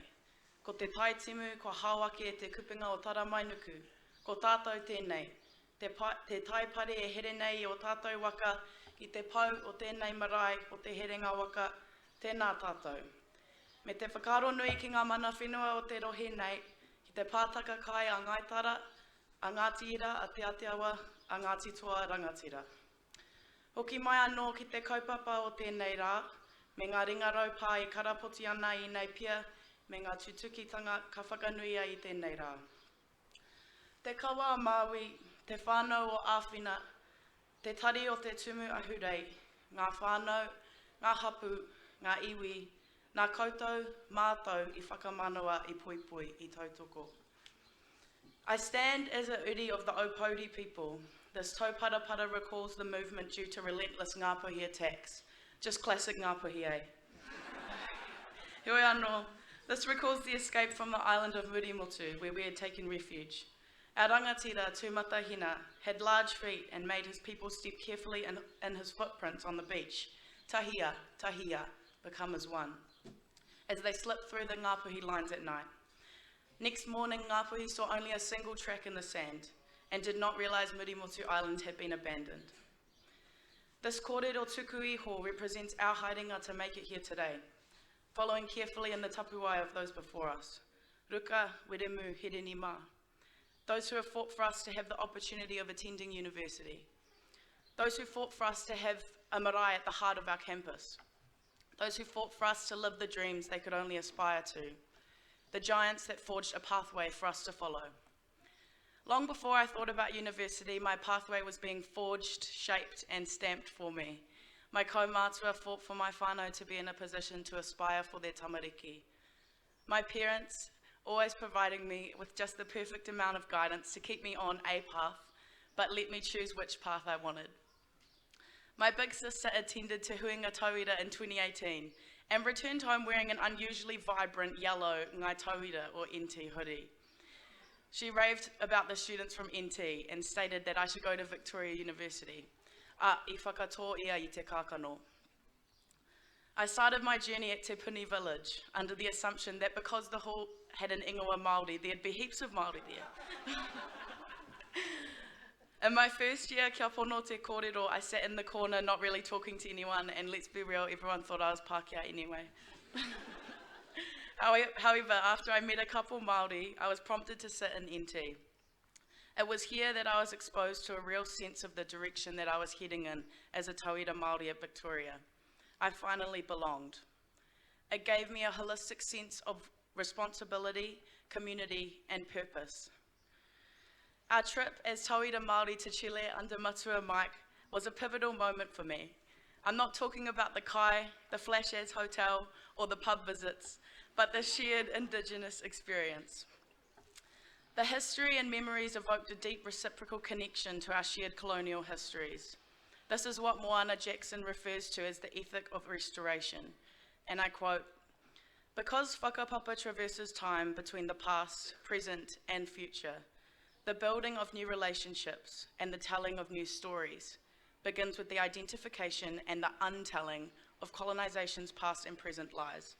Ko te taitimu, ko hawake e te kupinga o taramainuku, ko tātou tēnei. Te taipare e here nei o tātou waka, i te pau o tēnei marae o te herenga waka, tēnā tātou. Me te whakaro nui ki ngā mana whenua o te rohe nei, ki te pātaka kai a Ngaitara, a Ngāti Ira, a Te Ateawa, a Ngāti Toa Rangatira. Hoki mai anō ki te kaupapa o tēnei rā, me ngā ringarau pā i karapoti ana i nei pia, me ngā tutukitanga ka whakanuia i tēnei rā. Te kawa Māui, te whānau o āwhina, te tari o te tumu ahurei, ngā whānau, ngā hapu, ngā iwi, ngā koutou, mātou i whakamanoa i puipui i tautoko. I stand as a uri of the Aupōuri people. This tauparapara recalls the movement due to relentless Ngāpuhi attacks. Just classic Ngāpuhi, eh? Heoi anō, this recalls the escape from the island of Murimotu, where we had taken refuge. Our rangatira, Tūmatahina, had large feet and made his people step carefully in his footprints on the beach. Tahia, tahia, become as one. as they slipped through the Ngāpuhi lines at night. Next morning, Ngāpuhi saw only a single track in the sand and did not realise Murimotu Island had been abandoned. This kōrero tuku iho represents our haerenga to make it here today, following carefully in the tapuai of those before us. Ruka, Wiremu, Hereni mā. Those who have fought for us to have the opportunity of attending university. Those who fought for us to have a marae at the heart of our campus. Those who fought for us to live the dreams they could only aspire to. The giants that forged a pathway for us to follow. Long before I thought about university, my pathway was being forged, shaped, and stamped for me. My kaumātua fought for my whānau to be in a position to aspire for their tamariki. My parents always providing me with just the perfect amount of guidance to keep me on a path, but let me choose which path I wanted. My big sister attended Te Huinga Tauira in 2018 and returned home wearing an unusually vibrant yellow Ngai Tauira or NT hoodie. She raved about the students from NT and stated that I should go to Victoria University. I whakatō ia I te kākano. I started my journey at Te Puni village under the assumption that because the hall had an ingoa Māori, there'd be heaps of Māori there. In my first year, kia pono te kōrero, I sat in the corner not really talking to anyone, and let's be real, everyone thought I was Pākehā anyway. However, after I met a couple Māori, I was prompted to sit in NT. It was here that I was exposed to a real sense of the direction that I was heading in as a tauira Māori at Victoria. I finally belonged. It gave me a holistic sense of responsibility, community, and purpose. Our trip as tauira Māori to Chile under Matua Mike was a pivotal moment for me. I'm not talking about the kai, the Flash As Hotel, or the pub visits, but the shared Indigenous experience. The history and memories evoked a deep reciprocal connection to our shared colonial histories. This is what Moana Jackson refers to as the ethic of restoration, and I quote, "Because whakapapa traverses time between the past, present, and future, the building of new relationships and the telling of new stories begins with the identification and the untelling of colonization's past and present lies.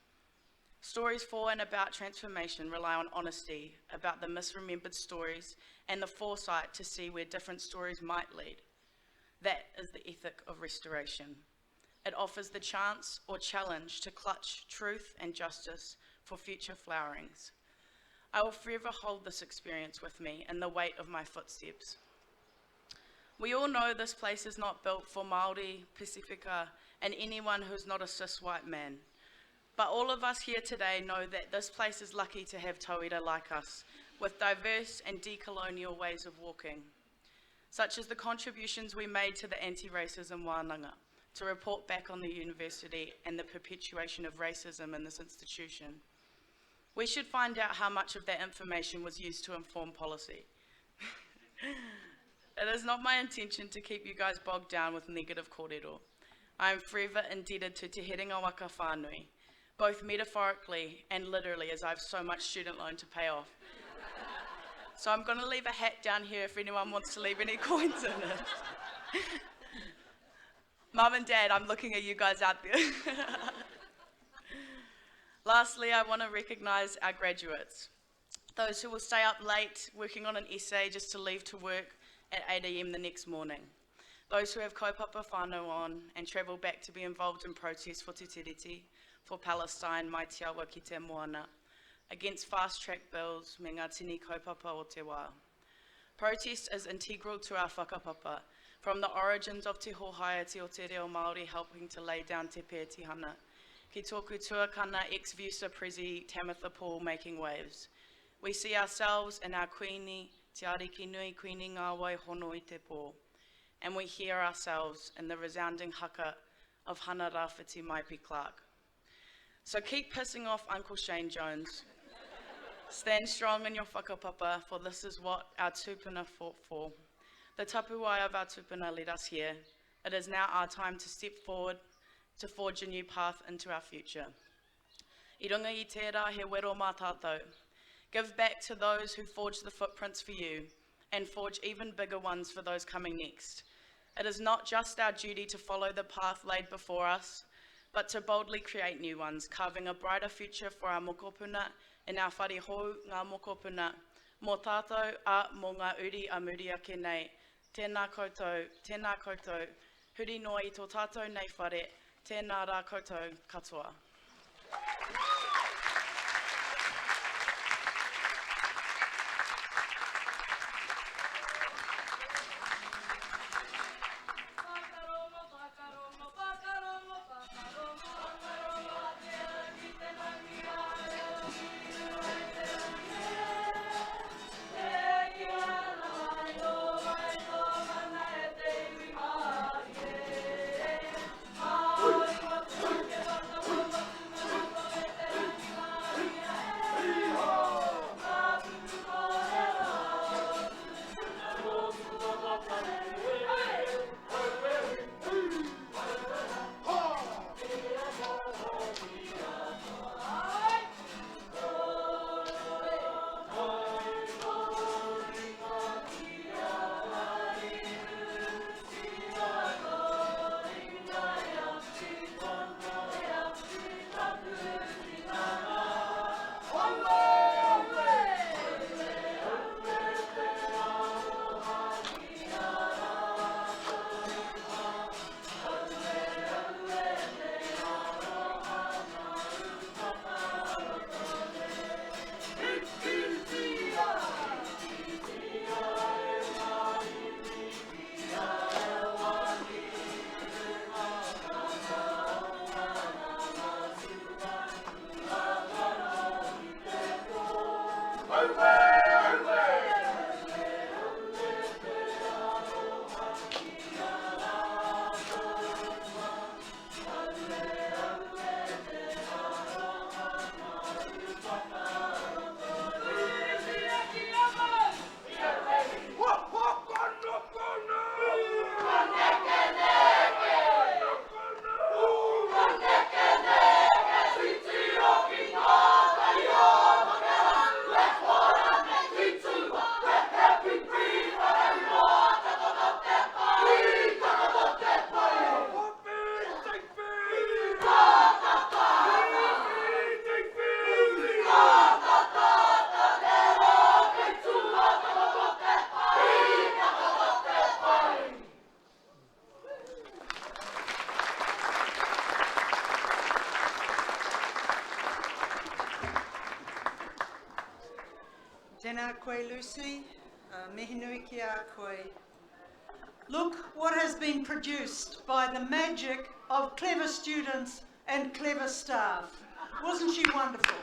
Stories for and about transformation rely on honesty about the misremembered stories and the foresight to see where different stories might lead. That is the ethic of restoration. It offers the chance or challenge to clutch truth and justice for future flowerings. I will forever hold this experience with me in the weight of my footsteps. We all know this place is not built for Māori, Pasifika, and anyone who's not a cis white man. But all of us here today know that this place is lucky to have tauira like us, with diverse and decolonial ways of walking, such as the contributions we made to the anti-racism wānanga, to report back on the university and the perpetuation of racism in this institution. We should find out how much of that information was used to inform policy. It is not my intention to keep you guys bogged down with negative kōrero. I am forever indebted to Te Herenga Waka Whānui, both metaphorically and literally, as I have so much student loan to pay off. So I'm going to leave a hat down here if anyone wants to leave any coins in it. Mum and Dad, I'm looking at you guys out there. Lastly, I want to recognise our graduates, those who will stay up late working on an essay just to leave to work at 8 AM the next morning, those who have kaupapa whānau on and travel back to be involved in protests for Te Tiriti, for Palestine, mai te awa ki te moana, against fast-track bills me ngā tini kaupapa o te wā. Protest is integral to our whakapapa, from the origins of Te Hōhaiati o te reo Māori helping to lay down te pētihana, ki tōku tuakana ex-Vusa Prezi Tamitha Paul making waves. We see ourselves in our Queenie, Te Ariki Nui Queenie ngā wai hono i te pō, and we hear ourselves in the resounding haka of Hana Rāwhiti Maipi Clark. So keep pissing off Uncle Shane Jones. Stand strong in your whakapapa, for this is what our tūpuna fought for. The tapuai of our tūpuna led us here. It is now our time to step forward, to forge a new path into our future. I runga I tērā he wero mā tātou. Give back to those who forged the footprints for you, and forge even bigger ones for those coming next. It is not just our duty to follow the path laid before us, but to boldly create new ones, carving a brighter future for our mokopuna and our whare hou ngā mokopuna. Mō tātou a mō ngā uri a muri ake nei. Tēnā koutou, huri noa i tō tātou nei whare, tēnā rā koutou katoa. Tēnā koe, Lucy. Mihi nui ki a koe. Look what has been produced by the magic of clever students and clever staff. Wasn't she wonderful?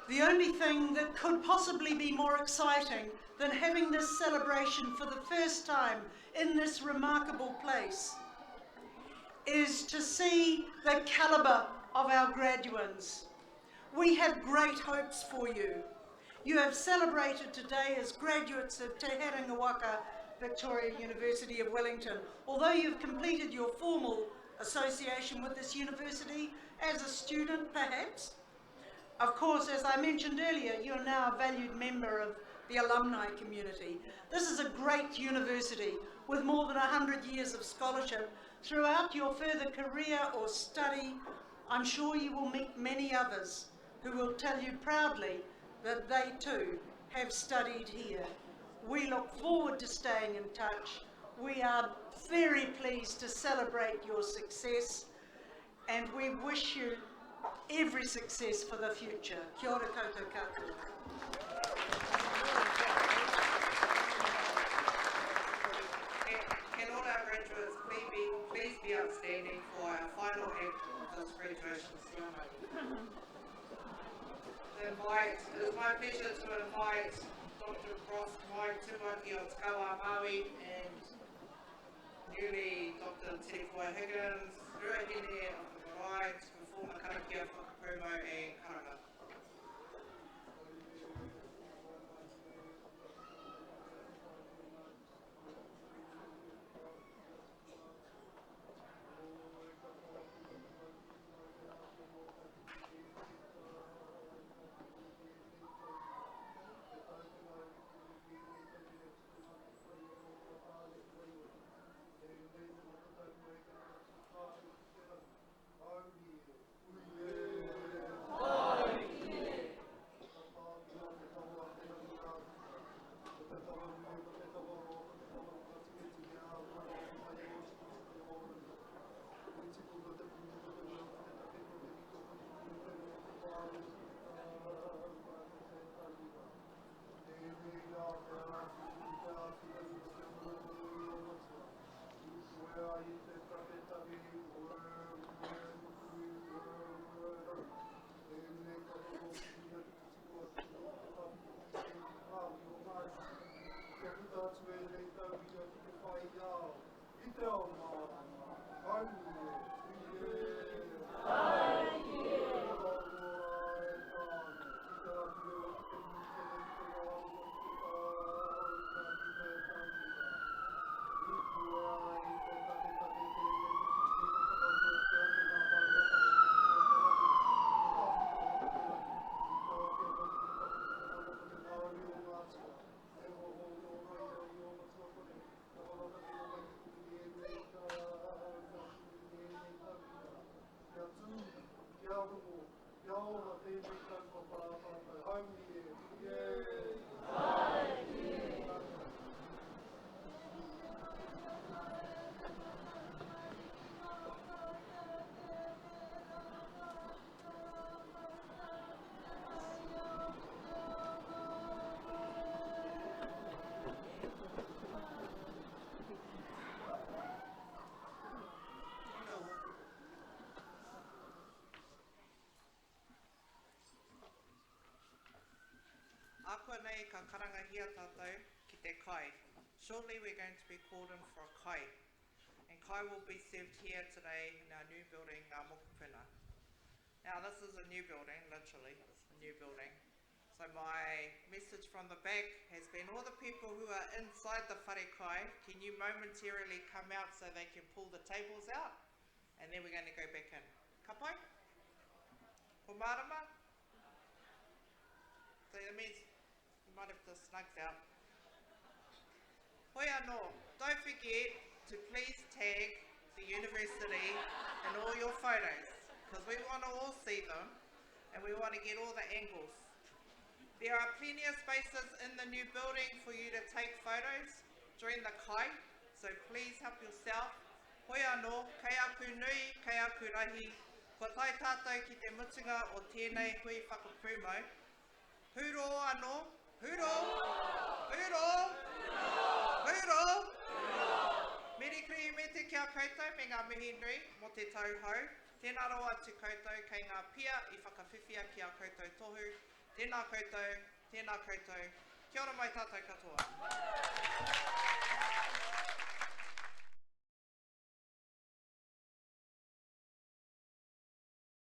The only thing that could possibly be more exciting than having this celebration for the first time in this remarkable place is to see the calibre of our graduates. We have great hopes for you. You have celebrated today as graduates of Te Herenga Waka Victoria University of Wellington. Although you've completed your formal association with this university as a student perhaps, of course, as I mentioned earlier, you're now a valued member of the alumni community. This is a great university with more than 100 years of scholarship. Throughout your further career or study, I'm sure you will meet many others who will tell you proudly that they too have studied here. We look forward to staying in touch. We are very pleased to celebrate your success, and we wish you every success for the future. Kia ora koutou katoa. Can all our graduates please be outstanding for our final act of this graduation ceremony. It is my pleasure to invite Dr. Ross Hui Whakapūmau of Tikanga Māori and newly Dr. Hui Higgins, Ruahine of the Marae, to perform a karakia whakapūmau and karanga. te ao mārama, haungie, Ako nei ka karangahia tātou ki te kai. Shortly we're going to be called in for a kai. And kai will be served here today in our new building, Ngā Mokopuna. Now this is a new building, literally, it's a new building. So my message from the back has been all the people who are inside the whare kai, can you momentarily come out so they can pull the tables out? And then we're going to go back in. Ka pai? Ko marama? So that means you might have to snugs out. Hoi anō, don't forget to please tag the university in all your photos, because we want to all see them and we want to get all the angles. There are plenty of spaces in the new building for you to take photos during the kai, so please help yourself. Hoi anō, kei aku nui, kei aku rahi, ko tai tātou ki te mutunga o tēnei Hui Whakapūmau. Huro anō, huro, huro, huro. Merikiri me te kia koutou me ngā mihi nui mo te tauhou. Tēnā roa atu koutou kei ngā pia I whakawhiwhia ki a koutou tohu. Tēnā koutou, tēnā koutou. Kia ora mai tātou katoa.